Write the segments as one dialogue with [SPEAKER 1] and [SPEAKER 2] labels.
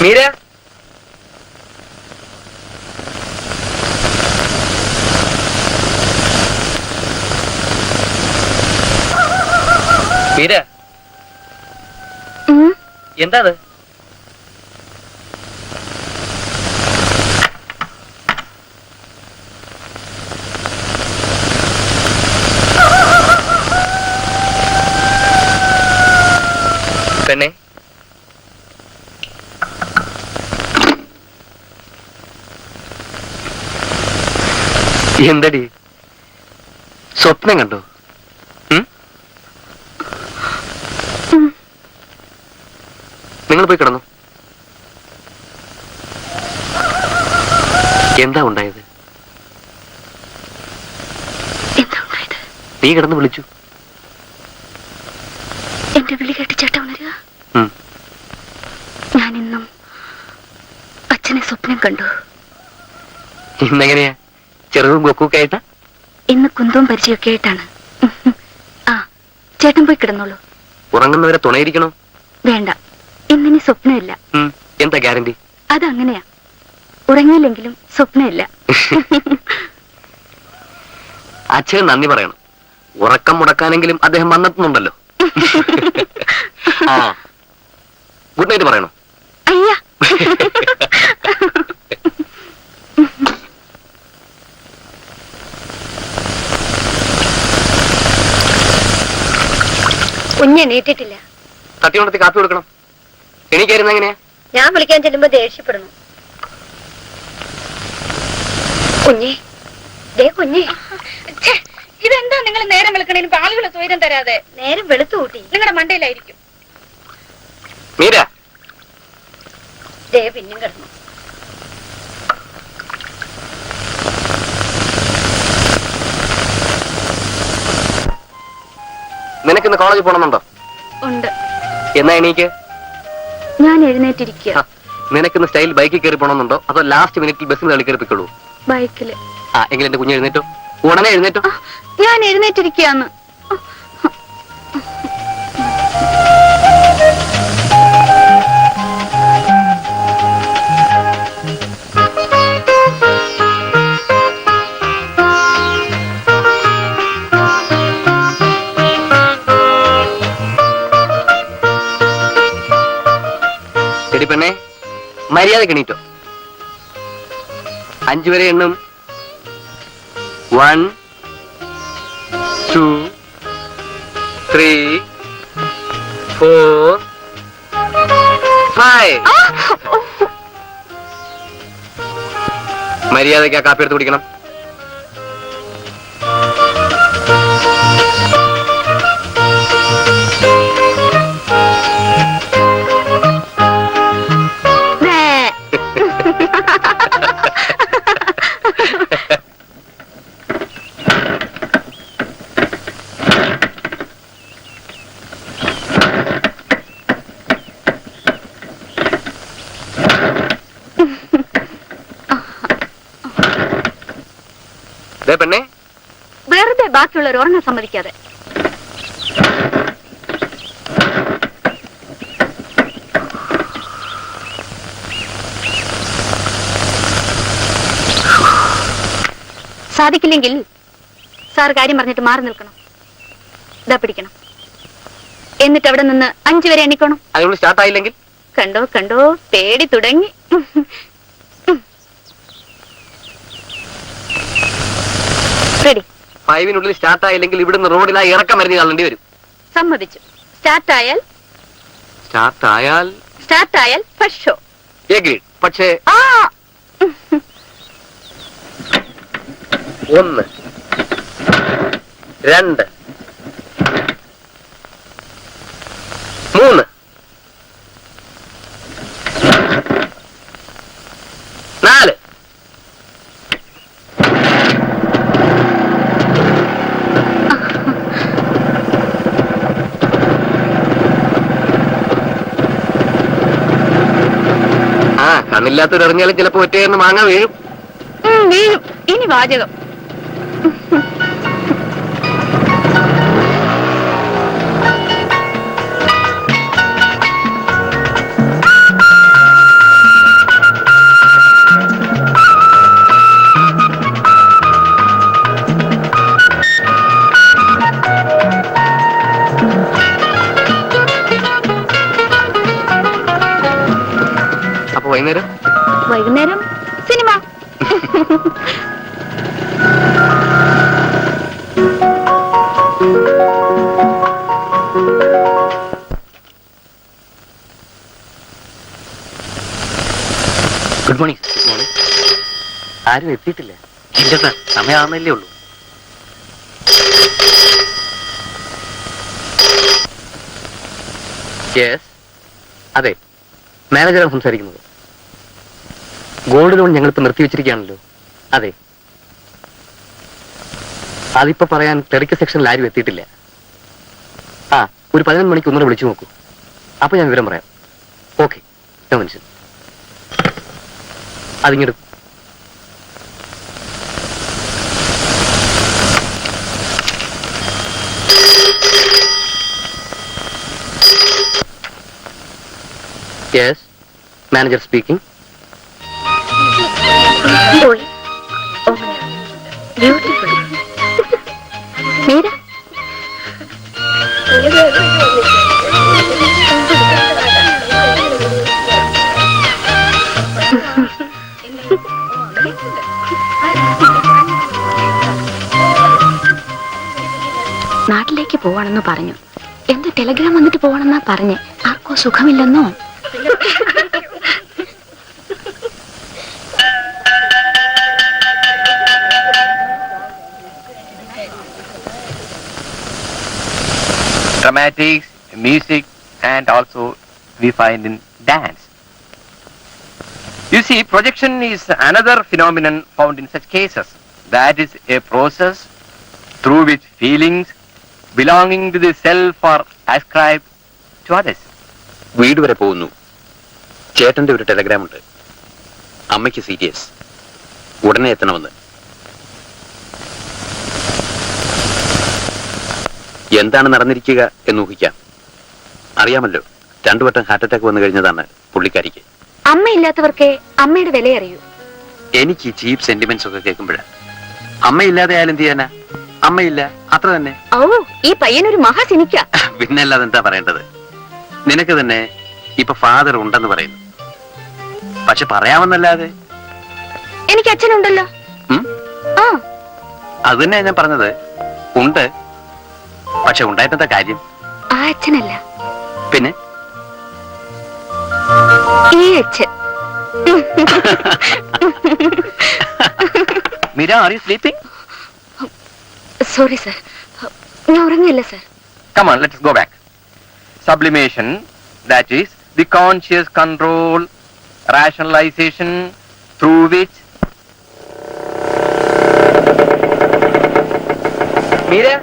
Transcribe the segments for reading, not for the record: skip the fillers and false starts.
[SPEAKER 1] മീര, മീര, എന്താ അത്? പെണ്ണെ, എന്തടി സ്വപ്നം കണ്ടോ? നിങ്ങൾ പോയി കിടന്നു. എന്താ ഉണ്ടായത്? നീ കിടന്ന് വിളിച്ചു.
[SPEAKER 2] എന്റെ വിളി കേട്ട് ചേട്ട ഉണരുക. ഞാൻ ഇന്നും അച്ഛനെ സ്വപ്നം കണ്ടു.
[SPEAKER 1] ഇന്നെങ്ങനെയാ? ചെറുതും കൊക്കൊക്കെ ആയിട്ടാ?
[SPEAKER 2] ഇന്ന് കുന്തവും പരിചയമൊക്കെ ആയിട്ടാണ്. ആ, ചേട്ടൻ പോയി കിടന്നോളൂ.
[SPEAKER 1] ഉറങ്ങുന്നവരെ തുണയിരിക്കണോ?
[SPEAKER 2] വേണ്ട, ഇന്നിനി സ്വപ്നമില്ല.
[SPEAKER 1] എന്താ ഗ്യാരണ്ടി?
[SPEAKER 2] അതങ്ങനെയാ, ഉറങ്ങിയില്ലെങ്കിലും സ്വപ്നമില്ല.
[SPEAKER 1] അച്ഛൻ നന്ദി പറയണം. ഉറക്കം മുടക്കാനെങ്കിലും അദ്ദേഹം വന്നെത്തുന്നുണ്ടല്ലോ. ആ, ഗുഡ് നൈറ്റ് പറയണോ?
[SPEAKER 2] അയ്യാ, കുഞ്ഞ് എണീറ്റിട്ടില്ല.
[SPEAKER 1] തട്ടിയുണർത്തി കാപ്പി കൊടുക്കണം. എണീക്കായിരുന്ന എങ്ങനെയാ?
[SPEAKER 2] ഞാൻ വിളിക്കാൻ ചെല്ലുമ്പോ ദേഷ്യപ്പെടുന്നു. കുഞ്ഞേ, ദേ കുഞ്ഞേ, ഇതെന്താ നിങ്ങൾ നേരം വെളുക്കണേന് ആളുകളെ തൊഴിലും തരാതെ? നേരം വെളുത്തു കൂട്ടി നിങ്ങളുടെ മണ്ടയിലായിരിക്കും.
[SPEAKER 1] മീര,
[SPEAKER 2] ദേ പിന്നും കിടന്നു.
[SPEAKER 1] നിനക്കിന്ന് കോളേജിൽ പോകണമെന്നുണ്ടോ?
[SPEAKER 2] ഉണ്ട്.
[SPEAKER 1] എന്നാ എണീക്ക്.
[SPEAKER 2] ഞാൻ എഴുന്നേറ്റിരിക്കുക.
[SPEAKER 1] നിനക്കിന്ന് സ്റ്റൈൽ ബൈക്കിൽ കയറി പോകണമെന്നുണ്ടോ അതോ ലാസ്റ്റ് മിനിറ്റിൽ ബസ്സിൽ തള്ളി കയറിപ്പിക്കുള്ളൂ?
[SPEAKER 2] ബൈക്കില്.
[SPEAKER 1] ആ, എങ്കിലും എന്റെ കുഞ്ഞ് എഴുന്നേറ്റോ, ഉടനെ എഴുന്നേറ്റോ.
[SPEAKER 2] ഞാൻ എഴുന്നേറ്റിരിക്കുകയാന്ന്.
[SPEAKER 1] ശരി പെണ്ണെ, മര്യാദ എണീറ്റോ. 5 വരെ എണ്ണും. 1 2 3 4 5. മര്യാദയ്ക്ക് ആ കാപ്പി എടുത്ത് കുടിക്കണം. പെണ്ണെ,
[SPEAKER 2] വെറുതെ ബാക്കിയുള്ളവർ ഉറങ്ങാൻ സമ്മതിക്കാതെ. സാധിക്കില്ലെങ്കിൽ സാർ കാര്യം പറഞ്ഞിട്ട് മാറി നിൽക്കണം. ഇതാ പിടിക്കണം. എന്നിട്ട് അവിടെ നിന്ന് 5 വരെ എണ്ണിക്കണം.
[SPEAKER 1] അതിനുള്ളിൽ സ്റ്റാർട്ട് ആയില്ലെങ്കിൽ?
[SPEAKER 2] കണ്ടോ കണ്ടോ, പേടി തുടങ്ങി. റെഡി.
[SPEAKER 1] 5-നുള്ളിൽ സ്റ്റാർട്ട് ആയില്ലെങ്കിൽ ഇവിടുന്ന് റോഡിലായി ഇറക്കം മരുന്ന് തള്ളേണ്ടി വരും.
[SPEAKER 2] സമ്മതിച്ചു. സ്റ്റാർട്ട് ആയാൽ ഫസ്റ്റ് ഷോ.
[SPEAKER 1] പക്ഷേ 1 2 3 4. കണ്ണില്ലാത്തവരിറങ്ങിയാലും ചിലപ്പോ ഒറ്റയെന്ന് മാങ്ങ വീഴും.
[SPEAKER 2] ഇനി വാചകം.
[SPEAKER 1] ആരും എത്തിയിട്ടില്ല. ഇല്ല സാർ, സമയമാകുന്നല്ലേ ഉള്ളൂ. യെസ്, അതെ, മാനേജറാണ് സംസാരിക്കുന്നത്. ഗോൾഡ് ലോൺ ഞങ്ങളിപ്പോ നിർത്തിവെച്ചിരിക്കുകയാണല്ലോ. അതെ, അതിപ്പോ പറയാൻ ക്ലറിക്കൽ സെക്ഷനിൽ ആരും എത്തിയിട്ടില്ല. ആ, ഒരു 11 മണിക്ക് ഒന്നുകൂടെ വിളിച്ചു നോക്കൂ. അപ്പൊ ഞാൻ വിവരം പറയാം. ഓക്കെ, മനുഷ്യൻ അതിങ്ങോട്ട്. Yes, manager speaking.
[SPEAKER 2] Beautiful. Meera, നാട്ടിലേക്ക് പോവാണെന്ന് പറഞ്ഞു. എന്ത് ടെലഗ്രാം വന്നിട്ട് പോവാണെന്നാ പറഞ്ഞ്. ആർക്കോ സുഖമില്ലെന്നോ.
[SPEAKER 3] Dramatics, music, and also we find in dance. You see, projection is another phenomenon found in such cases. That is a process through which feelings belonging to the self are ascribed to others.
[SPEAKER 4] വീട് വരെ പോകുന്നു. ചേട്ടന്റെ ഒരു Telegram ഉണ്ട്. അമ്മയ്ക്ക് serious, ഉടനെ എത്തണമെന്ന്. എന്താണ് നടന്നിരിക്കുക എന്ന് ഊഹിക്കാം. അറിയാമല്ലോ, 2 വട്ടം ഹാർട്ട് അറ്റാക്ക് വന്നു കഴിഞ്ഞതാണ് പുള്ളിക്കാരിക്ക്.
[SPEAKER 2] അമ്മയില്ലാത്തവർക്ക് അമ്മയുടെ വില അറിയൂ.
[SPEAKER 4] എനിക്ക് ഈ ചീപ്പ് സെന്റിമെന്റ്സ് ഒക്കെ കേൾക്കുമ്പോഴാ. അമ്മയില്ലാതെ ആയാലും എന്ത് ചെയ്യാനാ? അമ്മയില്ല, അത്ര തന്നെ.
[SPEAKER 2] ഓ, ഈ പയ്യനൊരു മഹാസിനിക്ക.
[SPEAKER 4] പിന്നല്ലാതെ എന്താ പറയേണ്ടത്? നിനക്ക് തന്നെ ഇപ്പൊ ഫാദർ ഉണ്ടെന്ന് പറയുന്നു. പക്ഷെ പറയാമെന്നല്ലാതെ.
[SPEAKER 2] എനിക്ക് അച്ഛനുണ്ടല്ലോ. ആ,
[SPEAKER 4] അത് തന്നെ ഞാൻ പറഞ്ഞത്. ഉണ്ട്, പക്ഷെ ഉണ്ടായിട്ടെന്താ കാര്യം?
[SPEAKER 2] ആ അച്ഛനല്ല,
[SPEAKER 4] പിന്നെ
[SPEAKER 2] ഈ അച്ഛൻ.
[SPEAKER 3] Mira, are you sleeping?
[SPEAKER 2] Sorry sir, ഞാൻ ഉറങ്ങില്ല sir.
[SPEAKER 3] Come on, let's go back. Sublimation, that is the conscious control, rationalization through which Mira,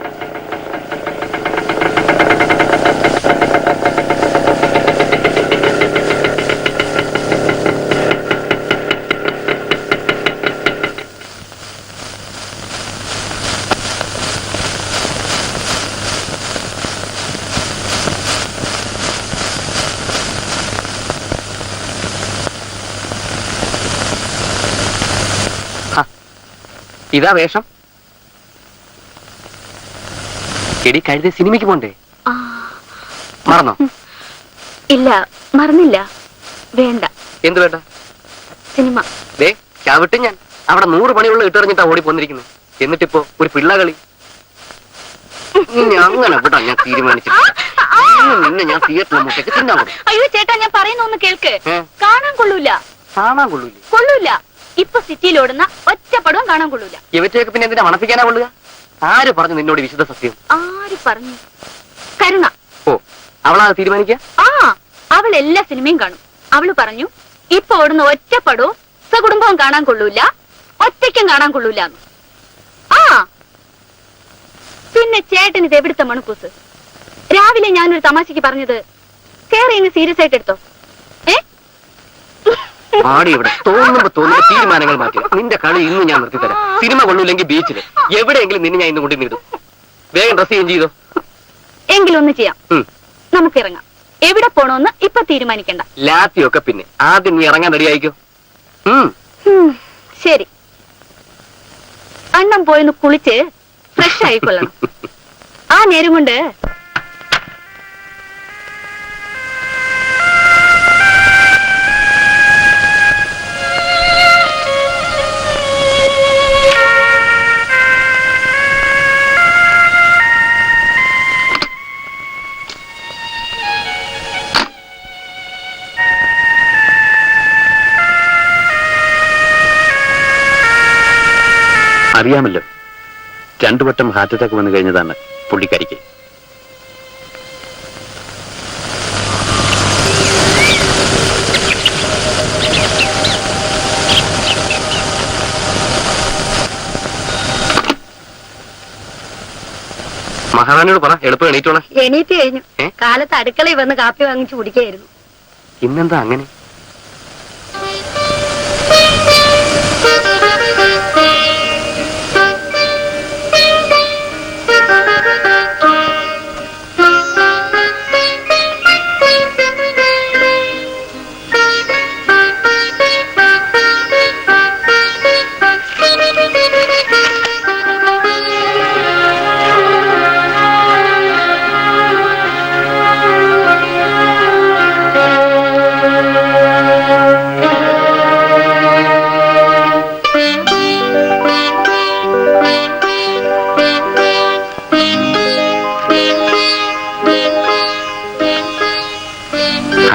[SPEAKER 1] ഇതാ വേഷം. എടി, കഴുതി സിനിമയ്ക്ക് പോണ്ടേ?
[SPEAKER 2] ആ,
[SPEAKER 1] മറന്നോ?
[SPEAKER 2] ഇല്ല, മറന്നില്ല. വേണ്ട.
[SPEAKER 1] എന്ത് വേണ്ട?
[SPEAKER 2] സിനിമ.
[SPEAKER 1] ദേ, ചവിട്ടും ഞാൻ. അവിടെ 100 പണിയുള്ള ഇട്ടെറിഞ്ഞിട്ടാ ഓടി പോന്നിരിക്കുന്നത്. എന്നിട്ടിപ്പോ ഒരു പിള്ളകളി. അങ്ങനെ വിടാ ഞാൻ തീരുമാനിച്ചിട്ട്. നിന്നെ ഞാൻ തിയേറ്ററിൽ മുട്ടേക്ക് തിന്നാൻ കൊടുക്കും.
[SPEAKER 2] അയ്യോ ചേട്ടാ, ഞാൻ പറയുന്ന ഒന്ന് കേൾക്ക്. കാണാൻ കൊള്ളൂല.
[SPEAKER 1] കാണാൻ കൊള്ളൂല്ലേ?
[SPEAKER 2] കൊള്ളൂല. ഇപ്പൊ സിറ്റിയിൽ ഓടുന്ന ഒറ്റ പടവും കാണാൻ കൊള്ളൂല.
[SPEAKER 1] ഇവറ്റയൊക്കെ പിന്നെ എന്തിനാ മണപ്പിക്കാനാ കൊള്ളുക? ആര് പറഞ്ഞു നിന്നോട് വിശുദ്ധ സത്യം?
[SPEAKER 2] ആര് പറഞ്ഞു? കരുണ.
[SPEAKER 1] ഓ, അവളാ തീരുമാനിക്ക?
[SPEAKER 2] ആ, അവൾ എല്ലാ സിനിമയും കാണും. അവള് പറഞ്ഞു ഇപ്പൊ ഓടുന്ന ഒറ്റ പടവും സകുടുംബവും കാണാൻ കൊള്ളൂല, ഒറ്റയ്ക്കും കാണാൻ കൊള്ളൂല. ആ, പിന്നെ ചേട്ടൻ ഇത് എവിടുത്തെ മണക്കൂസ്? രാവിലെ ഞാനൊരു തമാശക്ക് പറഞ്ഞത് കേറി ഇങ്ങ് സീരിയസ് ആയിട്ട് എടുത്തോ?
[SPEAKER 1] ആടി ഇവിടെ തോന്നുമ്പോ തോന്നുന്ന തീരുമാനങ്ങൾ മാറ്റി. നിന്റെ കളി ഇന്ന് ഞാൻ നിർത്തിത്തരാം. സിനിമ കൊള്ളൂല്ലെങ്കിൽ ബീച്ചില് എവിടെയെങ്കിലും നിന്നെ ഞാൻ ഇന്ന് കൊണ്ടു നീടും. വേഗം ഡ്രസ് ചേഞ്ച് ചെയ്തോ.
[SPEAKER 2] എങ്കിലൊന്ന് ചെയ്യാം, നമുക്ക് ഇറങ്ങാം. എവിടെ പോണോന്ന് ഇപ്പൊ തീരുമാനിക്കണ്ട.
[SPEAKER 1] ലാത്തിയൊക്കെ പിന്നെ. ആദ്യം നീ ഇറങ്ങാൻ റെഡി ആയിക്കോ.
[SPEAKER 2] ശരി, അണ്ണം പോയൊന്ന് കുളിച്ച് ഫ്രഷ് ആയിക്കൊള്ളണം. ആ നേരം കൊണ്ട്
[SPEAKER 4] അറിയാമല്ലോ, 2 വട്ടം ഹാർട്ട് അറ്റാക്ക് വന്നു കഴിഞ്ഞതാണ് പുള്ളിക്കാരിക്ക്.
[SPEAKER 1] മഹാറാണിയോട് പറ, എളുപ്പം എണീറ്റോളെ.
[SPEAKER 2] എണീറ്റ് കഴിഞ്ഞു.
[SPEAKER 1] ഏ?
[SPEAKER 2] കാലത്ത് അടുക്കളയിൽ വന്ന് കാപ്പി വാങ്ങിച്ചു കുടിക്കായിരുന്നു.
[SPEAKER 1] ഇന്നെന്താ അങ്ങനെ?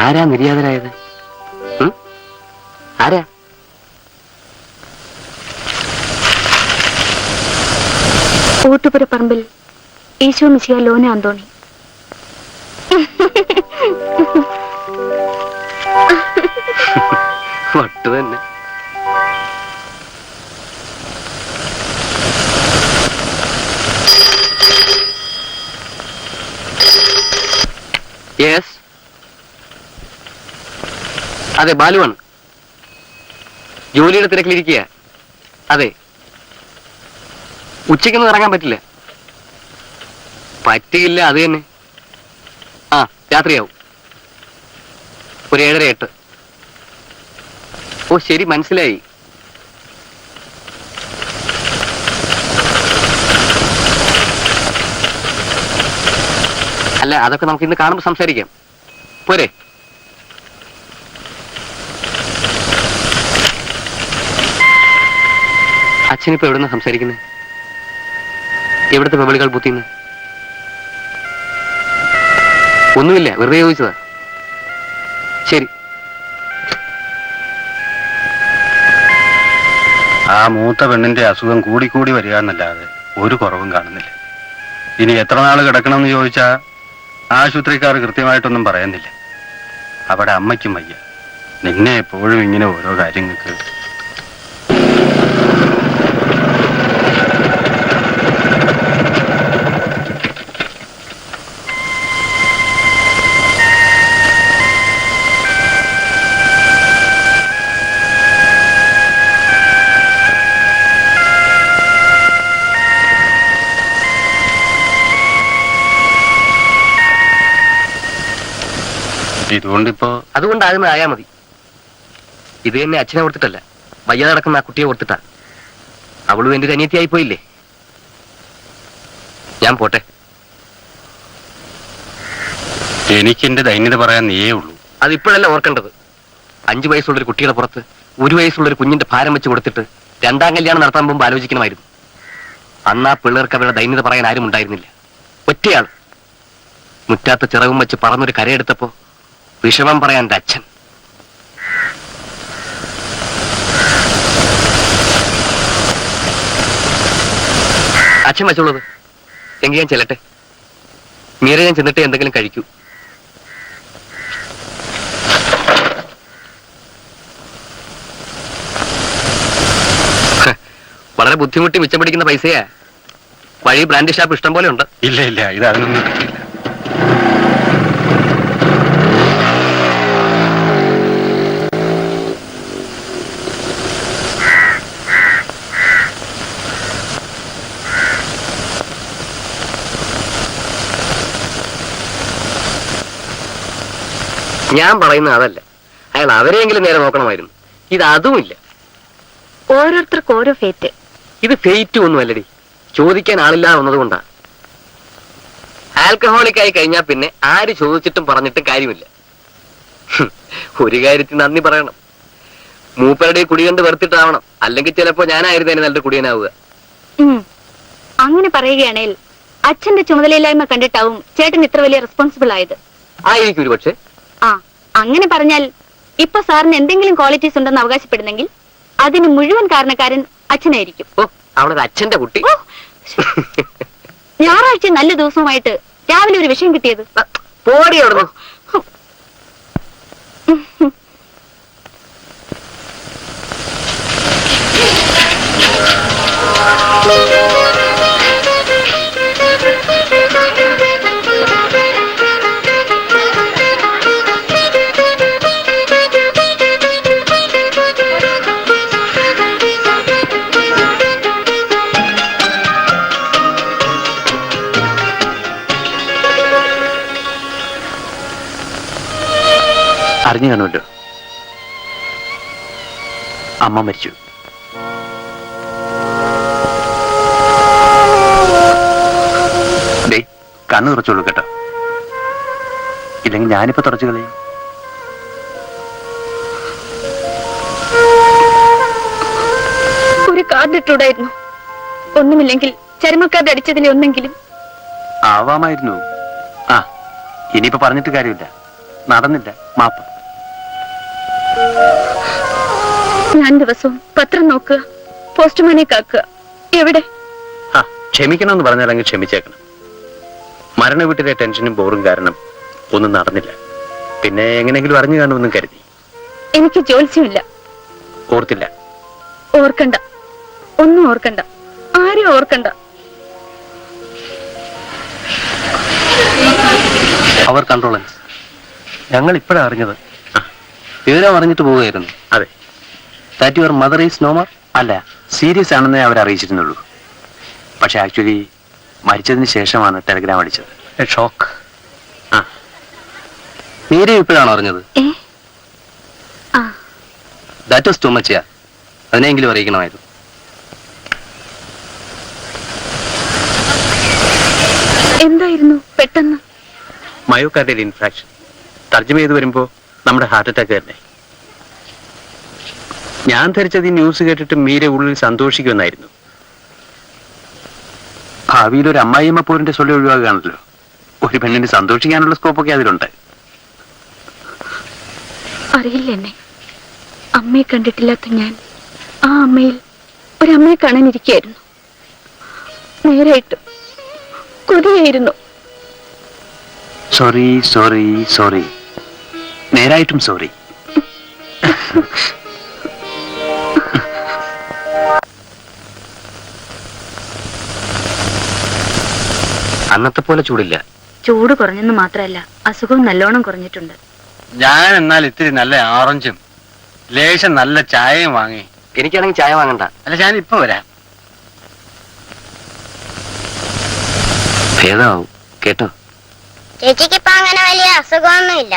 [SPEAKER 1] ആരാ നിര്യാതരായത്? ആരാ?
[SPEAKER 2] ഊട്ടുപുരപ്പറമ്പിൽ ഈശോ മിശിഹ ലോന അന്തോണി.
[SPEAKER 1] വട്ട് തന്നെ. യെസ്, അതെ, ബാലുവാണ്. ജോലിയുടെ തിരക്കിലിരിക്കുക. അതെ, ഉച്ചയ്ക്കൊന്നും ഇറങ്ങാൻ പറ്റില്ല. പറ്റിയില്ല, അത് തന്നെ. ആ, രാത്രിയാവും. ഒരു 7:30 8. ഓ ശരി, മനസ്സിലായി. അല്ല, അതൊക്കെ നമുക്ക് ഇന്ന് കാണുമ്പോൾ സംസാരിക്കാം. പോരെ? അച്ഛനിപ്പോ എവിടുന്ന സംസാരിക്കുന്നത്? എവിടുത്തെ പെബളികൾ ബുദ്ധിന്ന്? ഒന്നുമില്ല, വെറുതെ ചോദിച്ചതാ. ശരി.
[SPEAKER 5] ആ മൂത്ത പെണ്ണിന്റെ അസുഖം കൂടിക്കൂടി വരിക എന്നല്ലാതെ ഒരു കുറവും കാണുന്നില്ല. ഇനി എത്ര നാൾ കിടക്കണമെന്ന് ചോദിച്ചാ ആശുപത്രിക്കാർ കൃത്യമായിട്ടൊന്നും പറയുന്നില്ല. അവിടെ അമ്മയ്ക്കും വയ്യ. നിന്നെ എപ്പോഴും ഇങ്ങനെ ഓരോ കാര്യങ്ങൾക്ക്.
[SPEAKER 1] അതുകൊണ്ടാകുന്നതായാ മതി. ഇത് തന്നെ അച്ഛനെ ഓർത്തിട്ടല്ല, വയ്യാതെ നടക്കുന്ന ആ കുട്ടിയെ ഓർത്തിട്ടാ. അവളും എന്റെ അനിയത്തിയായി പോയില്ലേ. ഞാൻ പോട്ടെ.
[SPEAKER 5] എനിക്കെന്റെ ദൈന്യത പറയാൻ നീയേ ഉള്ളൂ.
[SPEAKER 1] അതിപ്പോഴല്ല ഓർക്കേണ്ടത്. 5 വയസ്സുള്ളൊരു കുട്ടിയുടെ പുറത്ത് 1 വയസ്സുള്ളൊരു കുഞ്ഞിന്റെ ഭാരം വെച്ച് കൊടുത്തിട്ട് 2ാം കല്യാണം നടത്താൻ പോകുമ്പോൾ ആലോചിക്കണമായിരുന്നു. അന്ന് ആ പിള്ളേർക്ക് അവരുടെ ദൈന്യത പറയാൻ ആരും ഉണ്ടായിരുന്നില്ല. ഒറ്റയാൾ മുറ്റാത്ത ചിറകും വെച്ച് പറന്നൊരു കരയെടുത്തപ്പോ വിഷമം പറയാൻ എൻ്റെ അച്ഛൻ. അച്ഛൻ വെച്ചുള്ളത് എങ്കിൽ ഞാൻ ചെല്ലട്ടെ. മീര, ഞാൻ ചെന്നിട്ട് എന്തെങ്കിലും കഴിക്കൂ. വളരെ ബുദ്ധിമുട്ടി മിച്ചം പിടിക്കുന്ന പൈസയാ. വഴി ബ്രാൻഡ് ഷാപ്പ് ഇഷ്ടം പോലെ ഉണ്ട്.
[SPEAKER 5] ഇല്ല ഇല്ല, ഇത് അതിനൊന്നും കിട്ടില്ല.
[SPEAKER 1] ഞാൻ പറയുന്നത് അതല്ല, അയാൾ അവരെയെങ്കിലും നേരെ നോക്കണമായിരുന്നു. ഇത് അതുമില്ല.
[SPEAKER 2] ഓരോരുത്തർക്ക് ഓരോ ഫേറ്റ്.
[SPEAKER 1] ഇത് ഫെയ്റ്റ് ഒന്നും അല്ലടി, ചോദിക്കാൻ ആളില്ലാതെ വന്നതുകൊണ്ടാ. ആൽക്കഹോളിക് ആയി കഴിഞ്ഞാൽ പിന്നെ ആര് ചോദിച്ചിട്ടും പറഞ്ഞിട്ടും കാര്യമില്ല. ഒരു കാര്യത്തിൽ നന്ദി പറയണം. മൂപ്പരുടെ കുടി കണ്ട് വെറുത്തിട്ടാവണം, അല്ലെങ്കിൽ ചിലപ്പോ ഞാനായിരുന്നു നല്ലൊരു കുടിയനാവുക.
[SPEAKER 2] അങ്ങനെ പറയുകയാണെങ്കിൽ അച്ഛന്റെ ചുമതലയില്ലായ്മ കണ്ടിട്ടാവും ചേട്ടൻ ഇത്ര വലിയ റെസ്പോൺസിബിൾ ആയത്.
[SPEAKER 1] ആയിരിക്കും ഒരു പക്ഷേ.
[SPEAKER 2] ആ, അങ്ങനെ പറഞ്ഞാൽ ഇപ്പൊ സാറിന് എന്തെങ്കിലും ക്വാളിറ്റീസ് ഉണ്ടെന്ന് അവകാശപ്പെടുന്നെങ്കിൽ അതിന് മുഴുവൻ കാരണക്കാരൻ അച്ഛനായിരിക്കും.
[SPEAKER 1] ഓ, അവളത് അച്ഛന്റെ കുട്ടി.
[SPEAKER 2] ഞായറാഴ്ച നല്ല ദിവസവുമായിട്ട് രാവിലെ ഒരു വിഷയം കിട്ടിയത്.
[SPEAKER 1] പോടി അവിടുന്ന്.
[SPEAKER 4] അറിഞ്ഞു കാണുമല്ലോ, അമ്മ മരിച്ചു. ഡേ, കണ്ണു തുറച്ചോളൂ കേട്ടോ, ഇല്ലെങ്കിൽ ഞാനിപ്പോ തുറച്ചു കളയും.
[SPEAKER 2] ഒരു കാർഡ് ഇട്ടൂടായിരുന്നു. ഒന്നുമില്ലെങ്കിൽ ചരമക്കാർഡ് അടിച്ചതിലെ ഒന്നെങ്കിലും
[SPEAKER 4] ആവാമായിരുന്നു. ആ, ഇനിയിപ്പോ പറഞ്ഞിട്ട് കാര്യമില്ല, നടന്നില്ല, മാപ്പ്.
[SPEAKER 2] ഞാൻ ദിവസവും പത്രം നോക്കുക, പോസ്റ്റ്മാനെ കാക്കുക. എവിടെ?
[SPEAKER 4] ആ, ക്ഷമിക്കണമെന്ന് പറഞ്ഞാലെങ്കിൽ ക്ഷമിച്ചേക്കണം. മരണ വീട്ടിലെ ടെൻഷനും ബോറും കാരണം ഒന്നും നടന്നില്ല. പിന്നെ എങ്ങനെയെങ്കിലും അറിഞ്ഞു കാണുമെന്നും കരുതി.
[SPEAKER 2] എനിക്ക് ജോത്സ്യമില്ല.
[SPEAKER 4] ഓർത്തില്ല.
[SPEAKER 2] ഓർക്കണ്ട, ഒന്നും ഓർക്കണ്ട, ആരും ഓർക്കണ്ട.
[SPEAKER 1] അവർ കൺട്രോളൻസ്. ഞങ്ങൾ ഇപ്പോഴാണ് അറിഞ്ഞത്. വിവരം അറിഞ്ഞിട്ട് പോവുകയായിരുന്നു.
[SPEAKER 4] അതെ.
[SPEAKER 1] That your mother is no more?
[SPEAKER 4] അല്ല, സീരിയസ് ആണെന്നേ അവർ അറിയിച്ചിരുന്നുള്ളൂ. പക്ഷെ ആക്ച്വലി മരിച്ചതിന് ശേഷമാണ് ടെലഗ്രാം അടിച്ചത്.
[SPEAKER 1] ഷോക്ക്.
[SPEAKER 4] ആ,
[SPEAKER 1] നീരെ ഇപ്പോഴാണോ അറിഞ്ഞത്? That was too much. അതിനെങ്കിലും അറിയിക്കണമായിരുന്നു.
[SPEAKER 2] എന്തായിരുന്നു പെട്ടെന്ന്?
[SPEAKER 4] Myocardial infraction. തർജ്ജമ ചെയ്ത് വരുമ്പോ നമ്മുടെ ഹാർട്ട് അറ്റാക്ക് തന്നെ. ഞാൻ ധരിച്ചത് ഈ ന്യൂസ് കേട്ടിട്ട് മീര ഉള്ളിൽ സന്തോഷിക്കുമെന്നായിരുന്നു. ഭാവിയിൽ ഒരു അമ്മായിയമ്മ പോരിന്റെ സ്വല്ലം ഒഴിവാകുകയാണല്ലോ. ഒരു പെണ്ണിന് സന്തോഷിക്കാനുള്ള സ്കോപ്പൊക്കെ അതിലുണ്ട്.
[SPEAKER 2] അറിയില്ല എന്നെ. അമ്മയെ കണ്ടിട്ടില്ലാത്ത ഞാൻ ആ അമ്മയിൽ ഒരമ്മയെ കാണാനിരിക്കായിരുന്നു. നേരായിട്ട് കൊതിയായിരുന്നു.
[SPEAKER 4] സോറി സോറി സോറി, നേരായിട്ടും സോറി.
[SPEAKER 1] അന്നത്തെ പോലെ ചൂടില്ല.
[SPEAKER 2] ചൂട് കുറഞ്ഞെന്ന് മാത്രമല്ല, അസുഖവും നല്ലോണം കുറഞ്ഞിട്ടുണ്ട്.
[SPEAKER 5] ഞാൻ എന്നാൽ ഇത്തിരി നല്ല ഓറഞ്ചും ലേശം നല്ല ചായയും വാങ്ങി.
[SPEAKER 1] എനിക്കാണെങ്കിൽ ചായ വാങ്ങണ്ട.
[SPEAKER 5] അല്ല, ഞാൻ ഇപ്പൊ വരാം.
[SPEAKER 1] ഭേദമാവും കേട്ടോ.
[SPEAKER 6] ചേച്ചിക്ക് ഇപ്പൊ അങ്ങനെ വലിയ അസുഖമൊന്നുമില്ല,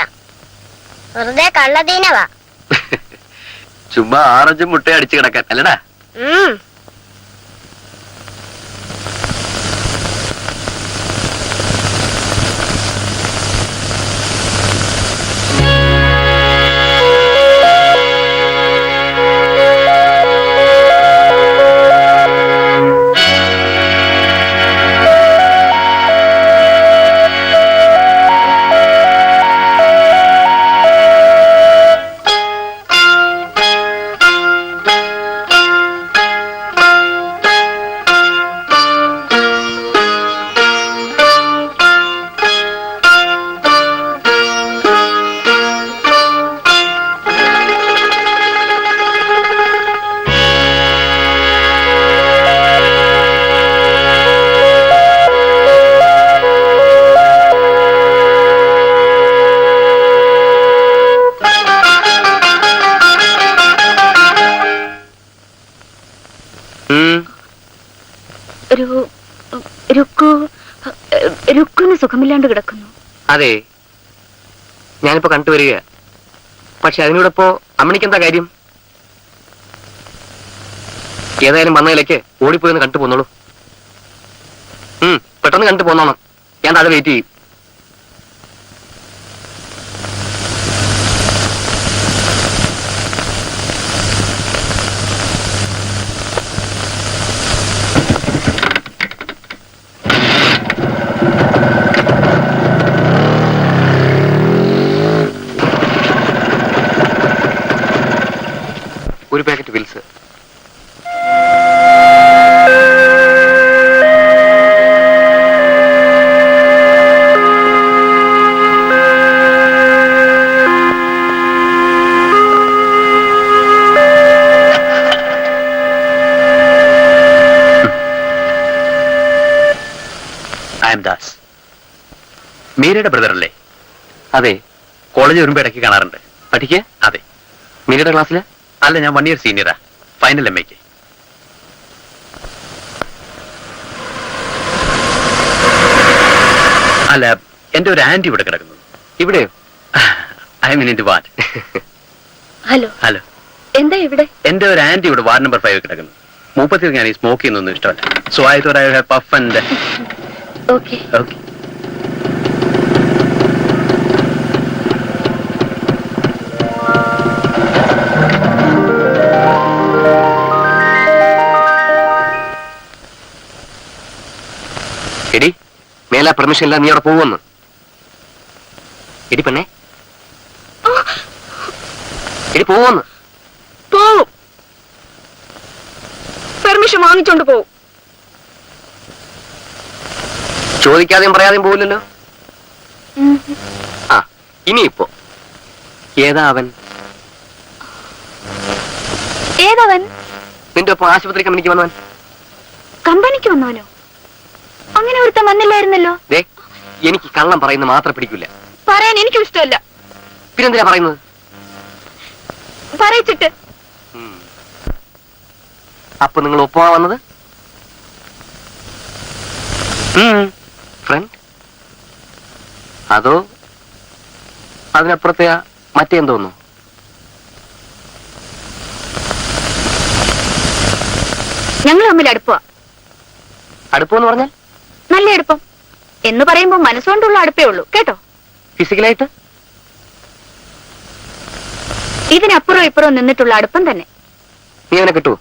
[SPEAKER 6] വെറുതെ കള്ളദീനവാ.
[SPEAKER 1] ചുമ്മാ ആറഞ്ചും മുട്ട അടിച്ചു കിടക്കാൻ അല്ലടാ.
[SPEAKER 2] രുക്കുന് സുഖമില്ലാണ്ട് കിടക്കുന്നു.
[SPEAKER 1] അതെ, ഞാനിപ്പോ കണ്ടുവരിക. പക്ഷെ അതിനോടൊപ്പോ അമ്മണിക്ക് എന്താ കാര്യം? ഏതായാലും വന്നതിലേക്ക് ഓടിപ്പോയെന്ന് കണ്ടു പോന്നോളൂ. പെട്ടെന്ന് കണ്ടു പോന്നോണം. ഞാൻ താഴെ വെയിറ്റ് ചെയ്യും. ഒരു പാക്കറ്റ് വിൽസ്.
[SPEAKER 4] മീരയുടെ ബ്രദർ അല്ലേ?
[SPEAKER 1] അതെ.
[SPEAKER 4] കോളേജ് വരുമ്പോ ഇടയ്ക്ക് കാണാറുണ്ട്.
[SPEAKER 1] പഠിക്കുക?
[SPEAKER 4] അതെ.
[SPEAKER 1] മീരയുടെ ക്ലാസ്സില്?
[SPEAKER 4] അല്ല, ഞാൻ 1 ഇയർ സീനിയറാ. Final MA. അല്ല, എന്റെ ഒരു ആന്റി ഇവിടെ കിടക്കുന്നു.
[SPEAKER 1] ഇവിടെയോ?
[SPEAKER 4] I mean in ward.
[SPEAKER 2] Hello,
[SPEAKER 4] hello.
[SPEAKER 2] എന്താ ഇവിടെ?
[SPEAKER 4] എന്റെ ഒരു ആന്റി ഇവിടെ വാർഡ് നമ്പർ 5 കിടക്കുന്നു. മൂപ്പത്തിൽ ഞാൻ ഈ സ്മോക്ക് ചെയ്യുന്നൊന്നും ഇഷ്ടമല്ല. So I thought I have puff and
[SPEAKER 2] okay.
[SPEAKER 4] Okay.
[SPEAKER 1] എടി, മേലാ പെർമിഷൻ ഇല്ല, നീ അവിടെ പോവെന്ന്. എടി പെണ്ണേ, എടി പോവെന്ന്.
[SPEAKER 2] പോവും. പെർമിഷൻ വാങ്ങിച്ചോണ്ട് പോവും.
[SPEAKER 1] ചോദിക്കാതെയും പറയാതെയും പോവില്ലല്ലോ. ആ, ഇനിയിപ്പോ ഏതാ അവൻ?
[SPEAKER 2] ഏതവൻ?
[SPEAKER 1] നിന്റെ ഒപ്പം ആശുപത്രി കമ്പനിക്ക് വന്നവൻ.
[SPEAKER 2] കമ്പനിക്ക് വന്നവനോ? അങ്ങനെ ഒരുത്തൻ വന്നില്ലായിരുന്നല്ലോ.
[SPEAKER 1] ദേ, എനിക്ക് കള്ളം പറയുന്നത് മാത്രം പിടിക്കില്ല.
[SPEAKER 2] പറയാൻ എനിക്കും ഇഷ്ടമല്ല.
[SPEAKER 1] പിന്നെന്തിനാ പറയുന്നത്?
[SPEAKER 2] പറയിച്ചിട്ട്.
[SPEAKER 1] അപ്പൊ നിങ്ങൾ ഒപ്പമാ വന്നത്? ഫ്രണ്ട്? അതോ അതിനപ്പുറത്തെ മറ്റേന്തോന്നു?
[SPEAKER 2] ഞങ്ങൾ തമ്മിൽ അടുപ്പ.
[SPEAKER 1] അടുപ്പെന്ന് പറഞ്ഞാൽ?
[SPEAKER 2] നല്ല അടുപ്പം എന്ന് പറയുമ്പോ മനസ്സുകൊണ്ടുള്ള അടുപ്പേ ഉള്ളൂ കേട്ടോ.
[SPEAKER 1] ഫിസിക്കലായിട്ട്?
[SPEAKER 2] ഇതിനപ്പുറം ഇപ്പുറം നിന്നിട്ടുള്ള അടുപ്പം തന്നെ.
[SPEAKER 1] നീ അവനെ കിട്ടുവോ?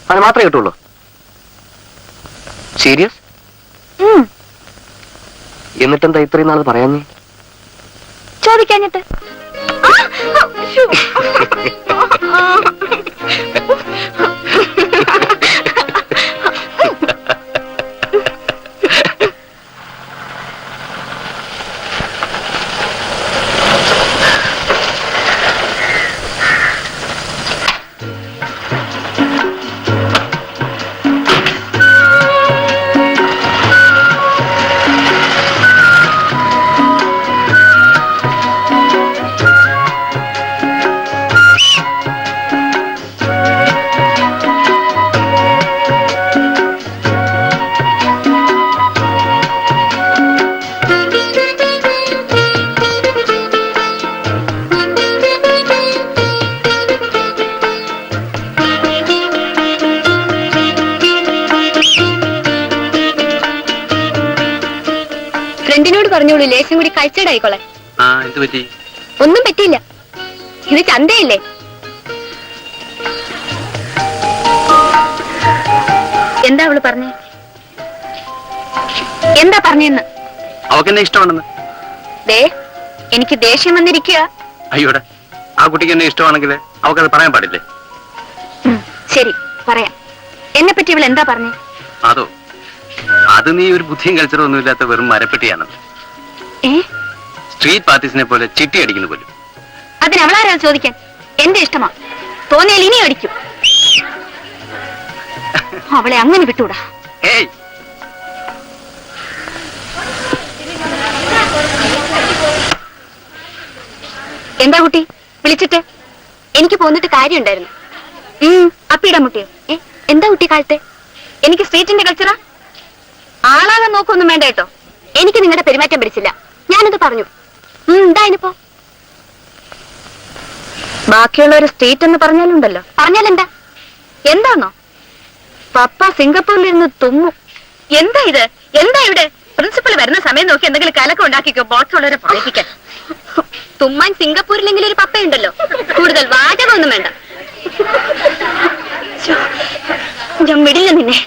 [SPEAKER 1] അവന് മാത്രമേ കിട്ടുള്ളൂ? സീരിയസ്? എന്നിട്ടെന്താ ഇത്രയും നാൾ പറയാഞ്ഞേ?
[SPEAKER 2] ചോദിക്കാഞ്ഞിട്ട്. ഫ്രണ്ടിനോട് പറഞ്ഞോളൂ ലേശം കൂടി കഴിച്ചടായിക്കോളെ.
[SPEAKER 4] എന്ത് പറ്റി?
[SPEAKER 2] ഒന്നും പറ്റിയില്ല. ഇത് ചന്തയല്ലേ? എന്താ അവള് പറഞ്ഞേ? എന്താ പറഞ്ഞെന്ന്?
[SPEAKER 4] അവക്കെന്നെ ഇഷ്ടമാണെന്ന്.
[SPEAKER 2] ദേ, എനിക്ക് ദേഷ്യം വന്നിരിക്കുക.
[SPEAKER 4] അയ്യോടെ, ആ കുട്ടിക്ക് എന്നെ ഇഷ്ടമാണെങ്കിൽ അവക്കത് പറയാൻ പാടില്ലേ?
[SPEAKER 2] ശരി, പറയാം. എന്നെ പറ്റി ഇവൾ എന്താ പറഞ്ഞേ?
[SPEAKER 4] അതോ, അത് നീ ഒരു ബുദ്ധിയും കൾച്ചറും ഒന്നുമില്ലാത്ത വെറും മരപ്പെട്ടിയാണ്. സ്ട്രീറ്റ് പാർട്ടീസിനെ പോലെ ചിട്ടി അടിക്കുന്നു പോലും.
[SPEAKER 2] അതിന് അവളാരാ ചോദിക്കാൻ? എന്റെ ഇഷ്ടമാ. തോന്നിയാൽ ഇനി അടിക്കും. അവളെ അങ്ങനെ വിട്ടൂടാ.
[SPEAKER 4] ഏയ്,
[SPEAKER 2] എന്താ കുട്ടി വിളിച്ചിട്ട്? എനിക്ക് പോന്നിട്ട് കാര്യമുണ്ടായിരുന്നു. അപ്പിടാൻ മുട്ടിയോ? എന്താ കുട്ടി കാലത്തെ? എനിക്ക് സ്ട്രീറ്റിന്റെ കൾച്ചറാ. ആളാകാൻ നോക്കൊന്നും വേണ്ട കേട്ടോ. എനിക്ക് നിങ്ങളുടെ പെരുമാറ്റം പിടിച്ചില്ല. ഞാനത് പറഞ്ഞു. എന്താ അതിനിപ്പോ? ബാക്കിയുള്ളൊരു സ്ട്രീറ്റ് എന്ന് പറഞ്ഞാലുണ്ടല്ലോ. പറഞ്ഞാലെന്താ? എന്താന്നോ? പപ്പ സിംഗപ്പൂരിലിരുന്ന് തുമ്മു. എന്താ ഇത്? എന്താ ഇവിടെ? പ്രിൻസിപ്പൾ വരുന്ന സമയം നോക്കി എന്തെങ്കിലും കലക്കം ഉണ്ടാക്കിക്കോ. ബോക്സ് ഉള്ളവരെ പറയിപ്പിക്കാൻ. തുമ്മാൻ സിംഗപ്പൂരിലെങ്കിലും ഒരു പപ്പയുണ്ടല്ലോ. കൂടുതൽ വാചകമൊന്നും വേണ്ട. ഞാൻ വിടില്ല നിന്നെ.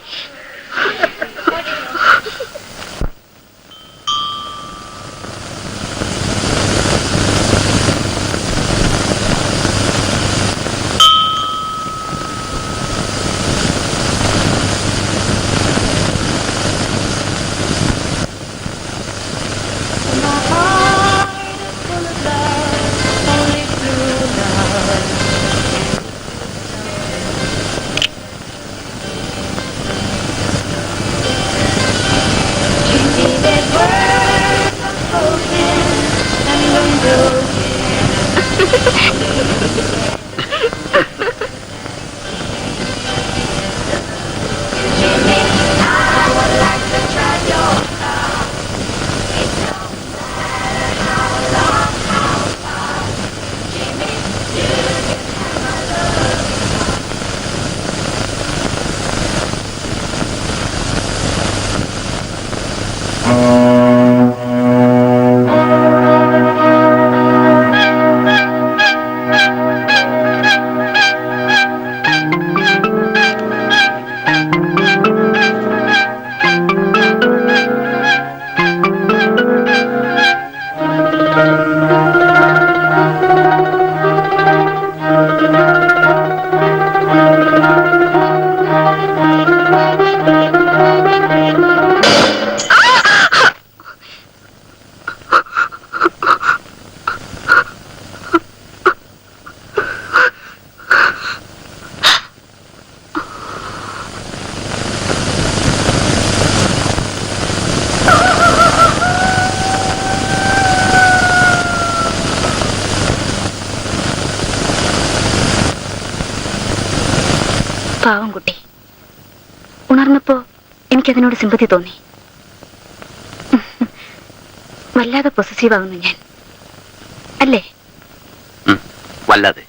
[SPEAKER 2] പാവം കുട്ടി. ഉണർന്നപ്പോ എനിക്കതിനോട് സിമ്പതി തോന്നി. വല്ലാതെ പൊസസീവ് ആകുന്നു ഞാൻ, അല്ലേ?
[SPEAKER 4] വല്ലാതെ.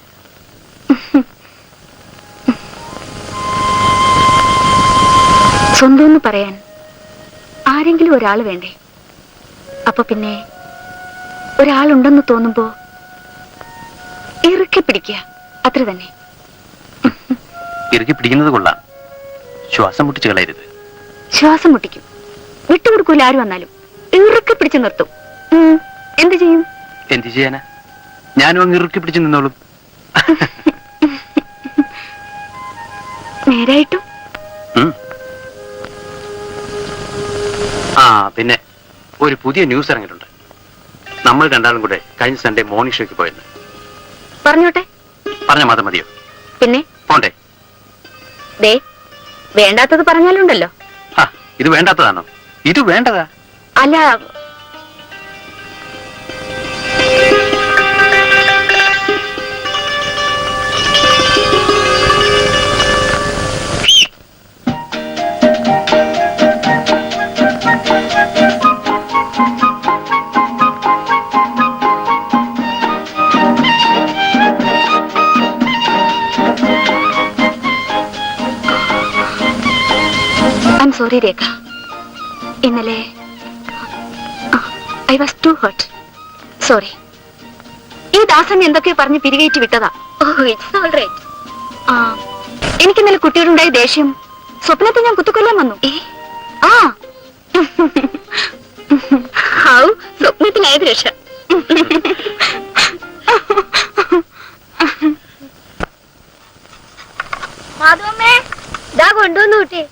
[SPEAKER 2] സ്വന്തം എന്ന് പറയാൻ ആരെങ്കിലും ഒരാൾ വേണ്ടേ? അപ്പൊ പിന്നെ ഒരാളുണ്ടെന്ന് തോന്നുമ്പോ ഇറുക്കി പിടിക്കുക, അത്ര തന്നെ.
[SPEAKER 4] ഇറുക്കി പിടിക്കുന്നത് കൊള്ളാം, ശ്വാസം മുട്ടിച്ച് കളയരുത്.
[SPEAKER 2] ശ്വാസം മുട്ടിക്കും, വിട്ടുകൊടുക്കൂല. ആര് വന്നാലും ഇറുക്കി പിടിച്ചു നിർത്തും. എന്ത് ചെയ്യും?
[SPEAKER 4] എന്ത് ചെയ്യാനാ, ഞാനും അങ്ങ് ഇറുക്കി പിടിച്ച് നിന്നോളും.
[SPEAKER 2] നേരായിട്ടും.
[SPEAKER 4] ആ പിന്നെ ഒരു പുതിയ ന്യൂസ് ഇറങ്ങിയിട്ടുണ്ട്. നമ്മൾ രണ്ടാളും കൂടെ കഴിഞ്ഞ സൺഡേ മോർണിംഗ് ഷോയ്ക്ക് പോയെന്ന്.
[SPEAKER 2] പറഞ്ഞോട്ടെ.
[SPEAKER 4] പറഞ്ഞ മാത്രം മതിയോ?
[SPEAKER 2] പിന്നെ
[SPEAKER 4] പോണ്ടേ?
[SPEAKER 2] ദേ, വേണ്ടാത്തത് പറഞ്ഞാലുണ്ടല്ലോ.
[SPEAKER 4] ഇത് വേണ്ടാത്തതാണോ? ഇത് വേണ്ടതാ.
[SPEAKER 2] അല്ല, സോറി രേഖ, ഇന്നലെ I was too hurt. Sorry. ഈ ദാസൻ എന്തൊക്കെയോ പറഞ്ഞ് പിരികേറ്റി വിട്ടതാ. It's all right. എനിക്കിന്നലെ കുട്ടിയോടുണ്ടായ ദേഷ്യം സ്വപ്നത്തിൽ ഞാൻ കുത്തിക്കൊല്ലാൻ വന്നു. ഹൗ സ്വപ്നത്തിനായത് രക്ഷ.
[SPEAKER 6] മാധവമ്മേ, ഇതാ കൊണ്ടുവന്നു കുട്ടി.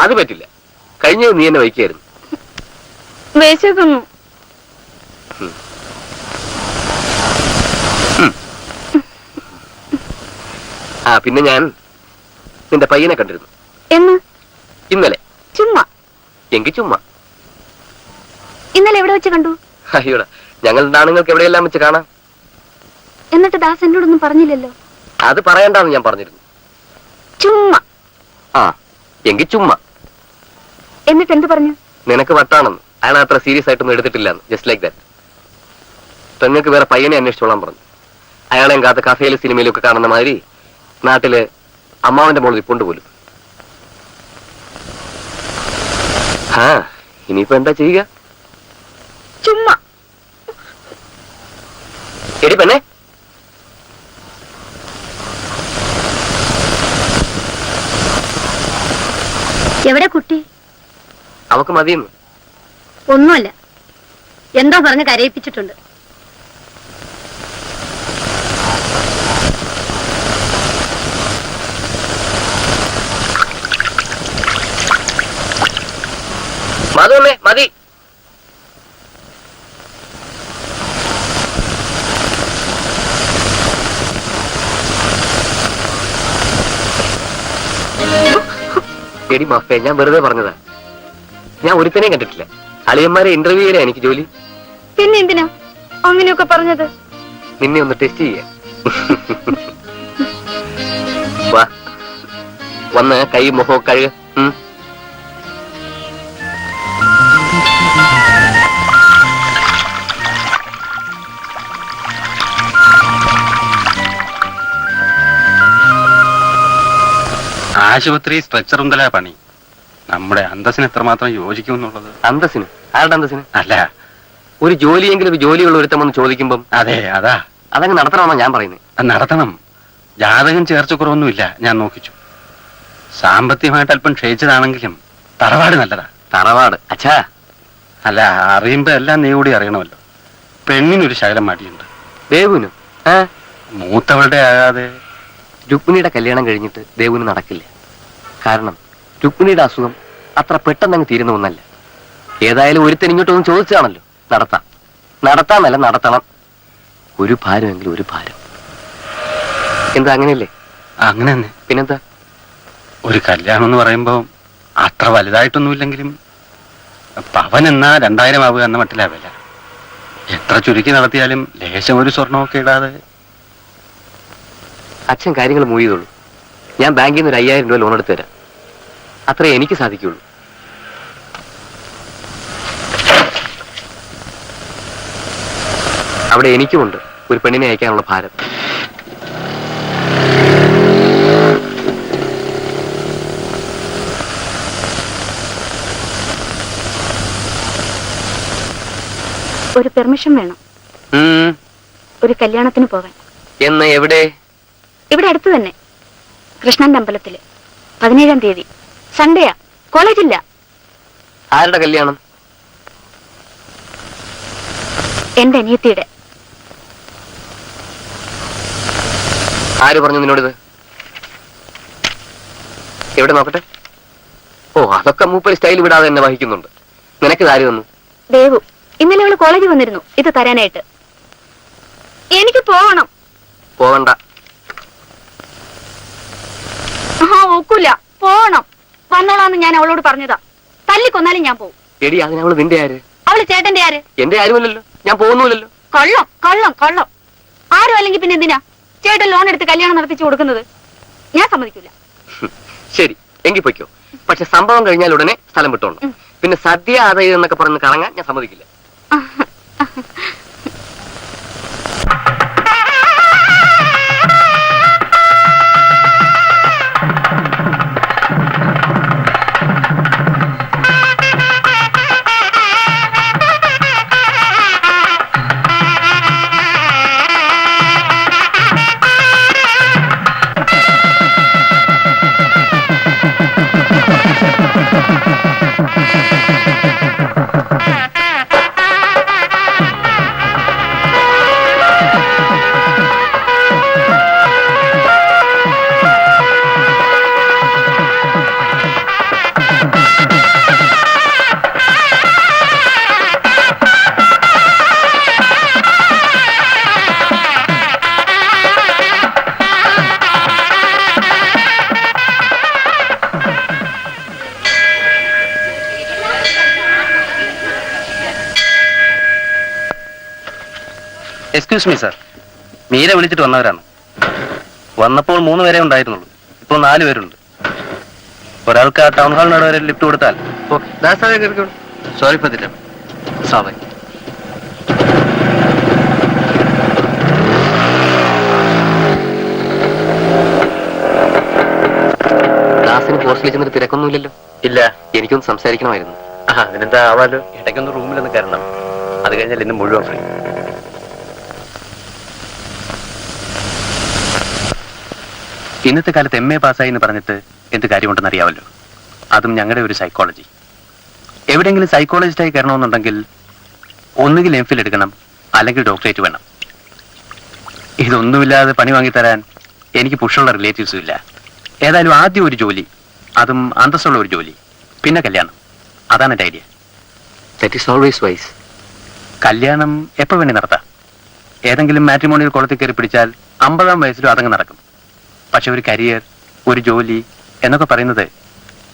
[SPEAKER 1] അത് പറ്റില്ല. കഴിഞ്ഞത് നീ എന്നെ വയ്ക്കായിരുന്നു.
[SPEAKER 2] വിശക്കുന്നു.
[SPEAKER 1] പിന്നെ ഞാൻ നിന്റെ പയ്യനെ കണ്ടിരുന്നു.
[SPEAKER 2] എന്ന്?
[SPEAKER 1] ഇന്നലെ.
[SPEAKER 2] ചുമ്മാ?
[SPEAKER 1] എങ്കിൽ ചുമ്മാ.
[SPEAKER 2] ഇന്നലെ എവിടെ വെച്ച് കണ്ടു?
[SPEAKER 1] അയ്യോടാ, ഞങ്ങൾ ആണുങ്ങൾക്ക് എവിടെയെല്ലാം വെച്ച് കാണാം.
[SPEAKER 2] എന്നിട്ട് ദാസ് എന്നോടൊന്നും പറഞ്ഞില്ലല്ലോ.
[SPEAKER 1] അത് പറയണ്ടെന്ന് ഞാൻ പറഞ്ഞിരുന്നു.
[SPEAKER 2] ചുമ്മാ?
[SPEAKER 1] എങ്കിൽ ചുമ്മാ.
[SPEAKER 2] എന്നിട്ട് എന്ത് പറഞ്ഞു?
[SPEAKER 1] നിനക്ക് വട്ടാണെന്ന്. അയാൾ അത്ര സീരിയസ് ആയിട്ടൊന്നും എടുത്തിട്ടില്ലെന്ന്. Just like that. പെങ്ങൾക്ക് വേറെ പയ്യനെ അന്വേഷിച്ചോളാൻ പറഞ്ഞു. അയാളെയും കാത്ത് കഫേയിലും സിനിമയിലും ഒക്കെ കാണുന്ന മാതിരി നാട്ടില് അമ്മാവന്റെ മോള് ഇപ്പുണ്ട് പോലും. ഇനിയിപ്പോ എന്താ ചെയ്യുക?
[SPEAKER 2] ചുമ്മാ.
[SPEAKER 1] എടി പെണ്ണേ,
[SPEAKER 2] എവിടെ കുട്ടി?
[SPEAKER 1] അവക്ക് മതിയെന്ന്.
[SPEAKER 2] ഒന്നുമല്ല, എന്തോ പറഞ്ഞ് കരയിപ്പിച്ചിട്ടുണ്ട്.
[SPEAKER 1] മധുവമ്മേ, മതി. എടി മഫേ, ഞാൻ വെറുതെ പറഞ്ഞതാ. ഞാൻ ഒരുത്തനെയും കണ്ടിട്ടില്ല. അളിയന്മാരെ ഇന്റർവ്യൂ ചെയ്യാൻ എനിക്ക് ജോലി.
[SPEAKER 2] പിന്നെ എന്തിനാ അങ്ങനെയൊക്കെ പറഞ്ഞത്?
[SPEAKER 1] നിന്നെ ഒന്ന് ടെസ്റ്റ് ചെയ്യാൻ. വാ, വന്ന് കൈ മുഖം കഴുക.
[SPEAKER 5] ആശുപത്രി സ്ട്രെച്ചർ ഉണ്ടല്ല പണി. നമ്മുടെ അന്തസ്സിന് എത്രമാത്രം യോജിക്കുമെന്നുള്ളത്.
[SPEAKER 1] അന്തസ്സിന്? ആരുടെ അന്തസ്സിന്?
[SPEAKER 5] അല്ല,
[SPEAKER 1] ഒരു ജോലിയെങ്കിലും ഒരു ജോലിയുള്ള ഒരുത്തം വന്ന് ചോദിക്കുമ്പം
[SPEAKER 5] അതെ അതാ
[SPEAKER 1] അതങ്ങ് നടത്തണമെന്നാ ഞാൻ പറയുന്നത്.
[SPEAKER 5] നടത്തണം. ജാതകം ചേർച്ചക്കുറവൊന്നുമില്ല, ഞാൻ നോക്കിച്ചു. സാമ്പത്തികമായിട്ട് അല്പം ക്ഷയിച്ചതാണെങ്കിലും തറവാട് നല്ലതാ.
[SPEAKER 1] തറവാട്? അച്ഛാ,
[SPEAKER 5] അല്ല, അറിയുമ്പോ എല്ലാം നീ കൂടി അറിയണമല്ലോ. പെണ്ണിനൊരു ശകലം മടിയുണ്ട്.
[SPEAKER 1] ദേവുനും
[SPEAKER 5] മൂത്തവളുടെ ആകാതെ.
[SPEAKER 1] രുക്മിണിയുടെ കല്യാണം കഴിഞ്ഞിട്ട് ദേവുന് നടക്കില്ല. കാരണം രുക്മിണിയുടെ അസുഖം അത്ര പെട്ടെന്നങ്ങ് തീരുന്ന ഒന്നല്ല. ഏതായാലും ഒരുത്തൻ ഇങ്ങോട്ടൊന്നും ചോദിച്ചാണല്ലോ. നടത്താന്നല്ല, നടത്തണം. ഒരു ഭാരമെങ്കിലും ഒരു ഭാരം. എന്താ അങ്ങനെയല്ലേ?
[SPEAKER 5] അങ്ങനെ തന്നെ.
[SPEAKER 1] പിന്നെന്താ?
[SPEAKER 5] ഒരു കല്യാണം എന്ന് പറയുമ്പോ അത്ര വലുതായിട്ടൊന്നുമില്ലെങ്കിലും പവൻ എന്നാ 2000 ആവുക എന്ന മട്ടിലാ വില. എത്ര ചുരുക്കി നടത്തിയാലും ലേശം ഒരു സ്വർണമൊക്കെ ഇടാതെ.
[SPEAKER 1] അച്ഛൻ കാര്യങ്ങൾ മൂവ് ചെയ്തോളൂ. ഞാൻ ബാങ്കിൽ നിന്ന് ഒരു 5000 രൂപ ലോൺ എടുത്തു തരാം. അത്രേ എനിക്ക് സാധിക്കുള്ളൂ. അവിടെ എനിക്കുമുണ്ട് ഒരു പെണ്ണിനെ അയക്കാനുള്ള ഭാരം.
[SPEAKER 2] ഒരു പെർമിഷൻ വേണം, ഒരു കല്യാണത്തിന് പോകാൻ.
[SPEAKER 1] എന്ന്? എവിടെ?
[SPEAKER 2] ഇവിടെ അടുത്ത് തന്നെ, കൃഷ്ണന്റെ അമ്പലത്തില്. 17-ാം തീയതി സൺഡേയാ, കോളേജില്ല.
[SPEAKER 1] ആരുടെ കല്യാണം?
[SPEAKER 2] എന്റെ അനിയത്തിയുടെ.
[SPEAKER 1] ആര് പറഞ്ഞു നിന്നോടിത്? എവിടെ നോക്കട്ടെ. ഓ, അതൊക്കെ മൂപ്പര് സ്റ്റൈൽ വിടാതെ തന്നെ വഹിക്കുന്നുണ്ട്. നിനക്കിത് ആര് തന്നു?
[SPEAKER 2] ദേവു. ഇന്നലെ അവള് കോളേജിൽ വന്നിരുന്നു ഇത് തരാനായിട്ട്. എനിക്ക് പോകണം.
[SPEAKER 1] പോവണ്ട.
[SPEAKER 2] ഒക്കൂല, പോകണം. വന്നോളാന്ന് ഞാൻ അവളോട് പറഞ്ഞതാ. തല്ലിക്കൊന്നാലും ഞാൻ പോവും.
[SPEAKER 1] എടി, അതിനവള് നിന്റെ ആര്?
[SPEAKER 2] അവള് ചേട്ടന്റെ ആര്?
[SPEAKER 1] എന്റെ ആരുമല്ലല്ലോ, ഞാൻ പോകുന്നില്ലല്ലോ.
[SPEAKER 2] കള്ളം കള്ളം കള്ളം. ആരും അല്ലെങ്കിൽ പിന്നെ എന്തിനാ ചേട്ടൻ ലോൺ എടുത്ത് കല്യാണം നടത്തിച്ചു കൊടുക്കുന്നത്? ഞാൻ സമ്മതിക്കില്ല.
[SPEAKER 1] ശരി, എങ്കിൽ പൊയ്ക്കോ. പക്ഷെ സംഭവം കഴിഞ്ഞാൽ ഉടനെ സ്ഥലം വിട്ടോണ്ട്. പിന്നെ സദ്യ അത് എന്നൊക്കെ പറഞ്ഞ് കറങ്ങാൻ ഞാൻ സമ്മതിക്കില്ല.
[SPEAKER 4] എക്സ്ക്യൂസ് മീ സാർ, മീര വിളിച്ചിട്ട് വന്നവരാണ്. വന്നപ്പോൾ 3 പേരെ ഉണ്ടായിരുന്നുള്ളൂ, ഇപ്പോൾ 4 പേരുണ്ട്. ഒരാൾക്ക് ആ ടൗൺ ഹാളിനോട് വരെ ലിഫ്റ്റ് കൊടുത്താൽ. Sorry for the time. Sorry.
[SPEAKER 1] ക്ലാസ്സിന് ഹോസ്റ്റലിൽ ചെന്നിട്ട് തിരക്കൊന്നുമില്ലല്ലോ?
[SPEAKER 4] ഇല്ല.
[SPEAKER 1] എനിക്കൊന്ന് സംസാരിക്കണമായിരുന്നു.
[SPEAKER 4] അതിനെന്താ ആവാലോ. ഇടയ്ക്കൊന്ന് റൂമിലൊന്ന് കയറണം. അത് കഴിഞ്ഞാൽ ഇന്ന് മുഴുവൻ ഫ്രീ. ഇന്നത്തെ കാലത്ത് MA പാസ്സായി എന്ന് പറഞ്ഞിട്ട് എന്ത് കാര്യമുണ്ടെന്ന് അറിയാമല്ലോ. അതും ഞങ്ങളുടെ ഒരു സൈക്കോളജി. എവിടെയെങ്കിലും സൈക്കോളജിസ്റ്റായി കയറണമെന്നുണ്ടെങ്കിൽ ഒന്നുകിൽ MPhil എടുക്കണം, അല്ലെങ്കിൽ ഡോക്ടറേറ്റ് വേണം. ഇതൊന്നുമില്ലാതെ പണി വാങ്ങിത്തരാൻ എനിക്ക് പുഷുള്ള റിലേറ്റീവ്സും ഇല്ല. ഏതായാലും ആദ്യം ഒരു ജോലി, അതും അന്തസ്സുള്ള ഒരു ജോലി, പിന്നെ കല്യാണം. അതാണ് എൻ്റെ idea.
[SPEAKER 1] That is always wise.
[SPEAKER 4] കല്യാണം എപ്പോ വേണ്ടി നടത്താം. ഏതെങ്കിലും മാട്രിമോണിയൽ കുളത്തിൽ കയറി പിടിച്ചാൽ 50-ാം വയസ്സിലും അതങ്ങ് നടക്കും. പക്ഷെ ഒരു കരിയർ, ഒരു ജോലി എന്നൊക്കെ പറയുന്നത്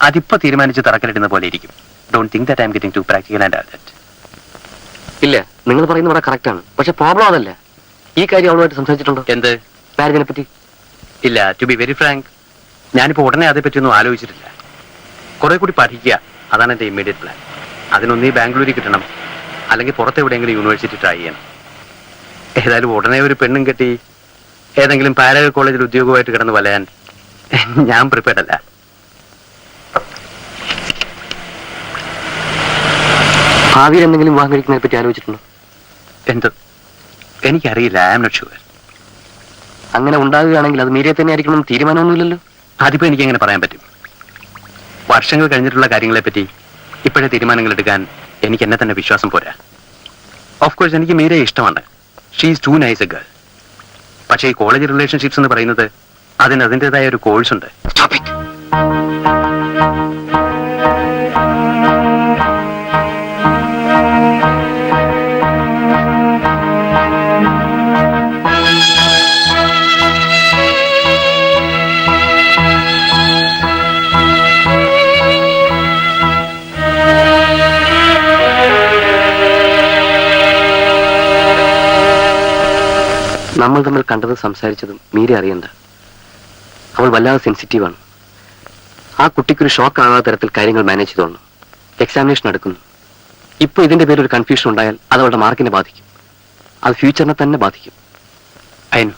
[SPEAKER 4] അതിപ്പോ തീരുമാനിച്ച് തറക്കല്ലിടുന്ന പോലെ ഇരിക്കും. Don't think that I'm getting too practical and that.
[SPEAKER 1] ഇല്ല, നിങ്ങൾ പറയുന്നത് വളരെ കറക്റ്റ് ആണ്. പക്ഷെ പ്രോബ്ലം അതല്ല. ഈ കാര്യം അവളുമായിട്ട് സംസാരിച്ചിട്ടുണ്ടോ?
[SPEAKER 4] എന്ത്?
[SPEAKER 1] മാരേജിനെ പറ്റി?
[SPEAKER 4] ഇല്ല, ടു ബി വെരി ഫ്രാങ്ക്, ഞാനിപ്പോൾ ഉടനെ അതേപ്പറ്റിയൊന്നും ആലോചിച്ചിട്ടില്ല. കുറെ കൂടി പഠിക്കുക, അതാണ് എൻ്റെ ഇമ്മീഡിയറ്റ് പ്ലാൻ. അതിനൊന്നീ ബാംഗ്ലൂരിൽ കിട്ടണം, അല്ലെങ്കിൽ പുറത്തെവിടെയെങ്കിലും യൂണിവേഴ്സിറ്റി ട്രൈ ചെയ്യണം. ഏതായാലും ഉടനെ ഒരു പെണ്ണും കെട്ടി ഏതെങ്കിലും പാരലൽ കോളേജിൽ ഉദ്യോഗമായിട്ട് കിടന്ന് വലയാൻ ഞാൻ പ്രിപ്പയർഡ് അല്ല.
[SPEAKER 1] ഭാവിയിൽ എന്തെങ്കിലും വിവാഹം കഴിക്കുന്നതിനെ പറ്റി ആലോചിച്ചിട്ടുണ്ടോ?
[SPEAKER 4] എന്ത്? എനിക്കറിയില്ല, ഐ ആം നോട്ട് ഷുവർ.
[SPEAKER 1] അങ്ങനെ ഉണ്ടാകുകയാണെങ്കിൽ അത് മീരിയെ തന്നെ ആയിരിക്കണം, തീരുമാനമൊന്നുമില്ലല്ലോ.
[SPEAKER 4] അതിപ്പോ എനിക്ക് എങ്ങനെ പറയാൻ പറ്റും? വർഷങ്ങൾ കഴിഞ്ഞിട്ടുള്ള കാര്യങ്ങളെപ്പറ്റി ഇപ്പോഴേ തീരുമാനങ്ങൾ എടുക്കാൻ എനിക്ക് എന്നെ തന്നെ വിശ്വാസം പോരാ. ഓഫ് കോഴ്സ് എനിക്ക് മീരയെ ഇഷ്ടമാണ്. She is too nice a girl. പക്ഷേ ഈ കോളേജ് റിലേഷൻഷിപ്സ് എന്ന് പറയുന്നത് അതിന് അതിൻ്റെതായ ഒരു കോഴ്സ് ഉണ്ട്.
[SPEAKER 1] Stop it. നമ്മൾ തമ്മിൽ കണ്ടതും സംസാരിച്ചതും മീര അറിയണ്ട. അവൾ വല്ലാതെ സെൻസിറ്റീവാണ്. ആ കുട്ടിക്കൊരു ഷോക്ക് ആകാത്ത തരത്തിൽ കാര്യങ്ങൾ മാനേജ് ചെയ്തോളണം. എക്സാമിനേഷൻ നടക്കുന്നു. ഇപ്പൊ ഇതിന്റെ പേരിൽ ഒരു കൺഫ്യൂഷൻ ഉണ്ടായാൽ അത് അവളുടെ മാർക്കിനെ ബാധിക്കും. അത് ഫ്യൂച്ചറിനെ തന്നെ ബാധിക്കും.
[SPEAKER 4] അതിനു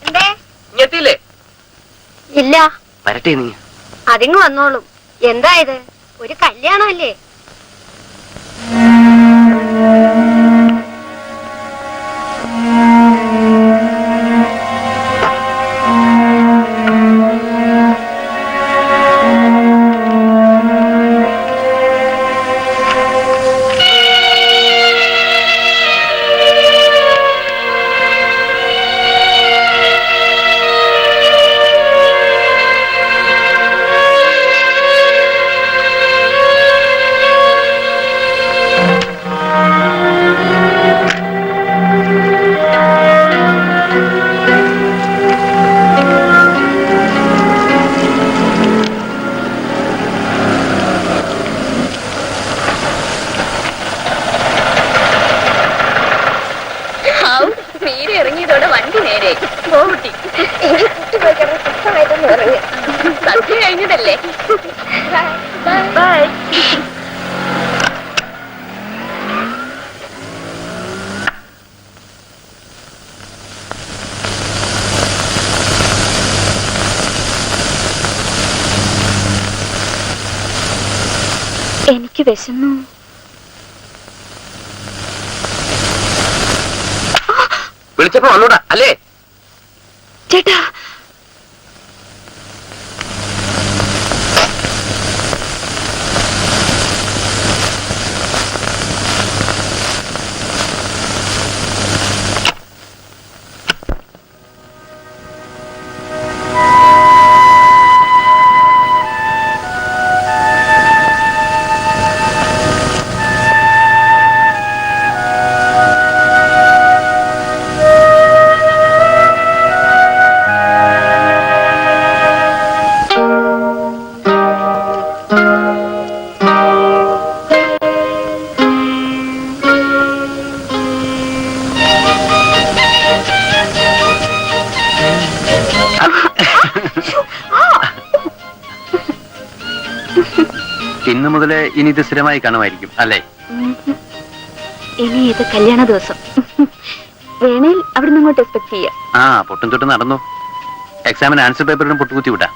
[SPEAKER 2] എന്തേ? ഇല്ല,
[SPEAKER 1] വരട്ടെ നീ.
[SPEAKER 2] അതിങ്ങ് വന്നോളും. എന്താ ഇത്, ഒരു കല്യാണമല്ലേ? ഇറങ്ങിയതോടെ വണ്ടി നേരെ പോട്ടി സദ്യ കഴിഞ്ഞതല്ലേ. ബൈ. എനിക്ക് വിശന്നു.
[SPEAKER 1] വിളിച്ചപ്പോ വന്നൂടാ അല്ലേ?
[SPEAKER 2] ചേട്ടാ,
[SPEAKER 4] ഇന്നു മുതലേ ഇനി ഇത് സ്ഥിരമായി കാണുമായിരിക്കും അല്ലേ?
[SPEAKER 2] ഇനി ഇത് കല്യാണ ദിവസം. വേണേൽ അവിടെ നിന്ന് ഇങ്ങോട്ട് എക്സ്പെക്ട് ചെയ്യാം.
[SPEAKER 4] ആ, പൊട്ടും തൊട്ടും നടന്നു. എക്സാമിന് ആൻസർ പേപ്പറിനും പൊട്ടുകുത്തി വിടാം.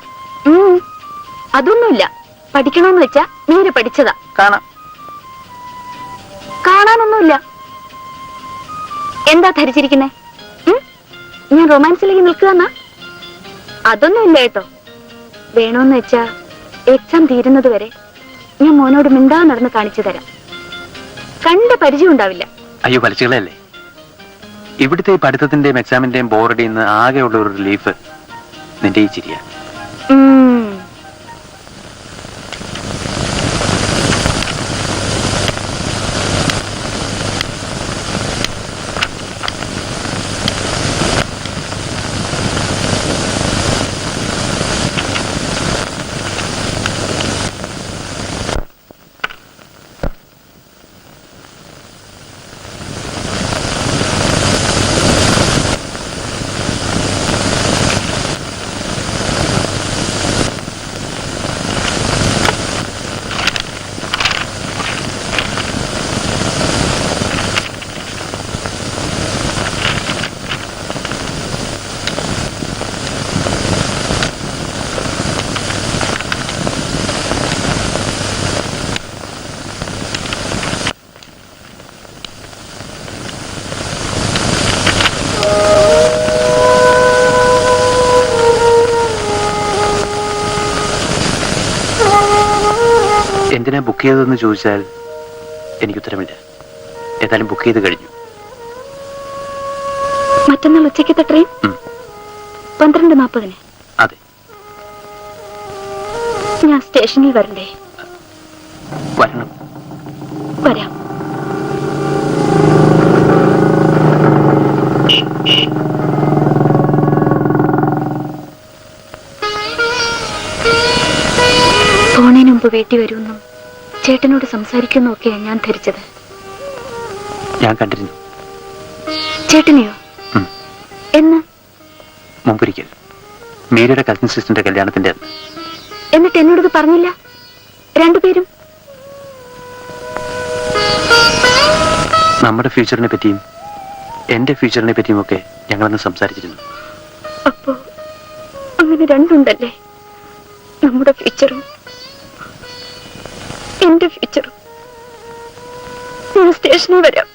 [SPEAKER 2] അതൊന്നുമില്ല. പഠിക്കണമെന്ന് വെച്ചാ നേരെ പഠിച്ചതാ. കാണാനൊന്നുമില്ല. എന്താ ധരിച്ചിരിക്കുന്നേ? ഞാൻ റൊമാൻസിലേക്ക് നിൽക്കുകയെന്നാ? അതൊന്നുമില്ല കേട്ടോ. വേണമെന്ന് വെച്ചാ എക്സാം തീരുന്നത് വരെ ഞാൻ മോനോട് മിണ്ടാ നടന്ന് കാണിച്ചു തരാം. കണ്ട പരിചയം ഉണ്ടാവില്ല.
[SPEAKER 4] അയ്യോ, വലിച്ചുകളല്ലേ. ഇവിടുത്തെ ഈ പഠിത്തത്തിന്റെയും എക്സാമിന്റെയും ബോർഡിൽ നിന്ന് ആകെയുള്ള ഒരു റിലീഫ് നിന്റെ ഈ ചിരിയ. എന്തിനാ ബുക്ക് ചെയ്തതെന്ന് ചോദിച്ചാൽ എനിക്ക് ഉത്തരമില്ല. ഏതായാലും ബുക്ക് ചെയ്ത് കഴിഞ്ഞു.
[SPEAKER 2] മറ്റന്നാൾ ഉച്ചയ്ക്കത്തെ ട്രെയിൻ 12:40.
[SPEAKER 4] അതെ.
[SPEAKER 2] ഞാൻ സ്റ്റേഷനിൽ വരണ്ടേ?
[SPEAKER 4] വരണം.
[SPEAKER 2] വരാം. പോണേന് മുമ്പ് വീട്ടിൽ വരുമെന്നും ചേട്ടനോട് സംസാരിക്കുമെന്നും ഒക്കെയാണ് ഞാൻ ധരിച്ചത്.
[SPEAKER 4] ഞാൻ കണ്ടിരുന്നു.
[SPEAKER 2] ചേട്ടനെയോ? എന്ന്?
[SPEAKER 4] മുമ്പൊരിക്കൽ മീരയുടെ കസിൻ സിസ്റ്ററിന്റെ കല്യാണത്തിന്റെ അന്ന്.
[SPEAKER 2] എന്നിട്ട് എന്നോടത് പറഞ്ഞില്ല? രണ്ടുപേരും
[SPEAKER 4] നമ്മുടെ ഫ്യൂച്ചറിനെ പറ്റിയും എന്റെ ഫ്യൂച്ചറിനെ പറ്റിയും ഒക്കെ ഞങ്ങളന്ന് സംസാരിച്ചിരുന്നു.
[SPEAKER 2] അപ്പോ അങ്ങനെ രണ്ടുണ്ടല്ലേ? നമ്മുടെ ഫ്യൂച്ചറും എന്റെ ഫ്യൂച്ചറും. ഞാൻ സ്റ്റേഷനിൽ വരാം.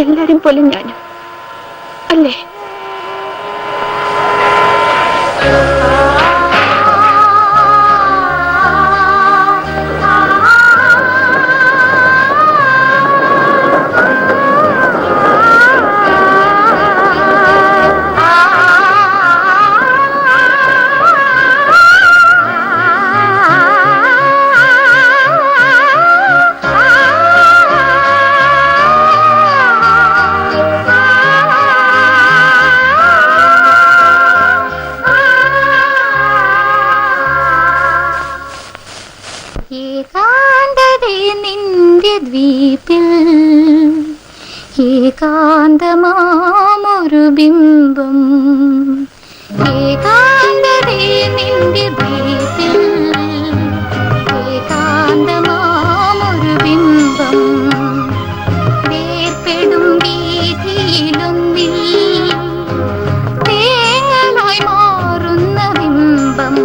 [SPEAKER 2] എല്ലാരും പോലെ ഞാനും അല്ലേ?
[SPEAKER 6] ഏകാന്തമാമൊരു ബിംബം ഏകാന്തതേ നിന്റെ ദ്വീപിൽ ഏകാന്തമാമൊരു ബിംബം വേർപെടും വീതിയിലൊന്നിൽ തേങ്ങലായി മാറുന്ന ബിംബം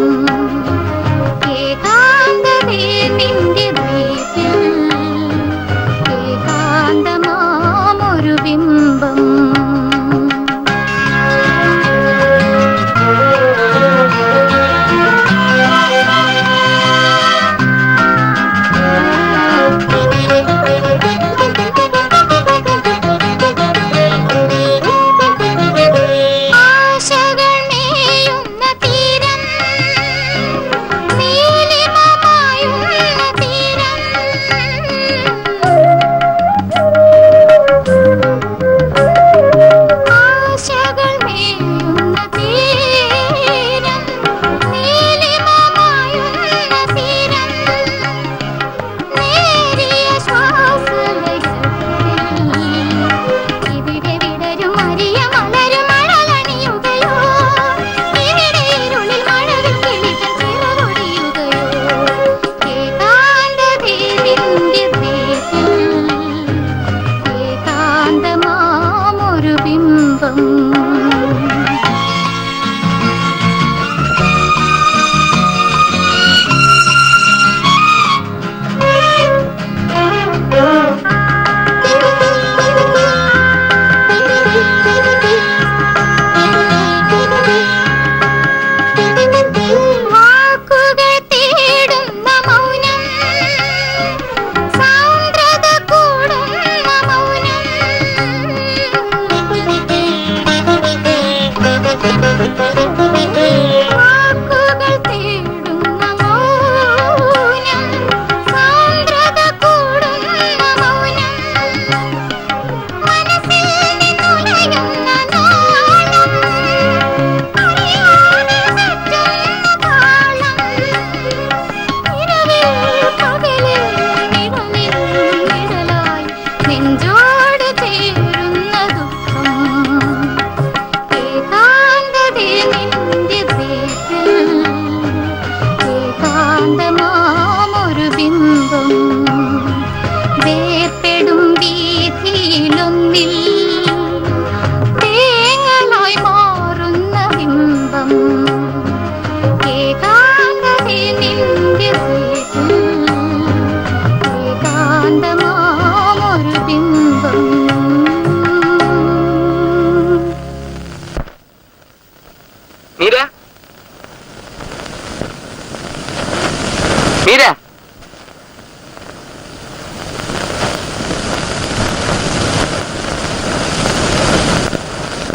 [SPEAKER 6] ഏകാന്തതേ നിന്റെ ദ്വീപിൽ ഏകാന്തമാമൊരു ബിംബം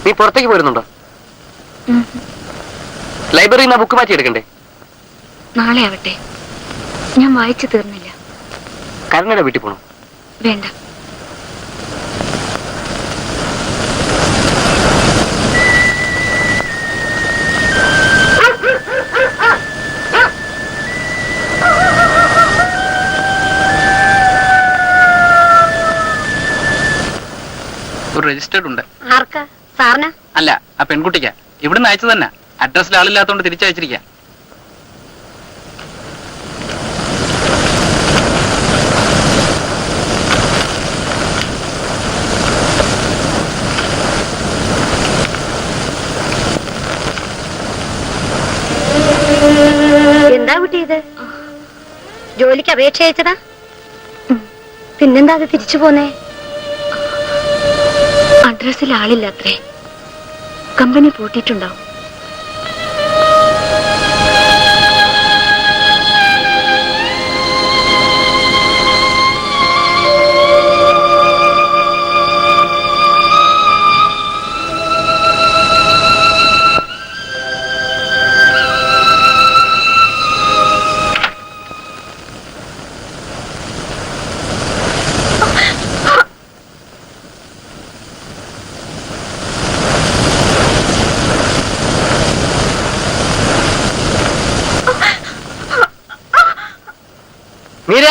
[SPEAKER 1] നീ പുറത്തേക്ക് പോരുന്നുണ്ടോ? ലൈബ്രറിയിൽ നിന്ന് ബുക്ക് മാറ്റി എടുക്കണ്ടേ?
[SPEAKER 2] നാളെ ആവട്ടെ, ഞാൻ വായിച്ചു തീർന്നില്ല.
[SPEAKER 1] കരുണയുടെ വീട്ടിൽ പോണോ?
[SPEAKER 2] വേണ്ട.
[SPEAKER 4] ഒരു രജിസ്റ്റേർഡ് ഉണ്ട്.
[SPEAKER 2] ആർക്കാ? സാറിനാ?
[SPEAKER 4] അല്ല, ആ പെൺകുട്ടിക്കാ. ഇവിടുന്ന് അയച്ചു തന്നെ. അഡ്രസ്സിൽ ആളില്ലാത്തോണ്ട് തിരിച്ചയച്ചിരിക്കാം.
[SPEAKER 2] എന്താ കുട്ടി ഇത്? ജോലിക്ക് അപേക്ഷ അയച്ചതാ? പിന്നെന്താ അത് തിരിച്ചു പോന്നേ? അഡ്രസ്സിൽ ആളില്ലാത്രേ, കമ്പനി പൂട്ടിയിട്ടുണ്ടാവും.
[SPEAKER 1] മീര,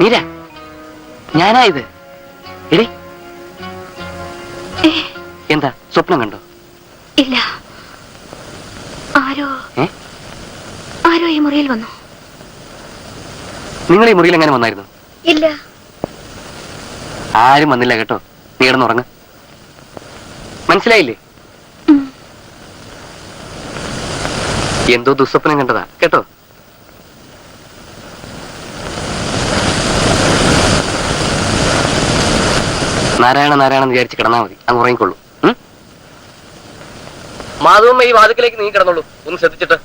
[SPEAKER 1] മീര, ഞാനാ ഇത്. എടി, എന്താ സ്വപ്നം കണ്ടോ?
[SPEAKER 2] ഇല്ല, ആരോ
[SPEAKER 1] ഏ?
[SPEAKER 2] ആരോ ഈ മുറിയിൽ വന്നു.
[SPEAKER 1] നിങ്ങൾ ഈ മുറിയിൽ എങ്ങനെ വന്നായിരുന്നു?
[SPEAKER 2] ഇല്ല.
[SPEAKER 1] ആരും വന്നില്ല കേട്ടോ. നീ കിടന്നുറങ്ങ്. മനസ്സിലായില്ലേ? എന്തോ ദുസ്വപ്നം കണ്ടതാ കേട്ടോ. നാരായണ നാരായണ വിചാരിച്ച് കിടന്നാ മതി, അങ്ങ് ഉറങ്ങിക്കൊള്ളൂ. മാധവമ്മ ഈ വാതിക്കലേക്ക് നീ കിടന്നുള്ളൂ, ഒന്ന് ശ്രദ്ധിച്ചിട്ട്.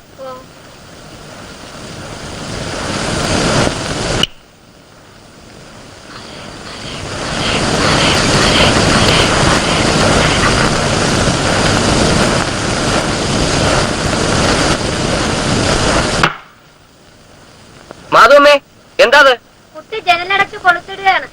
[SPEAKER 1] മാധവമ്മേ, എന്താ അത്?
[SPEAKER 2] കുട്ടി ജനലടച്ച് കൊളുത്തിടുകയാണ്.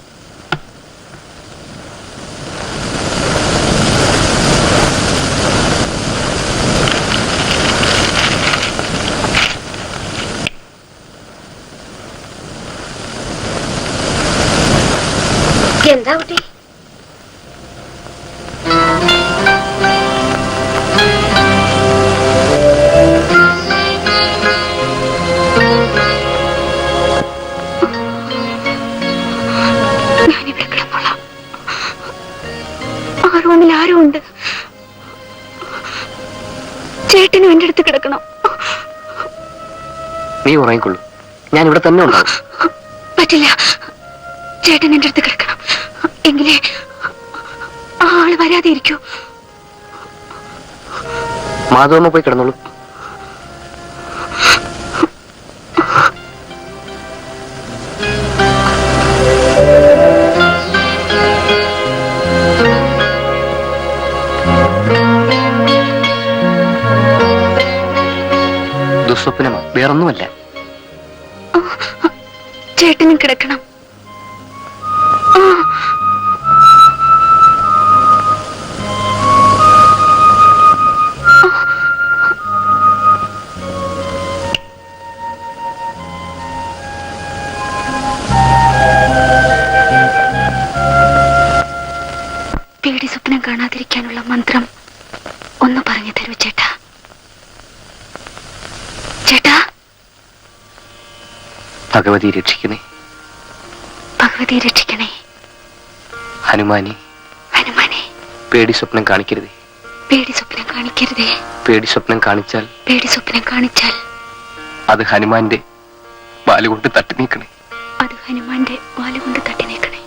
[SPEAKER 2] എന്താ കുട്ടി? ഞാനിവിടെ കിടന്നോളാം. ആ റൂമിൽ ആരും ഉണ്ട്. ചേട്ടനും എന്റെ അടുത്ത് കിടക്കണം.
[SPEAKER 1] നീ ഉറങ്ങിക്കൊള്ളൂ, ഞാൻ ഇവിടെ തന്നെ ഉണ്ടാവും.
[SPEAKER 2] പറ്റില്ല, ചേട്ടൻ എന്റെ അടുത്ത് കിടക്കണം. എങ്കിലേ ആള് വരാതെ ഇരിക്കൂ.
[SPEAKER 1] മാധവമ്മ പോയി കിടന്നോളൂ. ദുസ്വപ്നമാ, വേറൊന്നുമല്ല.
[SPEAKER 2] ചേട്ടനും കിടക്കണം. പേടി സ്വപ്നം കാണാതിരിക്കാനുള്ള മന്ത്രം ഒന്ന് പറഞ്ഞു തരൂ ചേട്ടാ. ചേട്ടാ.
[SPEAKER 1] ഭഗവതി രക്ഷിക്കണേ,
[SPEAKER 2] ഭഗവതി രക്ഷിക്കണേ.
[SPEAKER 1] ഹനുമാനെ,
[SPEAKER 2] ഹനുമാനെ,
[SPEAKER 1] പേടി സ്വപ്നം കാണിക്കരുതേ.
[SPEAKER 2] പേടി സ്വപ്നം കാണിക്കരുതേ.
[SPEAKER 1] പേടി സ്വപ്നം കാണിച്ചാൽ,
[SPEAKER 2] പേടി സ്വപ്നം കാണിച്ചാൽ
[SPEAKER 1] അത് ഹനുമാന്റെ വാലുകൊണ്ട് തട്ടി നീക്കണേ.
[SPEAKER 2] അത് ഹനുമാന്റെ വാലുകൊണ്ട് തട്ടി നീക്കണേ.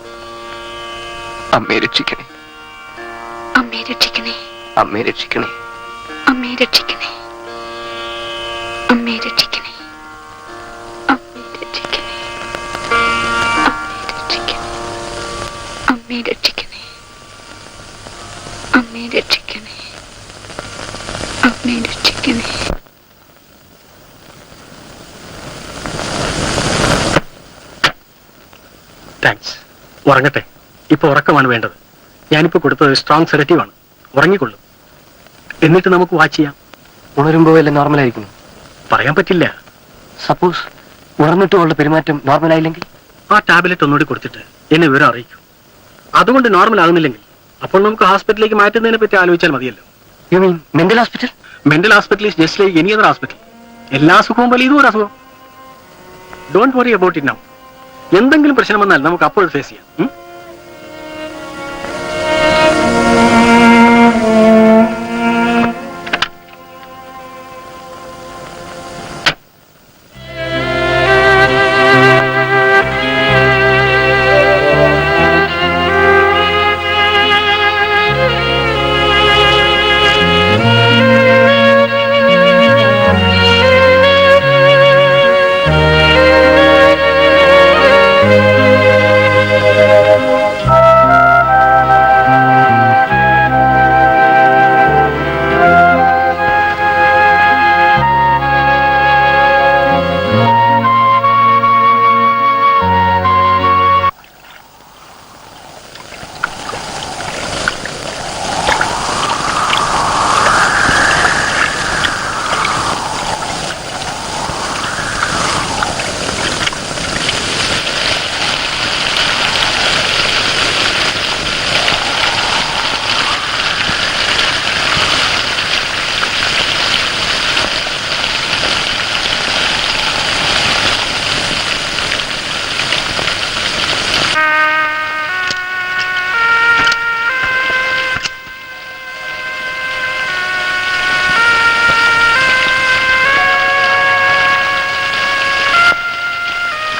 [SPEAKER 1] അമ്മയെ രക്ഷിക്കണേ,
[SPEAKER 2] അമ്മയെ രക്ഷിക്കണേ,
[SPEAKER 1] അമ്മയെ രക്ഷിക്കണേ,
[SPEAKER 2] അമ്മയെ രക്ഷിക്കണേ, അമ്മയെ രക്ഷിക്കണേ, അമ്മയെ രക്ഷിക്കണേ, അമ്മയെ രക്ഷിക്കണേ, അമ്മയെ രക്ഷിക്കണേ, അമ്മയെ രക്ഷിക്കണേ.
[SPEAKER 7] താങ്ക്സ്. ഉറങ്ങട്ടെ. ഇപ്പൊ ഉറക്കമാണ് വേണ്ടത്. ഞാനിപ്പോ കൊടുത്തത് സ്ട്രോങ് സെഡറ്റീവ് ആണ്. ഉറങ്ങിക്കൊള്ളും. എന്നിട്ട് നമുക്ക് വാച്ച് ചെയ്യാം.
[SPEAKER 1] ഉണരുമ്പോ എല്ലാം നോർമലായിരിക്കും.
[SPEAKER 7] പറയാൻ പറ്റില്ല.
[SPEAKER 1] സപ്പോസ് ഉണർന്നിട്ടും അവളുടെ പെരുമാറ്റം നോർമലായില്ലെങ്കിൽ?
[SPEAKER 7] ആ ടാബ്ലറ്റ് ഒന്നുകൂടി കൊടുത്തിട്ട് എന്നെ വിവരം അറിയിക്കും. അതുകൊണ്ട് നോർമൽ ആകുന്നില്ലെങ്കിൽ അപ്പോൾ നമുക്ക് ഹോസ്പിറ്റലിലേക്ക് മാറ്റുന്നതിനെ പറ്റി ആലോചിച്ചാൽ മതിയല്ലോ.
[SPEAKER 1] You mean mental hospital?
[SPEAKER 7] Mental hospital is just like any other hospital. എല്ലാ അസുഖവും പോലെ ഇതും ഒരു അസുഖം. Don't worry about it now. എന്തെങ്കിലും പ്രശ്നം വന്നാൽ നമുക്ക് അപ്പോൾ ഫേസ് ചെയ്യാം.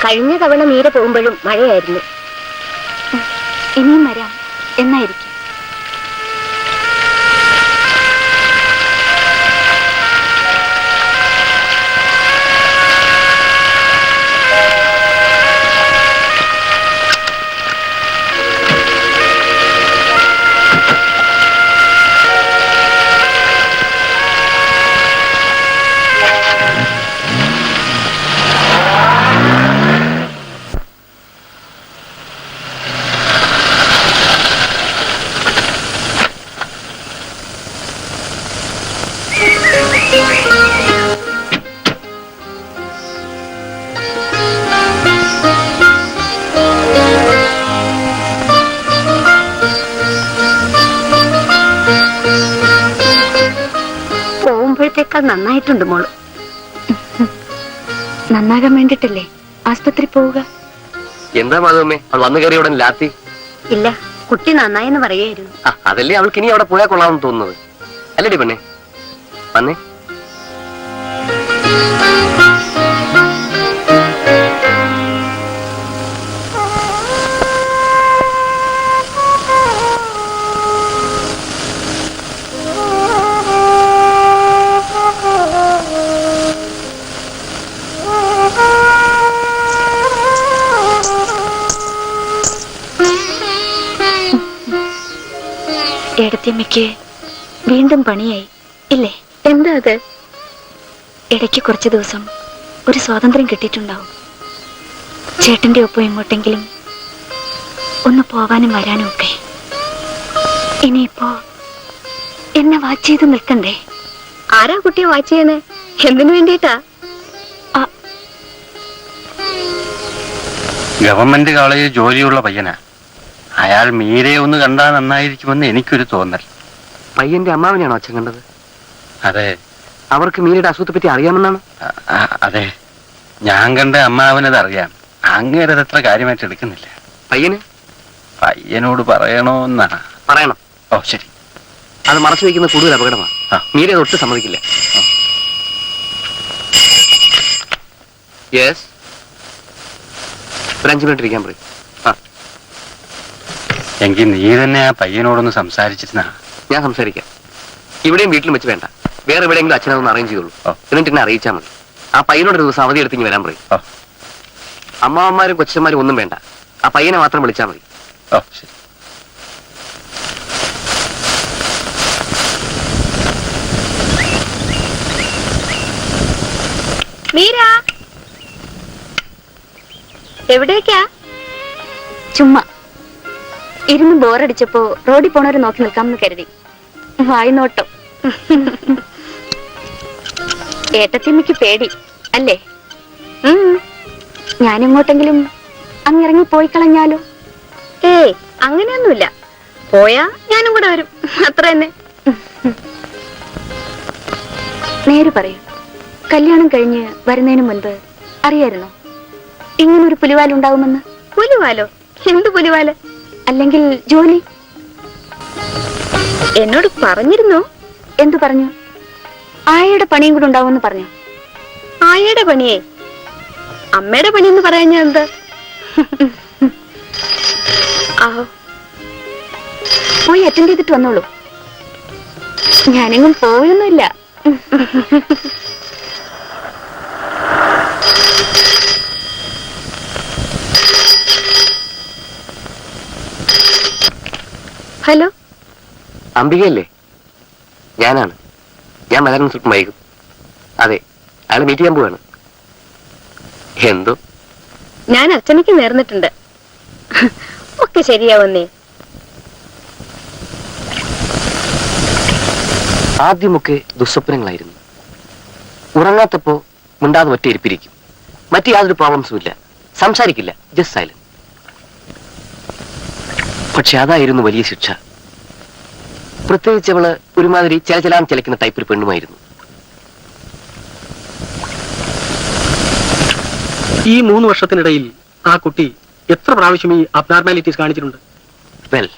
[SPEAKER 2] കഴിഞ്ഞ തവണ മീര പോകുമ്പോഴും മഴയായിരുന്നു. ഇനിയും വരാം എന്നായിരിക്കും. പോകുമ്പോഴത്തേക്കാൾ നന്നായിട്ടുണ്ട് മോള്. നന്നാകാൻ വേണ്ടിട്ടല്ലേ ആസ്പത്രി പോവുക.
[SPEAKER 1] എന്താ മാധവമ്മേ അവൾ വന്നു കയറി ഉടൻ ലാത്തി?
[SPEAKER 2] ഇല്ല, കുട്ടി നന്നായെന്ന് പറയായിരുന്നു.
[SPEAKER 1] അതല്ലേ അവൾക്ക് ഇനി അവിടെ പോയാൽ കൊള്ളാമെന്ന് തോന്നുന്നത്. അല്ലടി പെണ്ണെ, വന്നേ.
[SPEAKER 2] ഏടത്തിയമ്മയ്ക്ക് വീണ്ടും പണിയായി ഇല്ലേ? എന്താ അത്? ഇടയ്ക്ക് കുറച്ച് ദിവസം ഒരു സ്വാതന്ത്ര്യം കിട്ടിയിട്ടുണ്ടാവും. ചേട്ടന്റെ ഒപ്പം എങ്ങോട്ടെങ്കിലും ഒന്ന് പോവാനും വരാനും ഒക്കെ. ഇനിയിപ്പോ എന്നെ വാച്ച് ചെയ്ത് നിൽക്കണ്ടേ? ആരാ കുട്ടിയെ വാച്ച് ചെയ്യുന്നേ? എന്തിനു വേണ്ടിയിട്ടാ?
[SPEAKER 5] ഗവൺമെന്റ് കോളേജിൽ ജോലിയുള്ള പയ്യനാ. അയാൾ മീരയെ ഒന്ന് കണ്ടാൽ നന്നായിരിക്കുമെന്ന് എനിക്കൊരു തോന്നൽ.
[SPEAKER 1] പയ്യന്റെ അമ്മാവനെയാണോ അച്ഛൻ കണ്ടത്?
[SPEAKER 5] അതെ.
[SPEAKER 1] അവർക്ക് മീരയുടെ അസുഖത്തെ പറ്റി അറിയാമെന്നാണ്?
[SPEAKER 5] അതെ, ഞാൻ കണ്ട അമ്മാവനത് അറിയാം. അങ്ങേരത് അത്ര കാര്യമായിട്ട് എടുക്കുന്നില്ല. പയ്യനോട് പറയണോന്നാ?
[SPEAKER 1] പറയണം.
[SPEAKER 5] ഓ ശരി.
[SPEAKER 1] അത് മറച്ചു വയ്ക്കുന്ന കൂടുതൽ അപകടമാണ്. മീര തൊട്ട് സമ്മതിക്കില്ല. യെസ്. ഒരു 5 മിനിറ്റ് ഇരിക്കാൻ പറയും.
[SPEAKER 5] എങ്കിൽ നീ തന്നെ ആ പയ്യനോടൊന്ന് സംസാരിച്ചിരുന്നാ.
[SPEAKER 1] ഞാൻ സംസാരിക്കാം. ഇവിടെയും വീട്ടിലും വെച്ച് വേണ്ട, വേറെ എവിടെയെങ്കിലും അച്ഛനതൊന്ന് അറേഞ്ച് ചെയ്തോളൂ.
[SPEAKER 5] ഓ.
[SPEAKER 1] എന്നിട്ട് എന്നെ അറിയിച്ചാൽ മതി. ആ പയ്യനോട് ഒരു ദിവസം അവധി എടുത്തിങ്ങി വരാൻ പറയും.
[SPEAKER 5] ഓ.
[SPEAKER 1] അമ്മാവന്മാരും കൊച്ചന്മാരും ഒന്നും വേണ്ട, ആ പയ്യനെ മാത്രം വിളിച്ചാൽ മതി.
[SPEAKER 5] ഓ ശരി.
[SPEAKER 2] മീര, എവിടേക്കാ? ചുമ്മാ ഇരുന്ന് ബോറടിച്ചപ്പോ റോഡിൽ പോണവരെ നോക്കി നിൽക്കാമെന്ന് കരുതി. വായി നോട്ടം. ഏട്ടത്തിമ്മയ്ക്ക് പേടി അല്ലേ? ഞാനെങ്ങോട്ടെങ്കിലും അങ്ങിറങ്ങി പോയി കളഞ്ഞാലോ? ഏയ്, അങ്ങനെയൊന്നുമില്ല. പോയാ ഞാനും കൂടെ വരും, അത്ര തന്നെ. നേര് പറയൂ, കല്യാണം കഴിഞ്ഞ് വരുന്നതിന് മുൻപ് അറിയായിരുന്നോ ഇങ്ങനൊരു പുലിവാലുണ്ടാവുമെന്ന്? പുലിവാലോ? എന്ത് പുലിവാല്? അല്ലെങ്കിൽ ജോലി? എന്നോട് പറഞ്ഞിരുന്നോ? എന്തു പറഞ്ഞു? ആയയുടെ പണിയും കൂടെ ഉണ്ടാവുമെന്ന് പറഞ്ഞു. ആയയുടെ പണിയേ? അമ്മയുടെ പണിയെന്ന് പറയാൻ ഞാൻ എന്ത്? ആഹോ, പോയി അറ്റൻഡ് ചെയ്തിട്ട് വന്നോളൂ. ഞാനെങ്ങും പോയൊന്നുമില്ല. ഹലോ,
[SPEAKER 1] അംബികയല്ലേ? ഞാനാണ്. ഞാൻ വരാൻ സ്വല്പം വൈകും. അതെ, അയാൾ മീറ്റ് ചെയ്യാൻ പോവാണ്. എന്തോ
[SPEAKER 2] ഞാൻ അച്ഛനക്ക് നേർന്നിട്ടുണ്ട്. ഒക്കെ ശരിയാവുന്നേ.
[SPEAKER 1] ആദ്യമൊക്കെ ദുസ്വപ്നങ്ങളായിരുന്നു. ഉറങ്ങാത്തപ്പോ മിണ്ടാതെ ഒറ്റ ഇരിപ്പിരിക്കും. മറ്റു യാതൊരു പ്രോബ്ലംസും ഇല്ല, സംസാരിക്കില്ല, ജസ്റ്റ് സൈലന്റ്. പക്ഷെ അതായിരുന്നു വലിയ ശിക്ഷ. പ്രത്യേകിച്ച് അവള് ഒരുമാതിരി ചിലചലാൻ ചിലക്കുന്ന ടൈപ്പ് ഒരു പെണ്ണുമായിരുന്നു.
[SPEAKER 7] ഈ 3 വർഷത്തിനിടയിൽ ആ കുട്ടി എത്ര പ്രാവശ്യം ഈ അബ്നോർമാലിറ്റീസ് കാണിച്ചിട്ടുണ്ട്?
[SPEAKER 1] Well,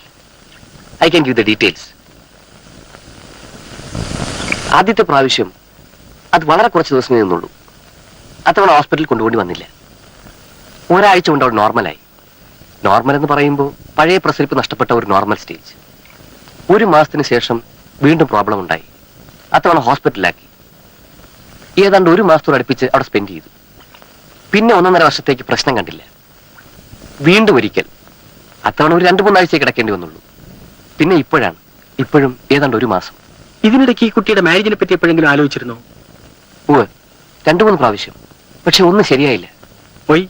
[SPEAKER 1] I can give the details. ആദ്യത്തെ പ്രാവശ്യം അത് വളരെ കുറച്ച് ദിവസമേ നിന്നുള്ളൂ. അത്തവണ ഹോസ്പിറ്റലിൽ കൊണ്ടുപോയി വന്നില്ല. ഒരാഴ്ച കൊണ്ട് അവൾ നോർമലായി. നോർമൽ എന്ന് പറയുമ്പോൾ പഴയ പ്രസരിപ്പ് നഷ്ടപ്പെട്ട ഒരു നോർമൽ സ്റ്റേജ്. 1 മാസത്തിന് ശേഷം വീണ്ടും പ്രോബ്ലം ഉണ്ടായി. അത്തവണ ഹോസ്പിറ്റലിലാക്കി. ഏതാണ്ട് 1 മാസത്തോട് അടുപ്പിച്ച് അവിടെ സ്പെൻഡ് ചെയ്തു. പിന്നെ 1.5 വർഷത്തേക്ക് പ്രശ്നം കണ്ടില്ല. വീണ്ടും ഒരിക്കൽ, അത്തവണ ഒരു 2-3 ആഴ്ച കിടക്കേണ്ടി വന്നുള്ളൂ. പിന്നെ ഇപ്പോഴും ഏതാണ്ട് 1 മാസം.
[SPEAKER 7] ഇതിനിടയ്ക്ക് ഈ കുട്ടിയുടെ മാരേജിനെ പറ്റി എപ്പോഴെങ്കിലും ആലോചിച്ചിരുന്നോ?
[SPEAKER 1] 2-3 പ്രാവശ്യം. പക്ഷെ ഒന്നും ശരിയായില്ല.
[SPEAKER 7] പോയി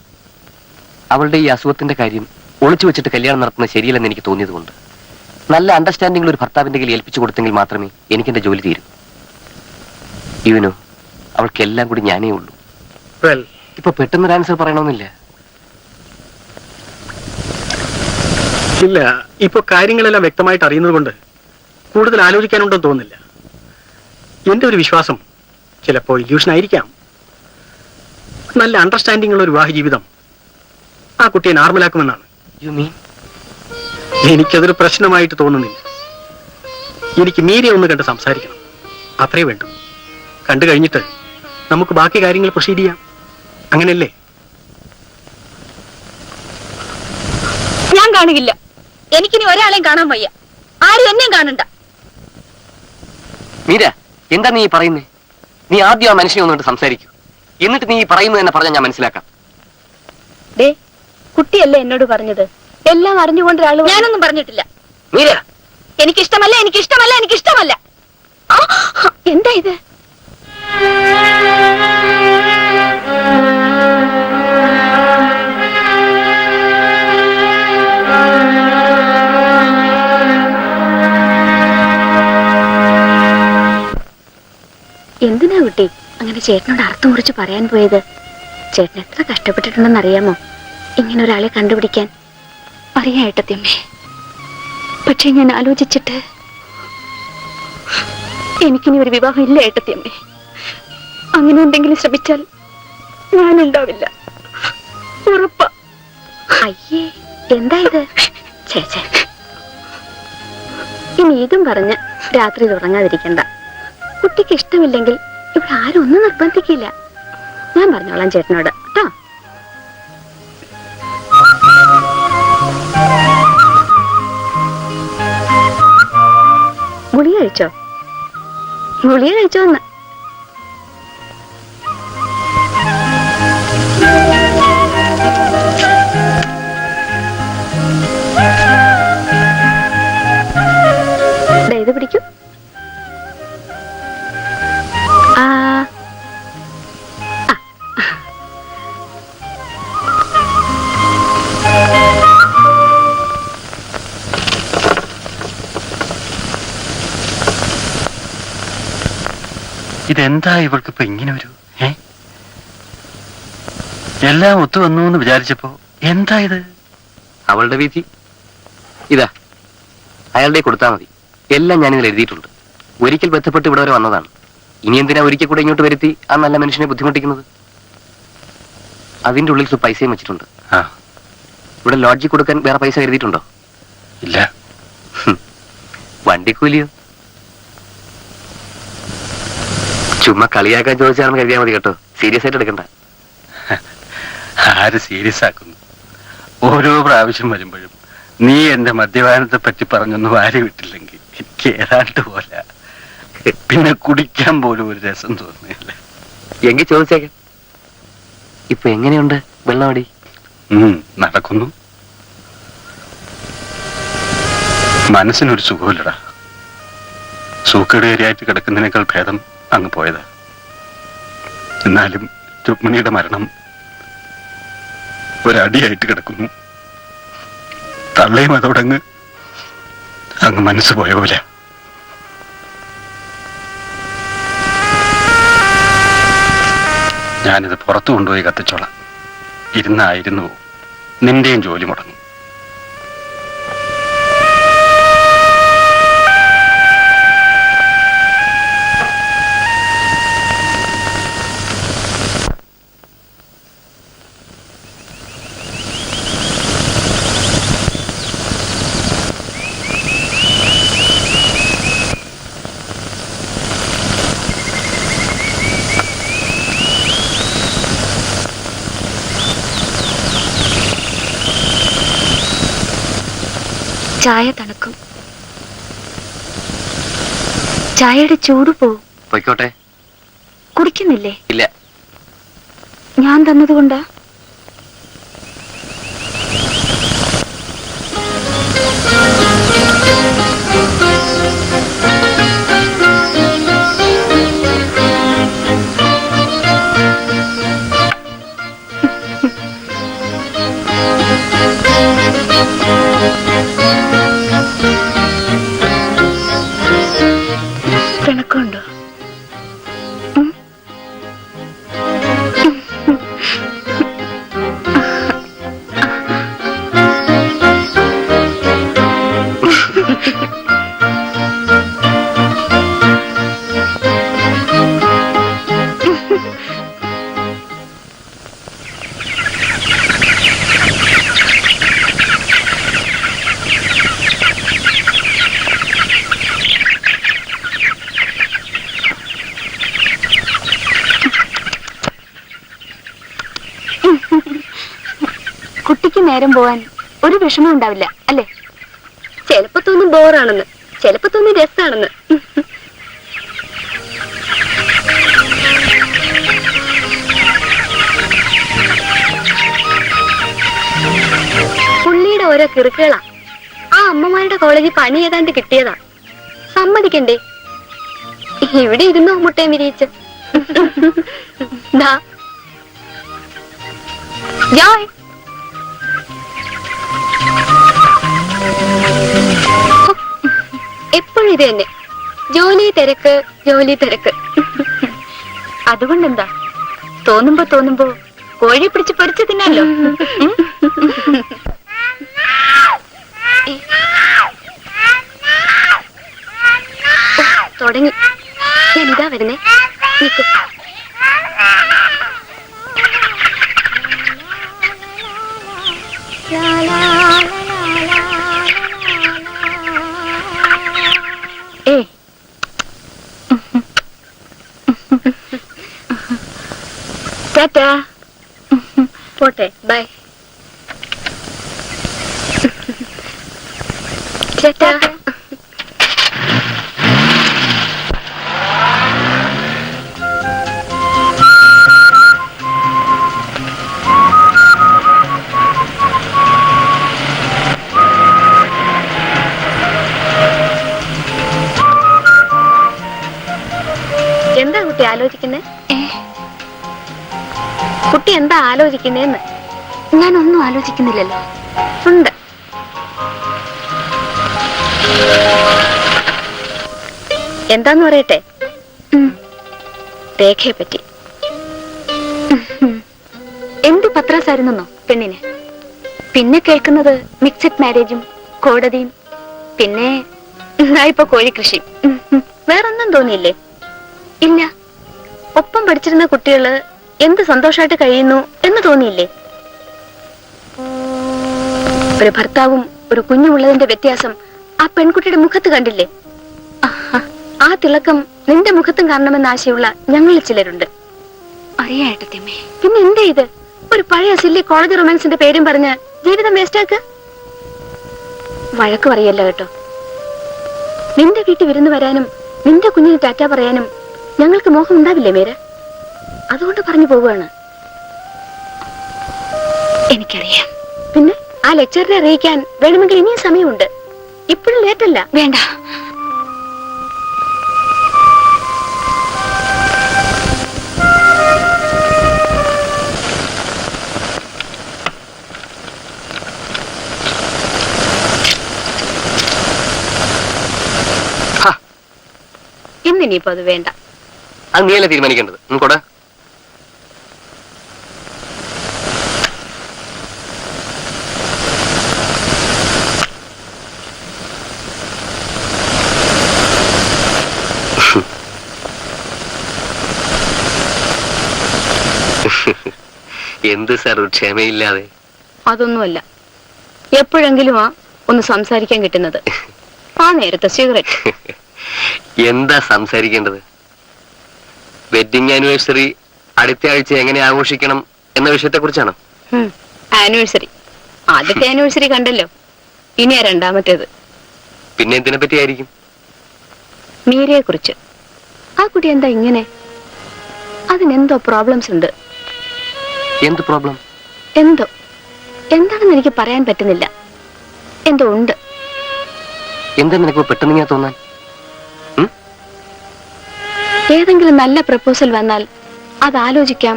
[SPEAKER 1] അവളുടെ ഈ അസുഖത്തിന്റെ കാര്യം ഒളിച്ചു വെച്ചിട്ട് കല്യാണം നടത്തുന്നത് ശരിയല്ലെന്ന് എനിക്ക് തോന്നിയതുകൊണ്ട് നല്ല അണ്ടർസ്റ്റാൻഡിംഗിൽ ഒരു ഭർത്താവിന്റെ കയ്യിൽ ഏൽപ്പിച്ചു കൊടുത്തെങ്കിൽ മാത്രമേ എനിക്ക് എന്റെ ജോലി തീരൂ. ഇവനോ, അവൾക്കെല്ലാം കൂടി ഞാനേ ഉള്ളൂ.
[SPEAKER 7] വെൽ,
[SPEAKER 1] ഇപ്പൊ പെട്ടെന്നൊരു ആൻസർ പറയണമെന്നില്ല.
[SPEAKER 7] ഇല്ല, ഇപ്പൊ കാര്യങ്ങളെല്ലാം വ്യക്തമായിട്ട് അറിയുന്നത് കൊണ്ട് കൂടുതൽ ആലോചിക്കാനുണ്ടെന്ന് തോന്നുന്നില്ല. എന്റെ ഒരു വിശ്വാസം ചിലപ്പോൾ ഇല്യൂഷൻ ആയിരിക്കാം. നല്ല അണ്ടർസ്റ്റാൻഡിംഗ് ഉള്ള ഒരു വിവാഹ ജീവിതം ആ കുട്ടിയെ നോർമലാക്കുമെന്നാണ്.
[SPEAKER 1] You mean?
[SPEAKER 7] എനിക്കതൊരു പ്രശ്നമായിട്ട് തോന്നുന്നില്ല. എനിക്ക് മീരയെ ഒന്ന് കണ്ട് സംസാരിക്കണം, അത്രേ വേണ്ടു. കണ്ടു കഴിഞ്ഞിട്ട് നമുക്ക് ബാക്കി കാര്യങ്ങൾ പ്രൊസീഡ് ചെയ്യാം. അങ്ങനെയല്ലേ?
[SPEAKER 2] ഞാൻ കാണുകില്ല. എനിക്കിനി ഒരാളെയും കാണാൻ വയ്യ. ആരും എന്നെയും കാണണ്ട.
[SPEAKER 1] മീര, എന്താ നീ പറയുന്നേ? നീ ആദ്യം ആ മനുഷ്യനെ ഒന്നുകൊണ്ട് സംസാരിക്കൂ. എന്നിട്ട് നീ പറയുന്നത് തന്നെ പറഞ്ഞാൽ ഞാൻ മനസ്സിലാക്കാം.
[SPEAKER 2] ദേ, കുട്ടിയല്ലേ എന്നോട് പറഞ്ഞത്. എല്ലാം അറിഞ്ഞുകൊണ്ട് ഒരാൾ. ഞാനൊന്നും പറഞ്ഞിട്ടില്ല.
[SPEAKER 1] മീര,
[SPEAKER 2] എനിക്കിഷ്ടമല്ല, എനിക്കിഷ്ടമല്ല, എനിക്കിഷ്ടമല്ല. എന്താ ഇത്? എന്തിനാ കുട്ടി അങ്ങനെ ചേട്ടനോട് അർത്ഥം കുറിച്ച് പറയാൻ പോയത്? ചേട്ടൻ എത്ര കഷ്ടപ്പെട്ടിട്ടുണ്ടെന്ന് അറിയാമോ ഇങ്ങനെ ഒരാളെ കണ്ടുപിടിക്കാൻ? അറിയാം ഏട്ടത്തിയമ്മേ. പക്ഷെ ഞാൻ ആലോചിച്ചിട്ട് എനിക്കിനി ഒരു വിവാഹം ഇല്ല ഏട്ടത്തിയമ്മേ. അങ്ങനെ എന്തെങ്കിലും ശ്രമിച്ചാൽ ഞാനുണ്ടാവില്ല, ഉറപ്പാ. അയ്യേ, എന്താ ഇത്? ചേച്ചേ, ഇനി ഇതും പറഞ്ഞ് രാത്രി ഉറങ്ങാതിരിക്കണ്ട. കുട്ടിക്ക് ഇഷ്ടമില്ലെങ്കിൽ ഇവിടെ ആരും ഒന്നും നിർബന്ധിക്കില്ല. ഞാൻ പറഞ്ഞോളാം ചേട്ടനോട് കേട്ടോ. ഗുളിക കഴിച്ചോ? ഗുളിക കഴിച്ചോന്ന്? ഇത് പിടിക്കൂ.
[SPEAKER 5] ഇതെന്താ ഇവൾക്കിപ്പോ ഇങ്ങനെ ഒരു എല്ലാം ഒത്തു വന്നു എന്ന് വിചാരിച്ചപ്പോ എന്താ ഇത്?
[SPEAKER 1] അവളുടെ വിധി ഇതാ, അയാളുടെ കൊടുത്താൽ മതി. എല്ലാം ഞാനിതിൽ എഴുതിയിട്ടുണ്ട്. ഒരിക്കൽ ബന്ധപ്പെട്ട് ഇവിടെ വരെ വന്നതാണ്. ഇനി എന്തിനാ ഒരിക്കൽ കൂടെ ഇങ്ങോട്ട് വരുത്തി ആ നല്ല മനുഷ്യനെ ബുദ്ധിമുട്ടിക്കുന്നത്? അതിന്റെ ഉള്ളിൽ പൈസയും വെച്ചിട്ടുണ്ട്. ഇവിടെ ലോഡ്ജിൽ കൊടുക്കാൻ വേറെ പൈസ കരുതിയിട്ടുണ്ടോ?
[SPEAKER 5] ഇല്ല.
[SPEAKER 1] വണ്ടിക്കൂലിയോ? ചുമ്മാ കളിയാക്കാൻ ചോദിച്ചാണെന്ന് കരുതിയാൽ മതി കേട്ടോ. സീരിയസ് ആയിട്ട് എടുക്കണ്ട.
[SPEAKER 5] ആര് സീരിയസ് ആക്കുന്നു? ഓരോ പ്രാവശ്യം വരുമ്പോഴും നീ എന്റെ മദ്യപാനത്തെ പറ്റി പറഞ്ഞൊന്നും ആര് വിട്ടില്ലെങ്കിൽ എനിക്ക് ഏതാണ്ട് പോലെ. പിന്നെ കുടിക്കാൻ പോലും ഒരു രസം തോന്നുന്നില്ല.
[SPEAKER 1] എങ്കിൽ ചോദിച്ചേക്കാം, ഇപ്പൊ എങ്ങനെയുണ്ട് വെള്ളമടി?
[SPEAKER 5] നടക്കുന്നു. മനസ്സിനൊരു സുഖമില്ലടാ. സൂക്കേടുകാരിയായിട്ട് കിടക്കുന്നതിനേക്കാൾ ഭേദം അങ്ങ് പോയതാ. എന്നാലും രുക്മിണിയുടെ മരണം ഒരടിയായിട്ട് കിടക്കുന്നു. തള്ളയും അതോടങ്ങ് മനസ്സ് പോയ പോലെ. ഞാനിത് പുറത്തു കൊണ്ടുപോയി കത്തിച്ചോളാം. ഇരുന്നായിരുന്നു പോവും. നിന്റെയും ജോലി മുടങ്ങും.
[SPEAKER 2] ചായ തണുക്കും. ചായയുടെ ചൂട് പോവും.
[SPEAKER 1] പൊയ്ക്കോട്ടെ.
[SPEAKER 2] കുടിക്കുന്നില്ലേ?
[SPEAKER 1] ഇല്ല.
[SPEAKER 2] ഞാൻ തന്നതുകൊണ്ടാ? പിണക്കമുണ്ടോ? കുട്ടിക്ക് നേരം പോവാൻ ഒരു വിഷമം ഉണ്ടാവില്ല അല്ലേ? ചിലപ്പോ തോന്നും ബോറാണെന്ന്, ചിലപ്പോ തോന്നും രസാണെന്ന്. പുള്ളിയുടെ ഓരോ കിറുക്കുകളാ. ആ അമ്മമാരുടെ കോളേജിൽ പണി ഏതാണ്ട് കിട്ടിയതാ. സമ്മതിക്കണ്ടേ? ഇവിടെ ഇരുന്നോ മുട്ടയും വിരിയിച്ച്. ജോയ്, എപ്പോഴും ഇത് തന്നെ. ജോലി തിരക്ക്, ജോലി തിരക്ക്. അതുകൊണ്ടെന്താ, തോന്നുമ്പോ കോഴി പിടിച്ച് പൊരിച്ച് തിന്നാലോ. തുടങ്ങി. ഞാൻ ഇതാ വരുന്നേ. നിക്ക്. ഏയ്, ടാറ്റാ. പോട്ടെ, ബൈ. ടാറ്റാ. കുട്ടി ആലോചിക്കുന്നേ? കുട്ടി എന്താ ആലോചിക്കുന്നേന്ന്?
[SPEAKER 6] ഞാനൊന്നും ആലോചിക്കുന്നില്ലല്ലോ.
[SPEAKER 2] ഉണ്ട്. എന്താന്ന് പറയട്ടെ? രേഖയെ പറ്റി.
[SPEAKER 6] എന്ത് പത്രാസായിരുന്നോ പെണ്ണിന്? പിന്നെ കേൾക്കുന്നത് മിക്സഡ് മാരേജും കോടതിയും പിന്നെ
[SPEAKER 2] ഇപ്പൊ കോഴിക്കൃഷി. വേറൊന്നും തോന്നിയില്ലേ?
[SPEAKER 6] ഇല്ല.
[SPEAKER 2] ഒപ്പം പഠിച്ചിരുന്ന കുട്ടികള് എന്ത് സന്തോഷമായിട്ട് കഴിയുന്നു എന്ന് തോന്നിയില്ലേ? ഒരു ഭർത്താവും ഒരു കുഞ്ഞുമുള്ളതിന്റെ വ്യത്യാസം ആ പെൺകുട്ടിയുടെ മുഖത്ത് കണ്ടില്ലേ? ആ തിളക്കം നിന്റെ മുഖത്തും കാണണമെന്ന് ആശയുള്ള ഞങ്ങളിൽ ചിലരുണ്ട്.
[SPEAKER 6] അറിയാട്ടമ്മേ.
[SPEAKER 2] പിന്നെ എന്താ ഇത്? ഒരു പഴയ സില്ലി കോളേജ് റൊമാൻസിന്റെ പേരും പറഞ്ഞ് ജീവിതം വേസ്റ്റാക്ക്. വഴക്ക് പറയല്ല കേട്ടോ. നിന്റെ വീട്ടിൽ വിരുന്ന് വരാനും നിന്റെ കുഞ്ഞിന് ടാറ്റ പറയാനും ഞങ്ങൾക്ക് മോഹം ഉണ്ടാവില്ലേ മേര? അതുകൊണ്ട് പറഞ്ഞു പോവുകയാണ്.
[SPEAKER 6] എനിക്കറിയാം.
[SPEAKER 2] പിന്നെ ആ ലെക്ചറിനെ അറിയിക്കാൻ വേണമെങ്കിൽ ഇനിയും സമയമുണ്ട്. ഇപ്പോഴും ലേറ്റല്ല.
[SPEAKER 6] വേണ്ട.
[SPEAKER 2] ഇന്നിനിയിപ്പോ അത് വേണ്ട.
[SPEAKER 1] അത് നീയല്ലേ തീരുമാനിക്കേണ്ടത്. കൂടെ എന്ത് സാർ ക്ഷമയില്ലാതെ?
[SPEAKER 2] അതൊന്നുമല്ല, എപ്പോഴെങ്കിലും ഒന്ന് സംസാരിക്കാൻ കിട്ടുന്നത്. ആ നേരത്തെ സിഗരറ്റ്.
[SPEAKER 1] എന്താ സംസാരിക്കേണ്ടത്? വെഡിങ് ആനിവേഴ്സറി അടുത്ത ആഴ്ച എങ്ങനെ ആഘോഷിക്കണം എന്ന വിഷയത്തെ കുറിച്ചാണോ?
[SPEAKER 2] ആനിവേഴ്സറി ആദ്യത്തെ ആനിവേഴ്സറി കണ്ടല്ലോ, ഇനിയാ രണ്ടാമത്തേത്.
[SPEAKER 1] പിന്നെ എന്തിനെ പറ്റിയായിരിക്കും?
[SPEAKER 2] മീരയെ കുറിച്ച്. ആ കുട്ടി എന്താ ഇങ്ങനെ? അതിനെന്തോ പ്രോബ്ലംസ് ഉണ്ട്.
[SPEAKER 1] എന്ത് പ്രോബ്ലം?
[SPEAKER 2] എന്തോ എന്താണെന്ന് എനിക്ക് പറയാൻ പറ്റുന്നില്ല. എന്തോ ഉണ്ട്.
[SPEAKER 1] എന്താ നിനക്ക് പെട്ടെന്ന് ഇങ്ങനെ തോന്നാൻ?
[SPEAKER 2] ഏതെങ്കിലും നല്ല പ്രപ്പോസൽ വന്നാൽ അത് ആലോചിക്കാം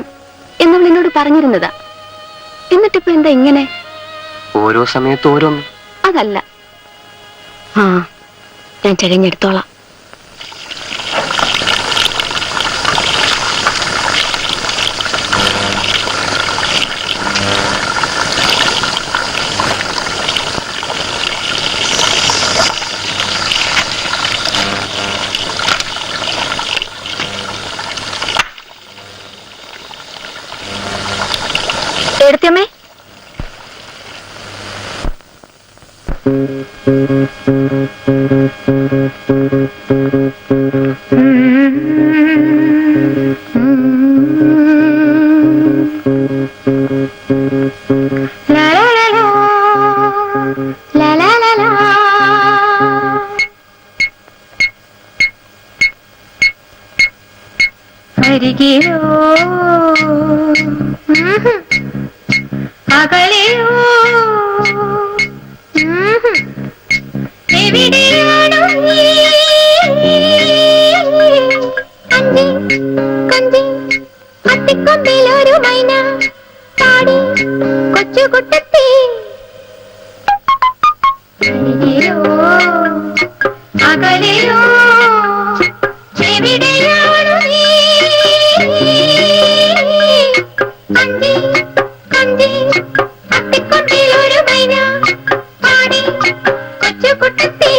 [SPEAKER 2] എന്നവൾ എന്നോട് പറഞ്ഞിരുന്നതാ. എന്നിട്ടിപ്പോ എന്താ ഇങ്ങനെ?
[SPEAKER 1] ഓരോ സമയത്ത് ഓരോന്ന്.
[SPEAKER 2] അതല്ല, ഞാൻ തിരഞ്ഞെടുത്തോളാം. എടുത്തമ്മേ,
[SPEAKER 6] അരികിലോ അകലെയോ എവിടെയാണോ നീ? കന്തി കന്തി അത്തിക്കൊമ്പിലൊരു മൈന പാടി കൊച്ചുകുട്ടത്തി. അരികിലോ അകലെയോ എവിടെയാണോ നീ? കന്തി കന്തി അത്തിക്കൊമ്പിലൊരു മൈന പാടി കൊച്ചുകുട്ടത്തി.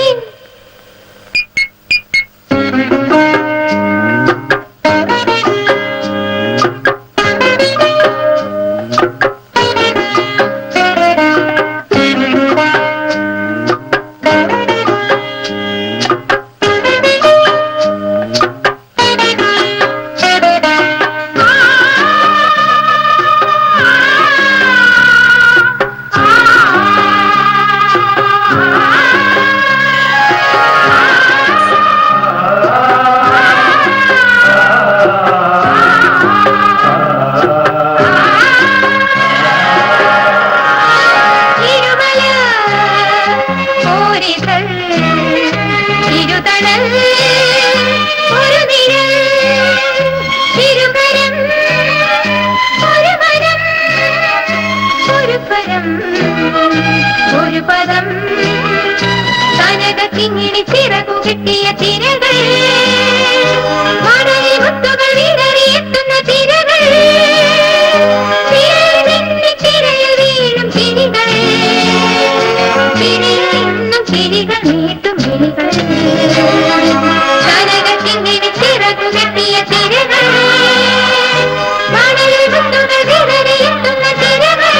[SPEAKER 6] കിങ്ങിണി ചിറകു കിട്ടിയ തിരകൾ മണലിൽ മുത്തുകൾ വിതറിയെത്തുന്ന തിരകൾ തിരയിൽ വീഴും ചിരികൾ ചിരിയെന്നും ചിരികൾ നീട്ടും വിളികൾ കിങ്ങിണി ചിറകു കിട്ടിയ തിരകൾ മണലിൽ മുത്തുകൾ വിതറിയെത്തുന്ന തിരകൾ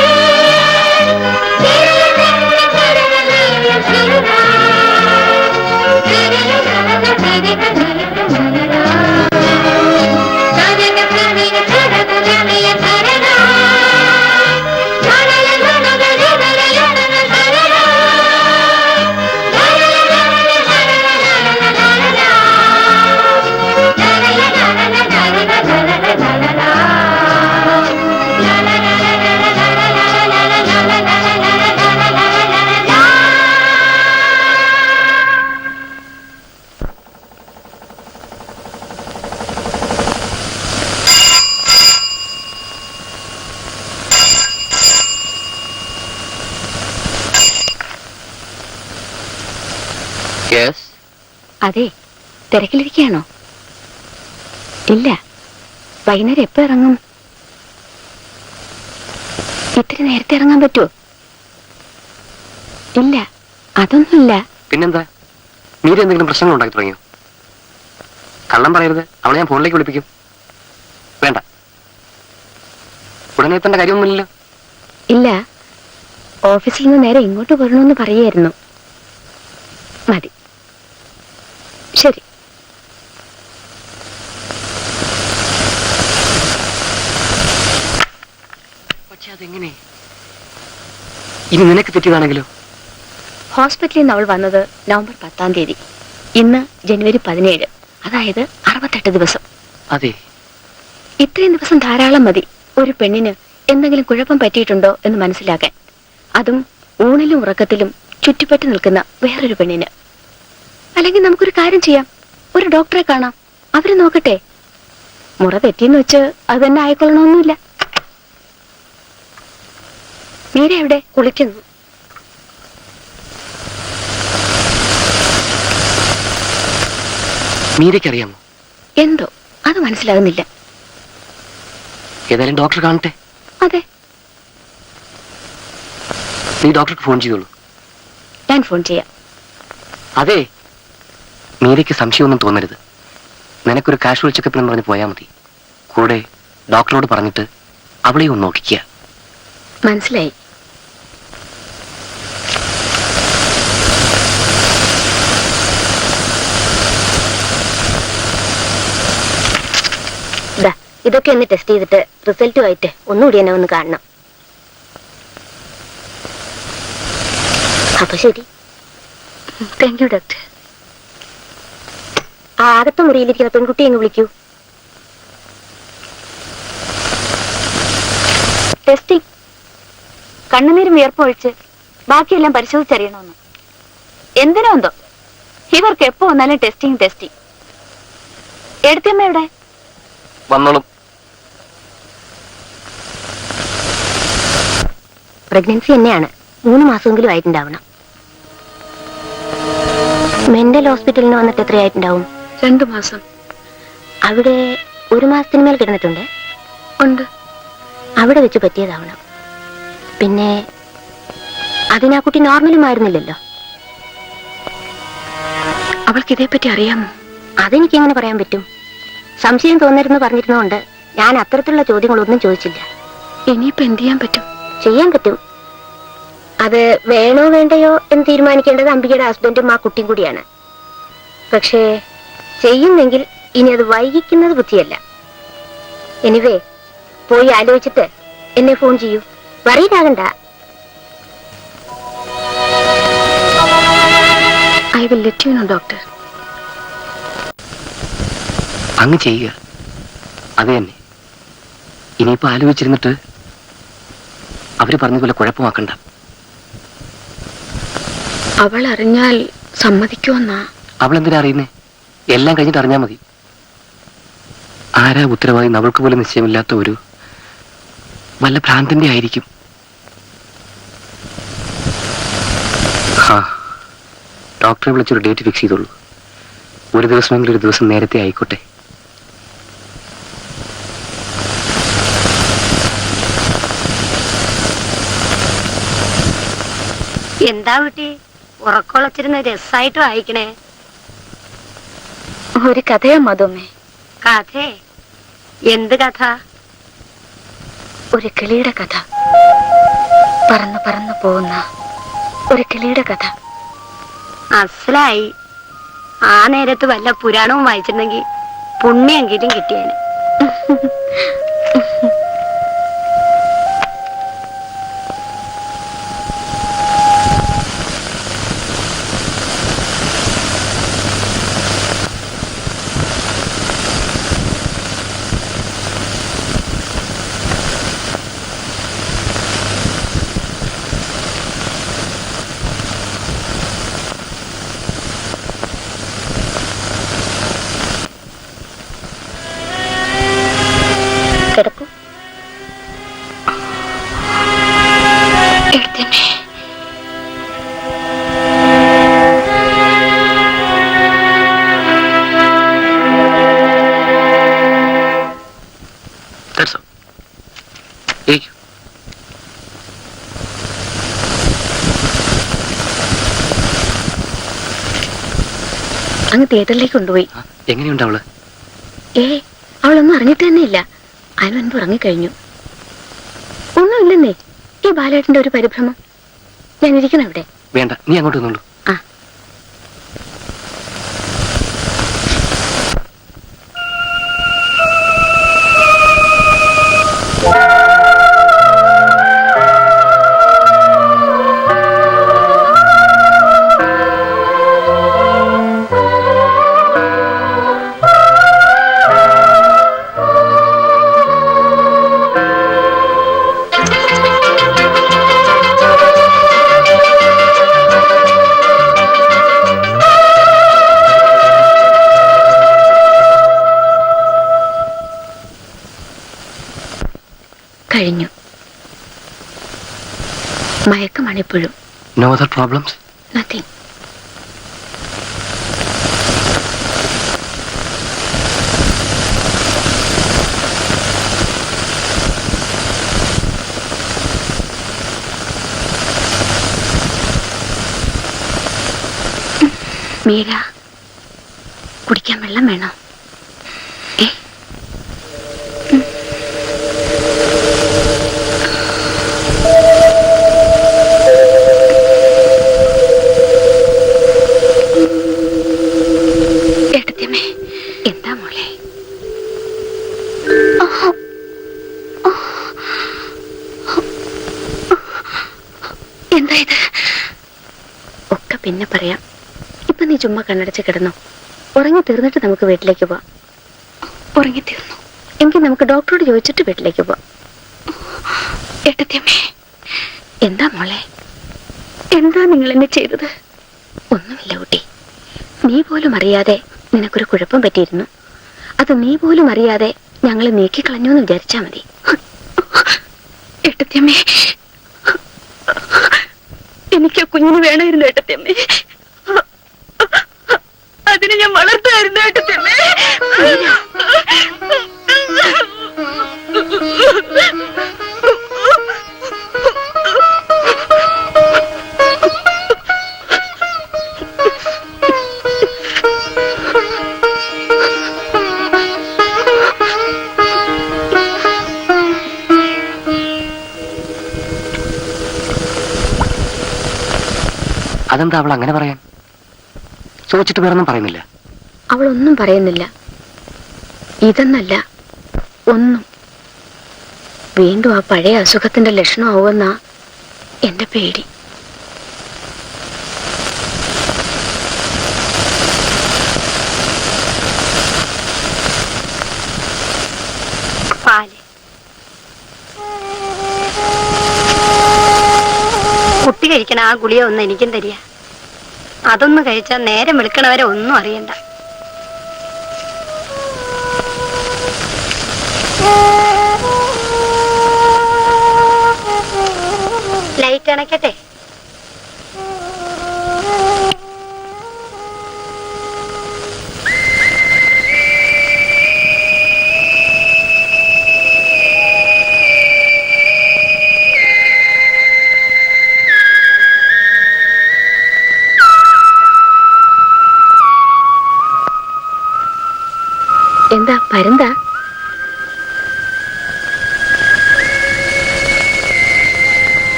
[SPEAKER 1] യെസ്.
[SPEAKER 2] അതെ, തിരക്കിലിരിക്കുകയാണോ? ഇല്ല, വൈകുന്നേരം എപ്പോ ഇറങ്ങും? ഇത്തിരി നേരത്തെ ഇറങ്ങാൻ പറ്റുമോ? ഇല്ല, അതൊന്നുമില്ല.
[SPEAKER 1] പിന്നെന്താ, മീര എന്തെങ്കിലും പ്രശ്നങ്ങൾ ഉണ്ടാക്കി തുടങ്ങിയോ? കള്ളം പറയരുത്, അവളെ ഞാൻ ഫോണിലേക്ക് വിളിപ്പിക്കും. വേണ്ട, ഉടനെ എത്തേണ്ട കാര്യമൊന്നുമില്ലല്ലോ.
[SPEAKER 2] ഇല്ല, ഓഫീസിൽ നിന്ന് നേരെ ഇങ്ങോട്ട് വരണമെന്ന് പറയായിരുന്നു. മതി, ശരി.
[SPEAKER 1] പക്ഷെ അതെങ്ങനെ? ഇനി നിനക്ക് തെറ്റിയതാണെങ്കിലോ?
[SPEAKER 2] ഹോസ്പിറ്റലിൽ നിന്ന് അവൾ വന്നത് നവംബർ 10-ാം തീയതി. ഇന്ന് ജനുവരി 17, അതായത് 68 ദിവസം.
[SPEAKER 1] അതെ.
[SPEAKER 2] ഇത്രയും ദിവസം ധാരാളം മതി ഒരു പെണ്ണിന് എന്തെങ്കിലും കുഴപ്പം പറ്റിയിട്ടുണ്ടോ എന്ന് മനസ്സിലാക്കാൻ. അതും ഊണിലും ഉറക്കത്തിലും ചുറ്റിപ്പറ്റി നിൽക്കുന്ന വേറൊരു പെണ്ണിന്. അല്ലെങ്കിൽ നമുക്കൊരു കാര്യം ചെയ്യാം, ഒരു ഡോക്ടറെ കാണാം, അവര് നോക്കട്ടെ. മുറ തെറ്റിയെന്ന് വെച്ച് അത് തന്നെ ആയിക്കൊള്ളണമെന്നില്ല. മീര എവിടെ? കുളിക്കുന്നു.
[SPEAKER 1] മീരയ്ക്കറിയാമോ?
[SPEAKER 2] എന്തോ അത് മനസ്സിലാകുന്നില്ല.
[SPEAKER 1] ഏതായാലും ഡോക്ടർ കാണട്ടെ.
[SPEAKER 2] അതെ,
[SPEAKER 1] നീ ഡോക്ടർക്ക് ഫോൺ ചെയ്തോളൂ.
[SPEAKER 2] ഞാൻ ഫോൺ ചെയ്യാം.
[SPEAKER 1] അതെ, മീരയ്ക്ക് സംശയമൊന്നും തോന്നരുത്. നിനക്കൊരു കാഷ്വൽ ചെക്കപ്പ് എന്ന് പറഞ്ഞ് പോയാൽ മതി. കൂടെ ഡോക്ടറോട് പറഞ്ഞിട്ട് അവളെ ഒന്ന് നോക്കിക്കുക.
[SPEAKER 2] മനസ്സിലായി. ഇതൊക്കെ ഒന്ന് ടെസ്റ്റ് ചെയ്തിട്ട് റിസൾട്ടുമായിട്ട് ഒന്നുകൂടി എന്നെ ഒന്ന് കാണണം. അപ്പൊ ശരി. Thank you doctor. ആ അകത്ത മുറിയിലിരിക്കുന്ന പെൺകുട്ടിയെ അങ്ങ് വിളിക്കൂ. ടെസ്റ്റിംഗ്. കണ്ണുനീരും വിയർപ്പൊഴിച്ച് ബാക്കിയെല്ലാം പരിശോധിച്ചറിയണമെന്ന്. എന്തിനോ എന്തോ ഇവർക്ക് എപ്പോ വന്നാലും ടെസ്റ്റിംഗ്. എടുത്തമ്മ എവിടെ?
[SPEAKER 1] വന്നോളും.
[SPEAKER 2] പ്രഗ്നൻസി തന്നെയാണ്. 3 മാസമെങ്കിലും ആയിട്ടുണ്ടാവണം. മെന്റൽ ഹോസ്പിറ്റലിന് വന്നിട്ട് എത്രയായിട്ടുണ്ടാവും? 2 മാസം. അവിടെ 1 മാസത്തിന് മേൽ കിടന്നിട്ടുണ്ട്? ഉണ്ട്. അവിടെ വെച്ച് പറ്റിയതാവണം. പിന്നെ അതിനാ കുട്ടി നോർമലും ആയിരുന്നില്ലല്ലോ. അവൾക്ക് ഇതേപ്പറ്റി അറിയാമോ? അതെനിക്കെങ്ങനെ പറയാൻ പറ്റും? സംശയം തോന്നരുന്ന് പറഞ്ഞിരുന്നോണ്ട് ഞാൻ അത്തരത്തിലുള്ള ചോദ്യങ്ങളൊന്നും ചോദിച്ചില്ല. ഇനിയിപ്പോ എന്ത് ചെയ്യാൻ പറ്റും? ചെയ്യാൻ പറ്റും. അത് വേണോ വേണ്ടയോ എന്ന് തീരുമാനിക്കേണ്ടത് അംബികയുടെ ഹസ്ബൻഡും ആ കുട്ടിയും കൂടിയാണ്. പക്ഷേ ചെയ്യുന്നെങ്കിൽ ഇനി അത് വൈകിക്കുന്നത് ബുദ്ധിയല്ല. എനിവേ, പോയി ആലോചിച്ചിട്ട് എന്നെ ഫോൺ ചെയ്യൂ. വറീഡാകണ്ട. I will let you know doctor.
[SPEAKER 1] അങ്ങ് ചെയ്യുക. അത് തന്നെ. ഇനിയിപ്പോ ആലോചിച്ചിരുന്നിട്ട് അവര് പറഞ്ഞതുപോലെ കുഴപ്പമാക്കണ്ട.
[SPEAKER 2] അവൾ അറിഞ്ഞാൽ സമ്മതിക്കുമെന്നാ.
[SPEAKER 1] അവൾ എന്തിനാ അറിയുന്നേ? എല്ലാം കഴിഞ്ഞിട്ട് അറിഞ്ഞാൽ മതി. ആരാ ഉത്തരവാദി അവൾക്ക് പോലും നിശ്ചയമില്ലാത്ത ഒരു വല്ല ഭ്രാന്തിന്റെ ആയിരിക്കും. ഡോക്ടറെ വിളിച്ചൊരു ഡേറ്റ് ഫിക്സ് ചെയ്തോളൂ. ഒരു ദിവസമെങ്കിലും ഒരു ദിവസം നേരത്തെ ആയിക്കോട്ടെ.
[SPEAKER 2] എന്താ കുട്ടി ഉറക്കൊളച്ചിരുന്ന രസായിട്ട് വായിക്കണേ? ഒരു കഥയാ മധുമ്മേ. കഥേ? എന്ത് കഥ? ഒരു കിളിയുടെ കഥ. പറന്നു പറന്നു പോകുന്ന ഒരു കിളിയുടെ കഥ. അസലായി. ആ നേരത്ത് വല്ല പുരാണവും വായിച്ചിരുന്നെങ്കിൽ പുണ്യെങ്കിലും കിട്ടിയേനെ. കിടക്കൂ. എഴുത്തമ്മേ. അങ്ങ് തിയേറ്ററിലേക്ക് കൊണ്ടുപോയി.
[SPEAKER 1] എങ്ങനെയുണ്ട് അവള്?
[SPEAKER 2] അവളൊന്നും അറിഞ്ഞിട്ട് തന്നെയില്ല. അതിന് മുൻപ് ഉറങ്ങിക്കഴിഞ്ഞു. ഒന്നുമില്ലെന്നേ, ഈ ബാലേട്ടന്റെ ഒരു പരിഭ്രമം. ഞാൻ ഇരിക്കണം ഇവിടെ.
[SPEAKER 1] വേണ്ട, നീ അങ്ങോട്ട് വന്നോളൂ.
[SPEAKER 2] കഴിഞ്ഞു. മയക്കമാണിപ്പോഴും.
[SPEAKER 1] No other problems?
[SPEAKER 2] Nothing. Meera, കുടിക്കാൻ വെള്ളം വേണോ? എന്താ മോളെ? എന്താ ഇത്? ഒക്കെ പിന്നെ പറയാം. ഇപ്പൊ നീ ചുമ്മാ കണ്ണടച്ച് കിടന്നോ. ഉറങ്ങി തീർന്നിട്ട് നമുക്ക് വീട്ടിലേക്ക് പോവാം. ഉറങ്ങി തീർന്നു എങ്കിൽ നമുക്ക് ഡോക്ടറോട് ചോദിച്ചിട്ട് വീട്ടിലേക്ക് പോവാം. ഏട്ടത്തിയമ്മേ, എന്താ മോളെ? എന്താ നിങ്ങൾ എന്നെ ചെയ്തത്? ഒന്നുമില്ല കുട്ടി. നീ പോലും അറിയാതെ നിനക്കൊരു കുഴപ്പം പറ്റിയിരുന്നു. അത് നീ പോലും അറിയാതെ ഞങ്ങളെ നീക്കിക്കളഞ്ഞു എന്ന് വിചാരിച്ചാ മതി. ഏട്ടത്തിയമ്മേ, എനിക്ക് ആ കുഞ്ഞിന് വേണമായിരുന്നു ഏട്ടത്തിയമ്മേ. അതിന് ഞാൻ വളർത്തായിരുന്നു ഏട്ടത്തിയമ്മേ.
[SPEAKER 1] അതെന്താ അവൾ അങ്ങനെ പറയാൻ? ചോദിച്ചിട്ട് വേറൊന്നും പറയുന്നില്ല.
[SPEAKER 2] അവളൊന്നും പറയുന്നില്ല. ഇതെന്നല്ല, ഒന്നും. വീണ്ടും ആ പഴയ അസുഖത്തിന്റെ ലക്ഷണമാവുമെന്നാ എന്റെ പേടി. പാല് കുട്ടി കഴിക്കണ ആ ഗുളിക ഒന്ന് എനിക്കും തരിക. അതൊന്നും കഴിച്ചാൽ നേരം വെളുക്കണവരെ ഒന്നും അറിയണ്ട. ലൈറ്റ് അണയ്ക്കട്ടെ? എന്താ പരന്താ?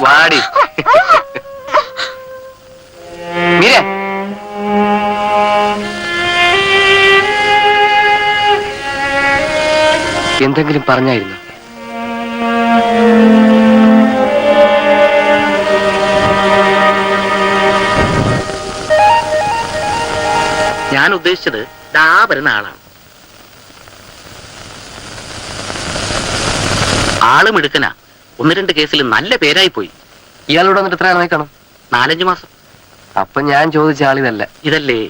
[SPEAKER 1] വാടി മീര, എന്തെങ്കിലും പറഞ്ഞായിരുന്നു?
[SPEAKER 4] ഞാൻ ഉദ്ദേശിച്ചത് ദാ വരുന്ന ആളാണ്. ആളും എടുക്കനാ. 1-2 കേസിൽ നല്ല പേരായി പോയി.
[SPEAKER 1] ഇയാളോട് വന്നിട്ട് എത്ര നാളായി കാണും?
[SPEAKER 4] 4-5 മാസം.
[SPEAKER 1] അപ്പൊ ഞാൻ ചോദിച്ച ആളിതല്ല.
[SPEAKER 4] ഇതല്ലേ?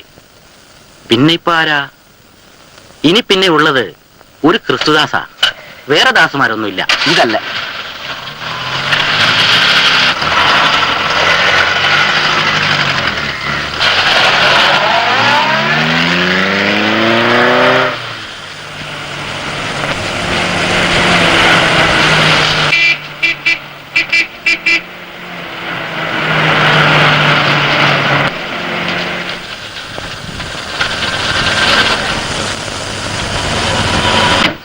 [SPEAKER 4] പിന്നെ ഇപ്പൊ ആരാ? ഇനി പിന്നെ ഉള്ളത് ഒരു ക്രിസ്തുദാസാ. വേറെ ദാസുമാരൊന്നുമില്ല.
[SPEAKER 1] ഇതല്ല.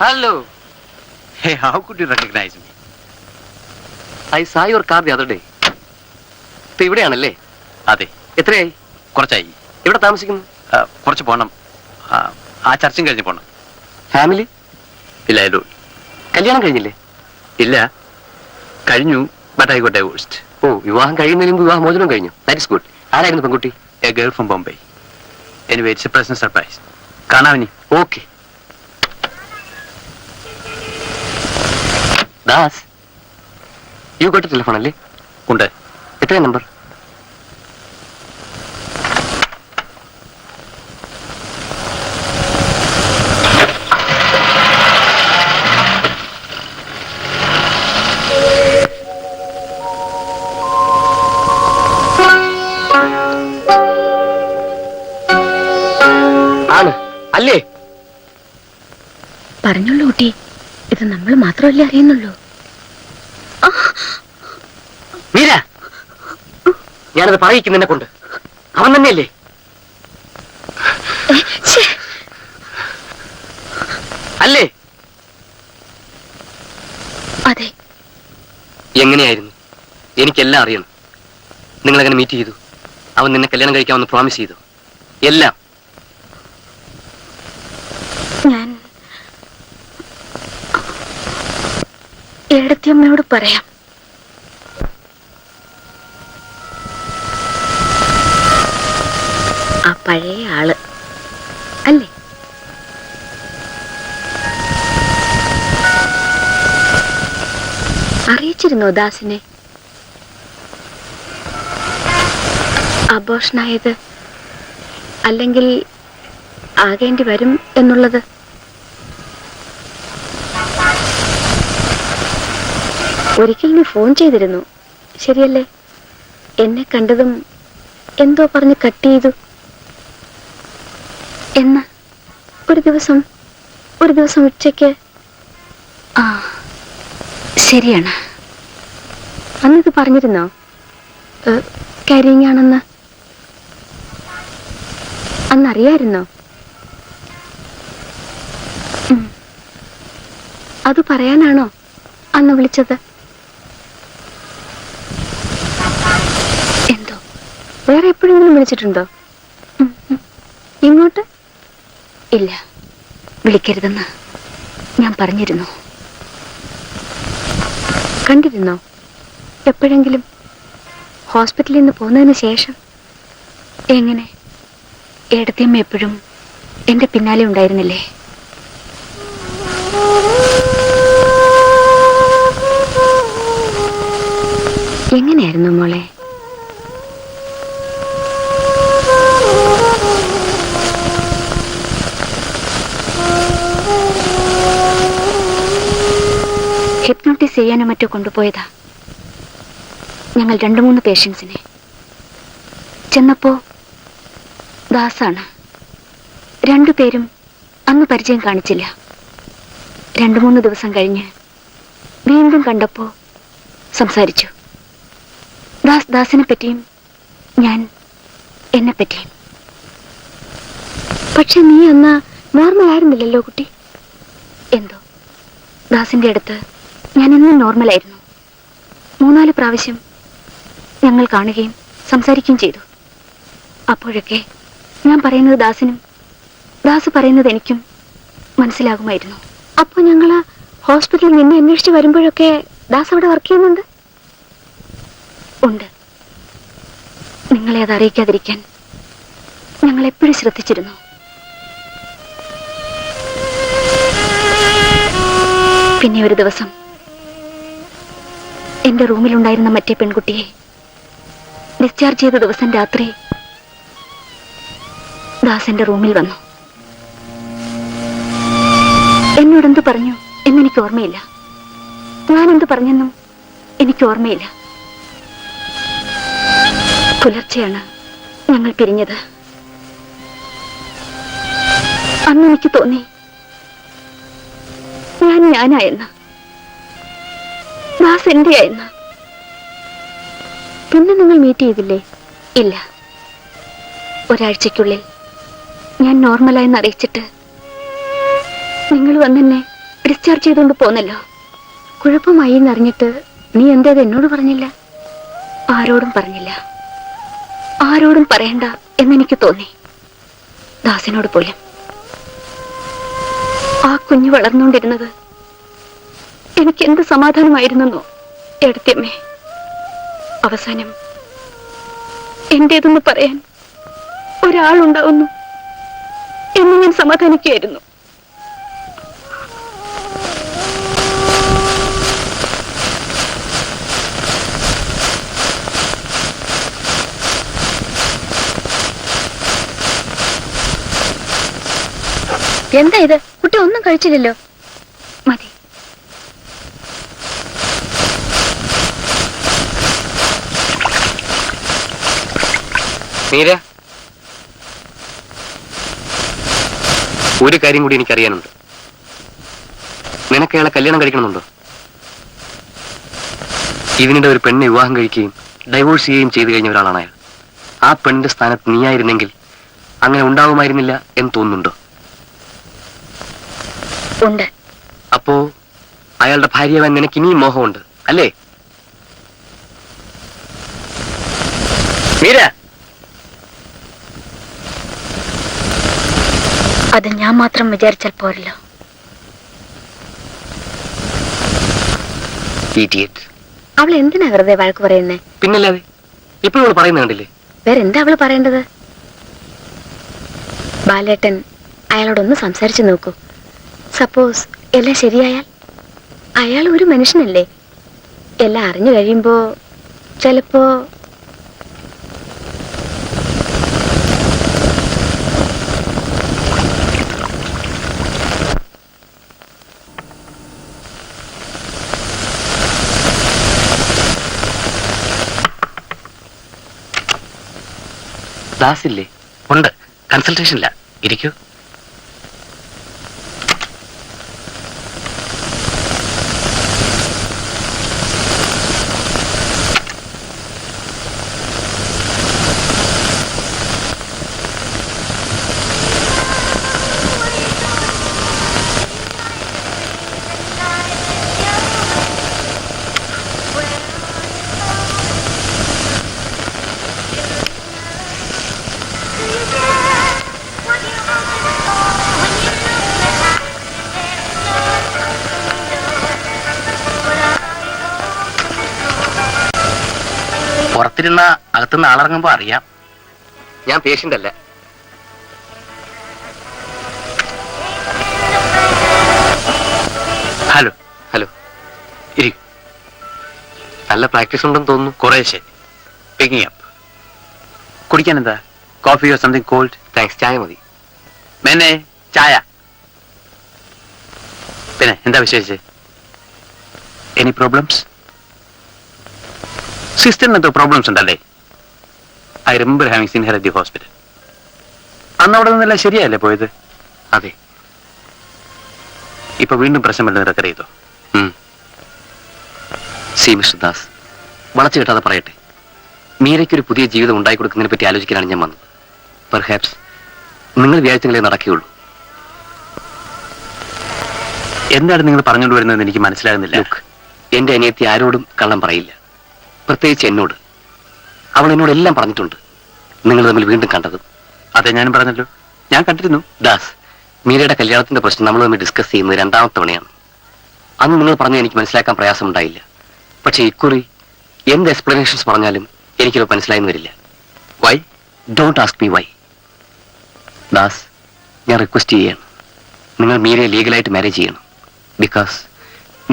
[SPEAKER 1] Hello.
[SPEAKER 4] Hey, how could you recognize me?
[SPEAKER 1] I saw your car the other day. ഇപ്പൊ ഇവിടെയാണല്ലേ?
[SPEAKER 4] അതെ,
[SPEAKER 1] എത്രയായി?
[SPEAKER 4] കുറച്ചായി.
[SPEAKER 1] ഇവിടെ താമസിക്കുന്നു?
[SPEAKER 4] കുറച്ച് പോണം. ആ ചർച്ചും കഴിഞ്ഞ് പോണം.
[SPEAKER 1] ഫാമിലി?
[SPEAKER 4] ഇല്ല,
[SPEAKER 1] കല്യാണം കഴിഞ്ഞില്ലേ?
[SPEAKER 4] ഇല്ല, കഴിഞ്ഞു. But I got divorced.
[SPEAKER 1] ഓ, വിവാഹം കഴിയുന്നതിന് മുമ്പ് വിവാഹ മോചനം കഴിഞ്ഞു. That is good. ആരായിരുന്നു പെൺകുട്ടി?
[SPEAKER 4] A girl from Bombay. Anyway, it's a present surprise. കാണാവിനി.
[SPEAKER 1] Okay. Das, you got telephone അല്ലേ?
[SPEAKER 4] ഉണ്ട്.
[SPEAKER 1] എത്രയാ നമ്പർ? ആണ് അല്ലേ?
[SPEAKER 2] പറഞ്ഞുള്ളൂ കുട്ടി, ഇത് നമ്മൾ മാത്രമല്ലേ അറിയുന്നുള്ളൂ.
[SPEAKER 1] മീര, ഞാനത് പറയിക്കുന്നതിനെ കൊണ്ട്. അവൻ തന്നെയല്ലേ? അല്ലേ?
[SPEAKER 2] അതെ.
[SPEAKER 1] എങ്ങനെയായിരുന്നു? എനിക്കെല്ലാം അറിയണം. നിങ്ങളെങ്ങനെ മീറ്റ് ചെയ്തു? അവൻ നിന്നെ കല്യാണം കഴിക്കാമെന്ന് പ്രോമിസ് ചെയ്തു? എല്ലാം.
[SPEAKER 2] ഞാൻ ഏടത്തിയമ്മയോട് പറയാം. ആ പഴയ ആള് അല്ലേ? അറിയിച്ചിരുന്നോ ദാസിനെ അബോഷനായത് അല്ലെങ്കിൽ ആകേണ്ടി വരും എന്നുള്ളത്? ഒരിക്കൽ നീ ഫോൺ ചെയ്തിരുന്നു, ശരിയല്ലേ? എന്നെ കണ്ടതും എന്തോ പറഞ്ഞ് കട്ട് ചെയ്തു. എന്നാ ഒരു ദിവസം ഉച്ചയ്ക്ക്. ആ, ശരിയാണ്. അന്നിത് പറഞ്ഞിരുന്നോ കരിങ്ങാണെന്ന്? അന്നറിയായിരുന്നോ? അത് പറയാനാണോ അന്ന് വിളിച്ചത്? എന്തോ വേറെ എപ്പോഴെങ്കിലും വിളിച്ചിട്ടുണ്ടോ? ഇങ്ങോട്ട്? ഇല്ല, വിളിക്കരുതെന്ന് ഞാൻ പറഞ്ഞിരുന്നു. കണ്ടിരുന്നോ എപ്പോഴെങ്കിലും ഹോസ്പിറ്റലിൽ നിന്ന് പോന്നതിന് ശേഷം? എങ്ങനെ? ഏടത്തിയമ്മ എപ്പോഴും എന്റെ പിന്നാലെ ഉണ്ടായിരുന്നില്ലേ? എങ്ങനെയായിരുന്നു മോളെ? ഹിപ്നോട്ടിസ് ചെയ്യാനോ മറ്റോ കൊണ്ടുപോയതാ ഞങ്ങൾ 2-3 പേഷ്യൻസിനെ. ചെന്നപ്പോ ദാസാണ്. രണ്ടുപേരും അന്ന് പരിചയം കാണിച്ചില്ല. 2-3 ദിവസം കഴിഞ്ഞ് വീണ്ടും കണ്ടപ്പോ സംസാരിച്ചു. ദാസിനെ പറ്റിയും ഞാൻ എന്നെ പറ്റിയും. പക്ഷെ നീ അന്ന് നോർമൽ ആയിരുന്നില്ലല്ലോ കുട്ടി. എന്തോ ദാസിന്റെ അടുത്ത് ഞാൻ എന്നും നോർമലായിരുന്നു. 3-4 പ്രാവശ്യം ഞങ്ങൾ കാണുകയും സംസാരിക്കുകയും ചെയ്തു. അപ്പോഴൊക്കെ ഞാൻ പറയുന്നത് ദാസിനും ദാസ് പറയുന്നത് എനിക്കും മനസ്സിലാകുമായിരുന്നു. അപ്പോൾ ഞങ്ങൾ ഹോസ്പിറ്റലിൽ നിന്നെ അന്വേഷിച്ച് വരുമ്പോഴൊക്കെ ദാസ് അവിടെ വർക്ക് ചെയ്യുന്നുണ്ട്. ഉണ്ട്. നിങ്ങളെ അത് അറിയിക്കാതിരിക്കാൻ ഞങ്ങൾ എപ്പോഴും ശ്രദ്ധിച്ചിരുന്നു. പിന്നെ ഒരു ദിവസം എന്റെ റൂമിലുണ്ടായിരുന്ന മറ്റേ പെൺകുട്ടിയെ ഡിസ്ചാർജ് ചെയ്ത ദിവസം രാത്രി ദാസ് എന്റെ റൂമിൽ വന്നു. എന്നോടെന്ത് പറഞ്ഞു എന്നെനിക്ക് ഓർമ്മയില്ല. ഞാൻ എന്ത് പറഞ്ഞെന്നും എനിക്ക് ഓർമ്മയില്ല. പുലർച്ചെയാണ് ഞങ്ങൾ പിരിഞ്ഞത്. അന്ന് എനിക്ക് തോന്നി ഞാനായെന്ന്, ദാസ് എന്റെ ആയെന്ന്. പിന്നെ നിങ്ങൾ മീറ്റ് ചെയ്തില്ലേ? ഇല്ല. ഒരാഴ്ചക്കുള്ളിൽ ഞാൻ നോർമലായെന്ന് അറിയിച്ചിട്ട് നിങ്ങൾ വന്നെന്നെ ഡിസ്ചാർജ് ചെയ്തുകൊണ്ട് പോന്നല്ലോ. കുഴപ്പമായി എന്നറിഞ്ഞിട്ട് നീ എന്തേത് എന്നോട് പറഞ്ഞില്ല? ആരോടും പറഞ്ഞില്ല. ആരോടും പറയണ്ട എന്നെനിക്ക് തോന്നി. ദാസിനോട് പോലും. ആ കുഞ്ഞ് വളർന്നുകൊണ്ടിരുന്നത് എനിക്ക് എന്ത് സമാധാനമായിരുന്നെന്നോ എടുത്തമ്മേ. അവസാനം എന്റേതെന്ന് പറയാൻ ഒരാളുണ്ടാവുന്നു എന്ന് ഞാൻ സമാധാനിക്കുകയായിരുന്നു. എന്താ ഇത്? കുട്ടി ഒന്നും കഴിച്ചില്ലല്ലോ. മതി.
[SPEAKER 1] മീര, ഒരു കാര്യം കൂടി എനിക്കറിയാനുണ്ട്. നിനക്ക് അയാളെ കല്യാണം കഴിക്കണമെന്നുണ്ടോ? ഇതിനിടെ ഒരു പെണ്ണെ വിവാഹം കഴിക്കുകയും ഡൈവോഴ്സ് ചെയ്യുകയും ചെയ്തു കഴിഞ്ഞ ഒരാളാണ് അയാൾ. ആ പെണ്ണിന്റെ സ്ഥാനത്ത് നീയായിരുന്നെങ്കിൽ അങ്ങനെ ഉണ്ടാവുമായിരുന്നില്ല എന്ന് തോന്നുന്നുണ്ടോ?
[SPEAKER 2] ഉണ്ട്.
[SPEAKER 1] അപ്പോ അയാളുടെ ഭാര്യയാവാൻ നിനക്ക് ഇനിയും മോഹമുണ്ട് അല്ലേ? മീര,
[SPEAKER 2] അത് ഞാൻ മാത്രം വിചാരിച്ചാൽ പോരല്ലോ. അവൾ എന്തിനാ വെറുതെ വഴക്ക് പറയുന്നേ?
[SPEAKER 1] പിന്നല്ലാതെ ഇപ്പോഴും അവൾ പറയുന്നത് കണ്ടില്ലേ?
[SPEAKER 2] വേറെ എന്താ അവള് പറയേണ്ടത്? ബാലേട്ടൻ അയാളോടൊന്ന് സംസാരിച്ചു നോക്കൂ. സപ്പോസ് എല്ലാം ശരിയായാൽ അയാൾ ഒരു മനുഷ്യനല്ലേ. എല്ലാം അറിഞ്ഞു കഴിയുമ്പോ ചിലപ്പോ
[SPEAKER 1] ക്ലാസ് ഇല്ലേ? ഉണ്ട്. കൺസൾട്ടേഷനില്ല. ഇരിക്കൂ. പുറത്തിരുന്ന അകത്തുനിന്ന് ആളിറങ്ങുമ്പോ അറിയാം. ഞാൻ പേഷ്യന്റ് അല്ല. ഹലോ ഹലോ, ഇരിക്കും. നല്ല പ്രാക്ടീസ് ഉണ്ടെന്ന് തോന്നുന്നു. കുറേശ്ശെ. Picking up. കുടിക്കാൻ എന്താ? Coffee or something cold? Thanks. ചായ മതി. മേനെ ചായ. പിന്നെ എന്താ വിശേഷിച്ച്? Any problems? സിസ്റ്ററിന് എന്തോ പ്രോബ്ലംസ് ഉണ്ടല്ലേ? I remember having seen her at the hospital.
[SPEAKER 4] അന്ന് അവിടെ നിന്നെല്ലാം ശരിയല്ലേ പോയത്?
[SPEAKER 1] അതെ.
[SPEAKER 4] ഇപ്പൊ വീണ്ടും പ്രശ്നമല്ല റെക്കർ ചെയ്തോ?
[SPEAKER 1] സി മിസ്റ്റർ ദാസ്, വളച്ചു കിട്ടാതെ പറയട്ടെ, മീരയ്ക്കൊരു പുതിയ ജീവിതം ഉണ്ടായി കൊടുക്കുന്നതിനെ പറ്റി ആലോചിക്കാനാണ് ഞാൻ വന്നത്. പെർഹാപ്സ് നിങ്ങൾ വിചാരിച്ചെങ്കിലേ നടക്കുകയുള്ളൂ.
[SPEAKER 4] എന്താണ് നിങ്ങൾ പറഞ്ഞുകൊണ്ട് വരുന്നതെന്ന് എനിക്ക് മനസ്സിലാകുന്നില്ല.
[SPEAKER 1] ലുക്ക്, എന്റെ അനിയത്തി ആരോടും കള്ളം പറയില്ല, പ്രത്യേകിച്ച് എന്നോട്. അവൾ എന്നോട് എല്ലാം പറഞ്ഞിട്ടുണ്ട്. നിങ്ങൾ തമ്മിൽ വീണ്ടും കണ്ടതും.
[SPEAKER 4] അതെ, ഞാനും പറഞ്ഞല്ലോ, ഞാൻ കണ്ടിരുന്നു.
[SPEAKER 1] ദാസ്, മീരയുടെ കല്യാണത്തിന്റെ പ്രശ്നം നമ്മൾ തമ്മിൽ ഡിസ്കസ് ചെയ്യുന്നത് രണ്ടാമത്തെ തവണയാണ്. അന്ന് നിങ്ങൾ പറഞ്ഞത് എനിക്ക് മനസ്സിലാക്കാൻ പ്രയാസമുണ്ടായില്ല. പക്ഷേ ഇക്കുറി എന്ത് എക്സ്പ്ലനേഷൻസ് പറഞ്ഞാലും എനിക്കത് മനസ്സിലായെന്ന് വരില്ല.
[SPEAKER 4] Why?
[SPEAKER 1] Don't ask me why. Das, ഞാൻ റിക്വസ്റ്റ് ചെയ്യാണ്, നിങ്ങൾ മീരയെ ലീഗലായിട്ട് മാരേജ് ചെയ്യണം. ബിക്കോസ്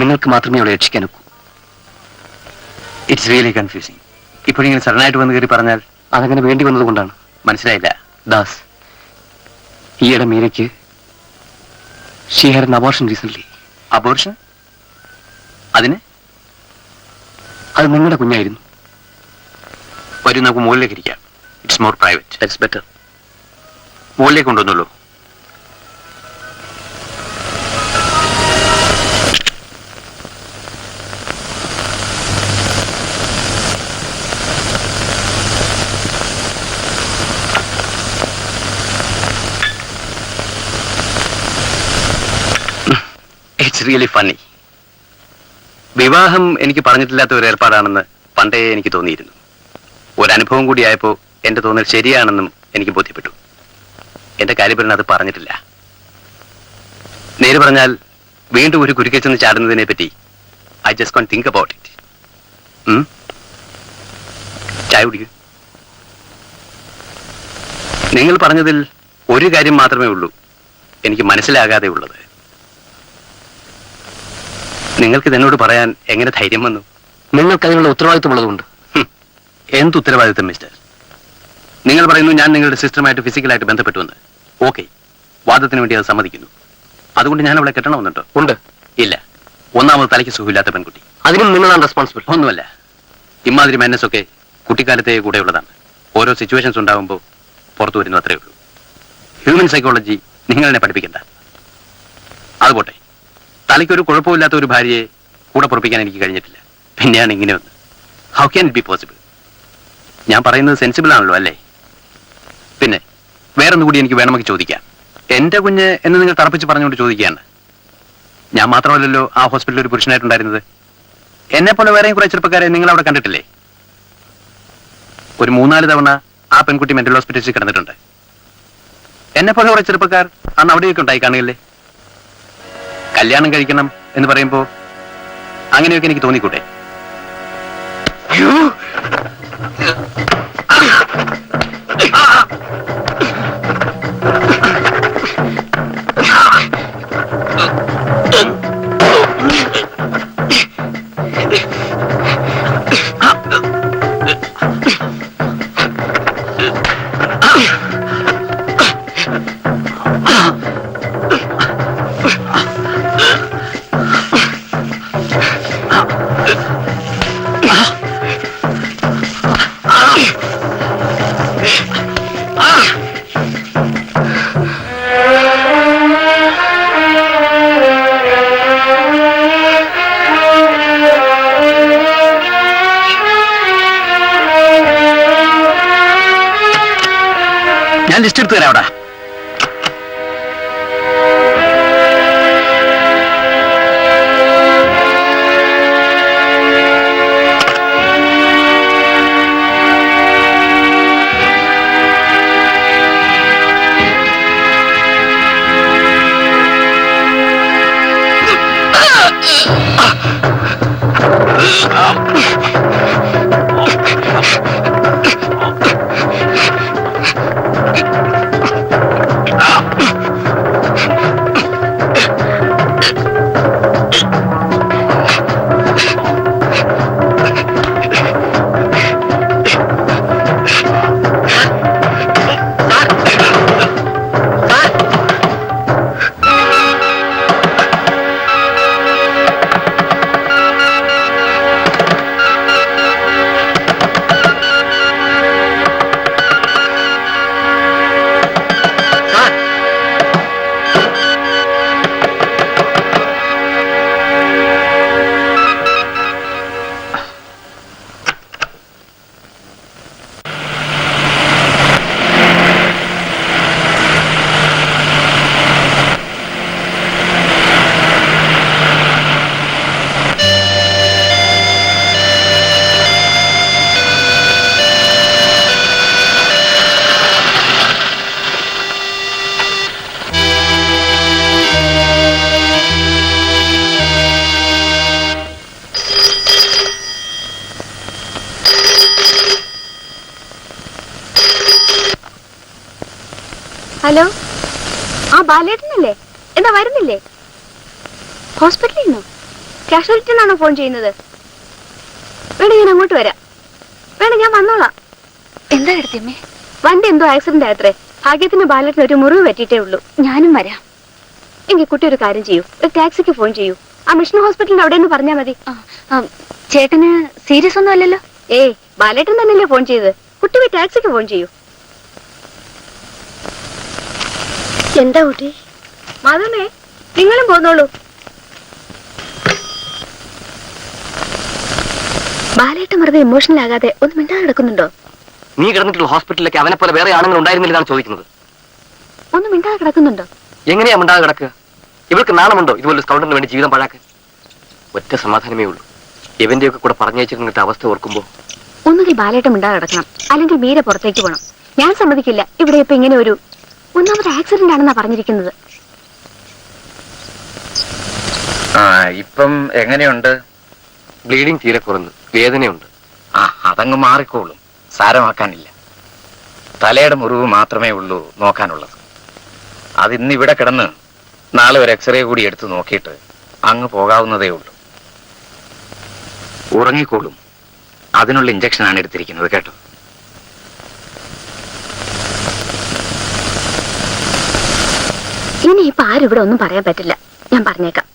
[SPEAKER 1] നിങ്ങൾക്ക് മാത്രമേ അവളെ രക്ഷിക്കാൻ ഒക്കൂ.
[SPEAKER 4] It's really confusing. ഇപ്പോഴിങ്ങനെ സഡനായിട്ട് വന്ന് കയറി പറഞ്ഞാൽ
[SPEAKER 1] അതങ്ങനെ വേണ്ടി വന്നതുകൊണ്ടാണ്.
[SPEAKER 4] മനസ്സിലായില്ല.
[SPEAKER 1] ദാസ്, ഈയിടെ മീരയ്ക്ക് she had an abortion recently.
[SPEAKER 4] Abortion? അതിന്?
[SPEAKER 1] അത് നിങ്ങളുടെ കുഞ്ഞായിരുന്നു.
[SPEAKER 4] വരും, നമുക്ക് മുകളിലേക്ക് ഇരിക്കാം. It's more private.
[SPEAKER 1] That's better.
[SPEAKER 4] മുകളിലേക്ക് കൊണ്ടുവന്നുള്ളൂ. It's really funny. വിവാഹം എനിക്ക് പറഞ്ഞിട്ടില്ലാത്ത ഒരു ഏർപ്പാടാണെന്ന് പണ്ടേ എനിക്ക് തോന്നിയിരുന്നു. ഒരനുഭവം കൂടിയായപ്പോൾ എന്റെ തോന്നൽ ശരിയാണെന്നും എനിക്ക് ബോധ്യപ്പെട്ടു. എന്റെ കാര്യപരൻ അത് പറഞ്ഞിട്ടില്ല. നേര് പറഞ്ഞാൽ വീണ്ടും ഒരു കുരുക്കെച്ചെന്ന് ചാടുന്നതിനെ പറ്റി I just can't think about it. ചായ കുടിക്കൂ. നിങ്ങൾ പറഞ്ഞതിൽ ഒരു കാര്യം മാത്രമേ ഉള്ളൂ എനിക്ക് മനസ്സിലാകാതെ ഉള്ളത്. നിങ്ങൾക്ക് ഇതെന്നോട് പറയാൻ എങ്ങനെ ധൈര്യം വന്നു?
[SPEAKER 1] നിങ്ങൾക്ക് അതിനുള്ള ഉത്തരവാദിത്വമുള്ളതുകൊണ്ട്.
[SPEAKER 4] എന്ത് ഉത്തരവാദിത്വം മിസ്റ്റർ? നിങ്ങൾ പറയുന്നു ഞാൻ നിങ്ങളുടെ സിസ്റ്ററുമായിട്ട് ഫിസിക്കലായിട്ട് ബന്ധപ്പെട്ടുവെന്ന്. ഓക്കെ, വാദത്തിന് വേണ്ടി അത് സമ്മതിക്കുന്നു. അതുകൊണ്ട് ഞാൻ അവളെ കെട്ടണമെന്നുണ്ടോ?
[SPEAKER 1] ഉണ്ട്.
[SPEAKER 4] ഇല്ല. ഒന്നാമത് തലയ്ക്ക് സുഖമില്ലാത്ത പെൺകുട്ടി.
[SPEAKER 1] അതിനും നിങ്ങളാണ് റെസ്പോൺസിബിൾ.
[SPEAKER 4] ഒന്നുമല്ല. ഇമാതിരി മാനസ് ഒക്കെ കുട്ടിക്കാലത്തെ കൂടെ ഉള്ളതാണ്. ഓരോ സിറ്റുവേഷൻസ് ഉണ്ടാകുമ്പോൾ പുറത്തു വരുന്നു, അത്രേ ഉള്ളൂ. ഹ്യൂമൻ സൈക്കോളജി നിങ്ങളെന്നെ പഠിപ്പിക്കണ്ട. അതുപോട്ടെ, തലയ്ക്കൊരു കുഴപ്പമില്ലാത്ത ഒരു ഭാര്യയെ കൂടെ പൊറപ്പിക്കാൻ എനിക്ക് കഴിഞ്ഞിട്ടില്ല. പിന്നെയാണ് ഇങ്ങനെ ഒന്ന്. How can it be possible? ഞാൻ പറയുന്നത് സെൻസിബിൾ ആണല്ലോ, അല്ലേ? പിന്നെ വേറൊന്നുകൂടി എനിക്ക് വേണമെങ്കിൽ ചോദിക്കാം. എന്റെ കുഞ്ഞ് എന്ന് നിങ്ങൾ തറപ്പിച്ച് പറഞ്ഞുകൊണ്ട് ചോദിക്കുകയാണ്. ഞാൻ മാത്രമല്ലല്ലോ ആ ഹോസ്പിറ്റലിൽ ഒരു പുരുഷനായിട്ടുണ്ടായിരുന്നത്. എന്നെ പോലെ വേറെയും കുറെ ചെറുപ്പക്കാരെ നിങ്ങൾ അവിടെ കണ്ടിട്ടില്ലേ? ഒരു 3-4 തവണ ആ പെൺകുട്ടി മെന്റൽ ഹോസ്പിറ്റലിൽ കിടന്നിട്ടുണ്ട്. എന്നെ പോലെ കുറെ ചെറുപ്പക്കാർ അന്ന് അവിടെയൊക്കെ ഉണ്ടായി കാണുകയല്ലേ? കല്യാണം കഴിക്കണം എന്ന് പറയുമ്പോ അങ്ങനെയൊക്കെ എനിക്ക് തോന്നിക്കൂട്ടെ? ഞാൻ ലിസ്റ്റ് എടുത്തു തരാം. അവിടെ
[SPEAKER 2] ആ ബാലേട്ടനല്ലേ? എന്താ വരുന്നില്ലേ? ഹോസ്പിറ്റലിൽ നിന്നോ? കാഷ്വാലിറ്റി നിന്നാണോ ഫോൺ ചെയ്യുന്നത്? വേണ്ട, ഞാൻ അങ്ങോട്ട് വരാം. വേണ്ട, ഞാൻ വന്നോളാം. എന്താ എടുത്തമ്മേ? വണ്ടി എന്തോ ആക്സിഡന്റ് ആയത്രേ. ഭാഗ്യത്തിന് ബാലേട്ടന് ഒരു മുറിവ് പറ്റിയിട്ടേ ഉള്ളൂ. ഞാനും വരാം. എങ്കിൽ കുട്ടി ഒരു കാര്യം ചെയ്യൂ, ഒരു ടാക്സിക്ക് ഫോൺ ചെയ്യൂ. ആ മിഷൻ ഹോസ്പിറ്റലിന്റെ അവിടെ നിന്ന് പറഞ്ഞാൽ മതി. ചേട്ടന് സീരിയസ് ഒന്നും അല്ലല്ലോ? ഏയ്, ബാലേട്ടൻ തന്നെയല്ലേ ഫോൺ ചെയ്തത്. കുട്ടി പോയി ടാക്സിക്ക് ഫോൺ ചെയ്യൂ. എന്താ കുട്ടി? മാധവമേ, നിങ്ങളും പോന്നോളൂ. ബാലേട്ടൻ വെറുതെ ഇമോഷണൽ ആകാതെ ഒന്ന് മിണ്ടാതെ കിടക്കുന്നുണ്ടോ?
[SPEAKER 1] നീ കിടന്നിട്ടുള്ള ഹോസ്പിറ്റലിലേക്ക് അവനെ പോലെ വേറെ ആണുങ്ങൾ ഉണ്ടായിരുന്നില്ലെന്നാണ് ചോദിക്കുന്നത്.
[SPEAKER 2] ഒന്ന് മിണ്ടാതെ കിടക്കുന്നുണ്ടോ?
[SPEAKER 1] എങ്ങനെയാ ഉണ്ടാകെ കിടക്കുക? ഇവൾക്ക് നാണമുണ്ടോ ഇതുപോലെ സ്കൗണ്ടിന് വേണ്ടി ജീവിതം പാഴാക്കാൻ? ഒറ്റ സമാധാനമേ ഉള്ളൂ, ഇവന്റെയൊക്കെ കൂടെ പറഞ്ഞയച്ചിരുന്നിട്ട് അവസ്ഥ ഓർക്കുമ്പോ.
[SPEAKER 2] ഒന്നുകിൽ ബാലേട്ടൻ മിണ്ടാതെ കിടക്കണം, അല്ലെങ്കിൽ മീര പുറത്തേക്ക് പോകണം. ഞാൻ സമ്മതിക്കില്ല ഇവിടെ ഇപ്പൊ ഇങ്ങനെ ഒരു ഒന്നാമത് ആക്സിഡന്റ് ആണെന്നാ പറഞ്ഞിരിക്കുന്നത്.
[SPEAKER 3] ഇപ്പം എങ്ങനെയുണ്ട്?
[SPEAKER 1] ബ്ലീഡിങ് തീരെ കുറഞ്ഞു, വേദനയുണ്ട്.
[SPEAKER 3] അതങ്ങ് മാറിക്കോളും, സാരമാക്കാനില്ല. തലയുടെ മുറിവ് മാത്രമേ ഉള്ളൂ നോക്കാനുള്ളത്. അതിന്ന് ഇവിടെ കിടന്ന് നാളെ ഒരു എക്സ്റേ കൂടി എടുത്ത് നോക്കിയിട്ട് അങ്ങ് പോകാവുന്നതേ ഉള്ളൂ. ഉറങ്ങിക്കോളും. അതിനുള്ള ഇഞ്ചക്ഷനാണ് എടുത്തിരിക്കുന്നത്, കേട്ടോ.
[SPEAKER 2] ഇനി ഇപ്പൊ ആരും ഇവിടെ ഒന്നും പറയാൻ പറ്റില്ല, ഞാൻ പറഞ്ഞേക്കാം.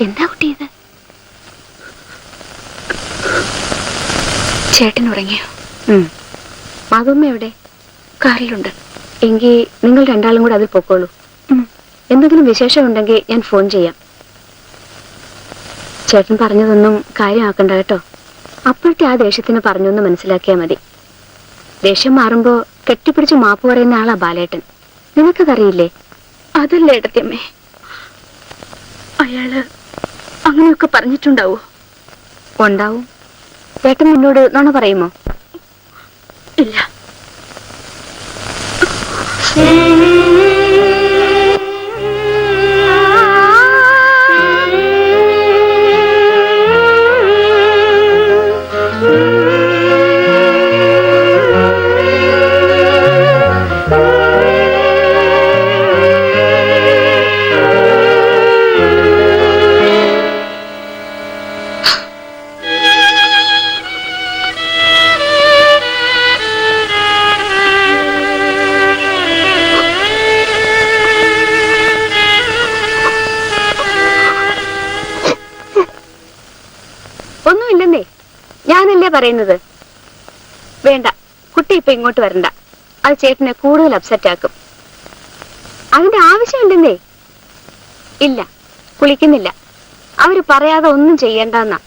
[SPEAKER 2] എന്താ കുട്ടി ഇത്? ചേട്ടൻ ഉറങ്ങിയോ? മാധവമ്മ എവിടെ? കാറിലുണ്ട്. എങ്കിൽ നിങ്ങൾ രണ്ടാളും കൂടെ അതിൽ പൊക്കോളൂ. എന്തെങ്കിലും വിശേഷം ഉണ്ടെങ്കിൽ ഞാൻ ഫോൺ ചെയ്യാം. ചേട്ടൻ പറഞ്ഞതൊന്നും കാര്യമാക്കണ്ട കേട്ടോ. അപ്പോഴത്തെ ആ ദേഷ്യത്തിന് പറഞ്ഞൊന്ന് മനസ്സിലാക്കിയാൽ മതി. ദേഷ്യം മാറുമ്പോ കെട്ടിപ്പിടിച്ച് മാപ്പ് പറയുന്ന ആളാ ബാലേട്ടൻ. നിനക്കതറിയില്ലേ? അതല്ലേ ഏട്ടത്തിയമ്മേ, അയാള് അങ്ങനെയൊക്കെ പറഞ്ഞിട്ടുണ്ടാവോ? ഉണ്ടാവും. ചേട്ടൻ നിന്നോട് നുണ പറയുമോ? ഇല്ല. ഒന്നുമില്ലെന്നേ, ഞാനല്ലേ പറയുന്നത്. വേണ്ട, കുട്ടി ഇപ്പൊ ഇങ്ങോട്ട് വരണ്ട. അത് ചേട്ടനെ കൂടുതൽ അപ്സെറ്റ് ആക്കും. അതിന്റെ ആവശ്യമില്ലെന്നേ. ഇല്ല, കുളിക്കുന്നില്ല. അവര് പറയാതെ ഒന്നും ചെയ്യണ്ടെന്നാ.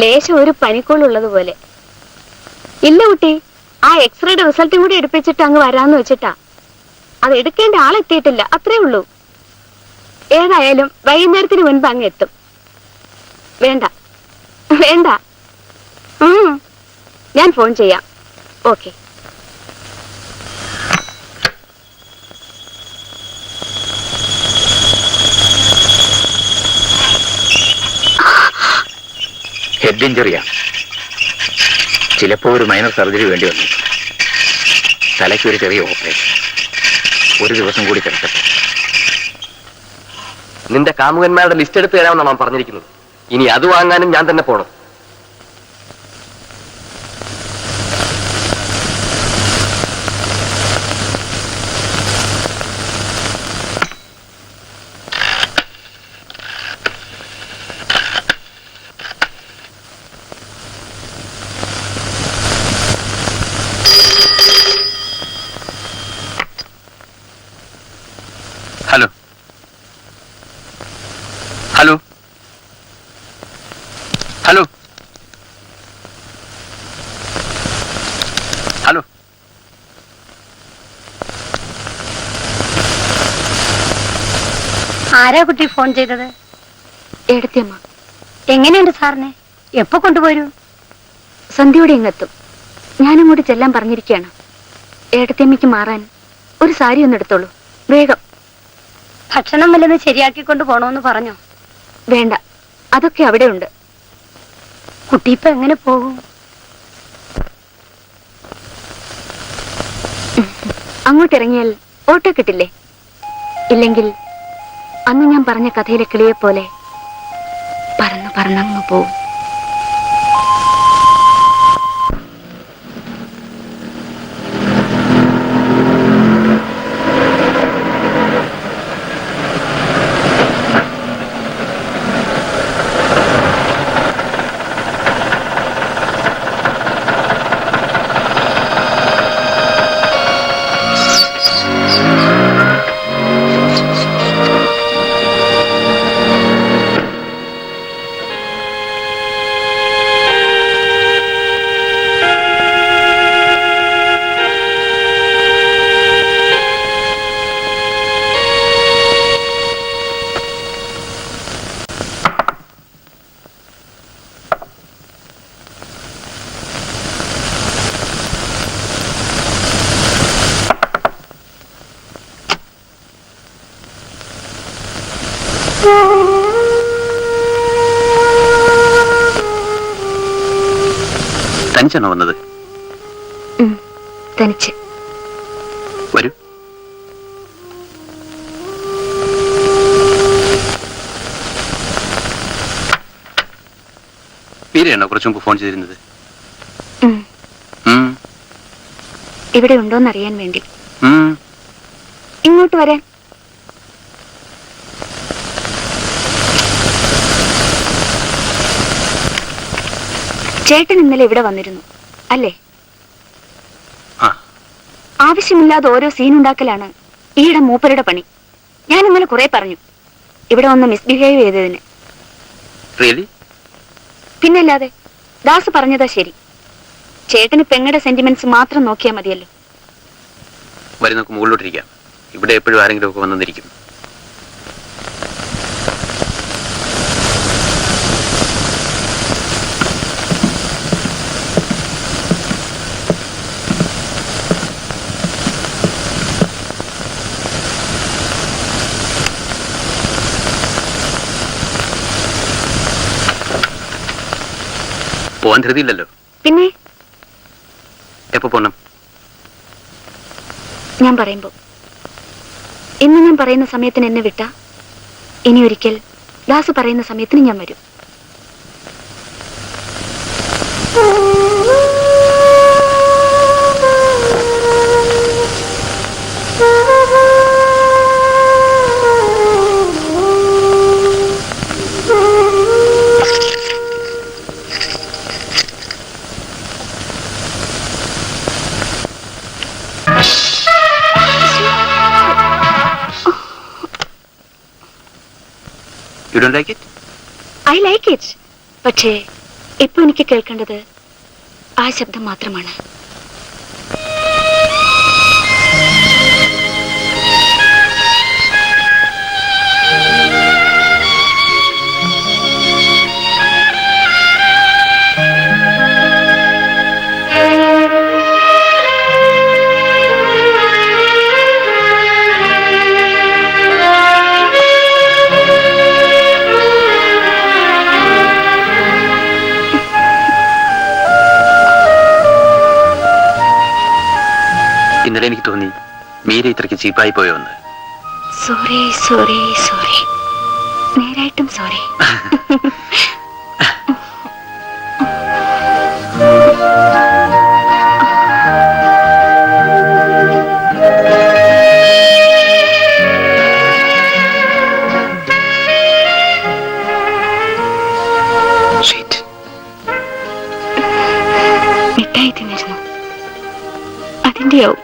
[SPEAKER 2] ലേശം ഒരു പനിക്കോളുള്ളതുപോലെ. ഇല്ല കുട്ടി, ആ എക്സ്റേയുടെ റിസൾട്ടും കൂടി എടുപ്പിച്ചിട്ട് അങ്ങ് വരാന്ന് വെച്ചിട്ടാ. അത് എടുക്കേണ്ട ആളെത്തിയിട്ടില്ല, അത്രേ ഉള്ളൂ. ഏതായാലും വൈകുന്നേരത്തിന് മുൻപ് അങ്ങ് എത്തും. വേണ്ട വേണ്ട, ഞാൻ ഫോൺ ചെയ്യാം. ഓക്കെ.
[SPEAKER 3] ഹെഡ് ഇഞ്ചറിയാ. ചിലപ്പോ ഒരു മൈനർ സർജറി വേണ്ടി വന്നു. തലയ്ക്ക് ഒരു ചെറിയ ഓപ്പറേഷൻ. ഒരു ദിവസം കൂടി കിടക്കട്ടെ.
[SPEAKER 1] നിന്റെ കാമുകന്മാരുടെ ലിസ്റ്റ് എടുത്ത് തരാമെന്നാണ് അവൻ പറഞ്ഞിരിക്കുന്നത്. ഇനി അത് വാങ്ങാനും ഞാൻ തന്നെ പോണം.
[SPEAKER 4] ഹലോ ഹലോ ഹലോ ഹലോ
[SPEAKER 2] ആരാ കുട്ടി ഫോൺ ചെയ്തത്? ഏടത്തിയമ്മ.
[SPEAKER 8] എങ്ങനെയുണ്ട് സാറിനെ? എപ്പോ കൊണ്ടുപോരൂ?
[SPEAKER 2] സന്ധ്യയോടെ ഇങ്ങെത്തും. ഞാനും കൂടി ചെല്ലാൻ പറഞ്ഞിരിക്കുകയാണ്. ഏടത്തിയമ്മയ്ക്ക് മാറാൻ ഒരു സാരി ഒന്ന് എടുത്തോളൂ, വേഗം.
[SPEAKER 8] ഭക്ഷണം വല്ലത് ശരിയാക്കിക്കൊണ്ട് പോണോന്ന് പറഞ്ഞോ?
[SPEAKER 2] വേണ്ട, അതൊക്കെ അവിടെ ഉണ്ട്.
[SPEAKER 8] കുട്ടി ഇപ്പൊ എങ്ങനെ പോകും?
[SPEAKER 2] അങ്ങോട്ടിറങ്ങിയാൽ ഓട്ടോ കിട്ടില്ലേ? ഇല്ലെങ്കിൽ അന്ന് ഞാൻ പറഞ്ഞ കഥയിലെ കിളിയെ പോലെ പറന്ന് പറന്നങ്ങ് പോവും.
[SPEAKER 4] തനിച്ചാണോ വന്നത്?
[SPEAKER 2] തനിച്ച്.
[SPEAKER 4] വരൂ. മീരയാണോ കുറച്ചു മുമ്പ് ഫോൺ ചെയ്തിരുന്നത്?
[SPEAKER 2] ഇവിടെ ഉണ്ടോന്നറിയാൻ വേണ്ടി.
[SPEAKER 4] ഉം.
[SPEAKER 2] ഇങ്ങോട്ട് വരാൻ. ചേട്ടൻ ഇന്നലെ ഇവിടെ വന്നിരുന്നു അല്ലേ?
[SPEAKER 4] ആ.
[SPEAKER 2] ആവശ്യമില്ലാതെ ഓരോ സീൻ ഉണ്ടാക്കലാണ് ഈയിടെ മൂപ്പരുടെ പണി. ഞാൻ ഇന്നലെ കുറെ പറഞ്ഞു ഇവിടെ ഒന്ന് മിസ്ബിഹേവ് ചെയ്തതിന്.
[SPEAKER 4] റിയലി?
[SPEAKER 2] പിന്നല്ലാതെ. ദാസ് പറഞ്ഞതാ ശരി. ചേട്ടന് പെങ്ങടെ സെന്റിമെന്റ്സ് മാത്രം നോക്കിയാൽ മതിയല്ലോ.
[SPEAKER 4] വരി, നമുക്ക് മുകളിലോട്ടിരിക്കാം. ഇവിടെ എപ്പോഴും ആരെങ്കിലും ഒക്കെ വന്നിരിക്കും. പോവാൻ ധൃതിയില്ലല്ലോ.
[SPEAKER 2] പിന്നെ
[SPEAKER 4] എപ്പോ പോണം?
[SPEAKER 2] ഞാൻ പറയുമ്പോ. ഇന്ന് ഞാൻ പറയുന്ന സമയത്തിന് എന്നെ വിട്ടാ ഇനി ഒരിക്കൽ ദാസ് പറയുന്ന സമയത്തിന് ഞാൻ വരും.
[SPEAKER 4] You don't like it?
[SPEAKER 2] I like it. പക്ഷേ ഇപ്പൊ എനിക്ക് കേൾക്കേണ്ടത് ആ ശബ്ദം മാത്രമാണ്.
[SPEAKER 4] ഇന്നലെ എനിക്ക് തോന്നി മീര ഇത്രയ്ക്ക് ചീപ്പായി പോയോ എന്ന്.
[SPEAKER 2] Sorry sorry sorry. നേരായിട്ടും സോറി. മിഠായി തിന്നിരുന്നു, അതിന്റെയാവും.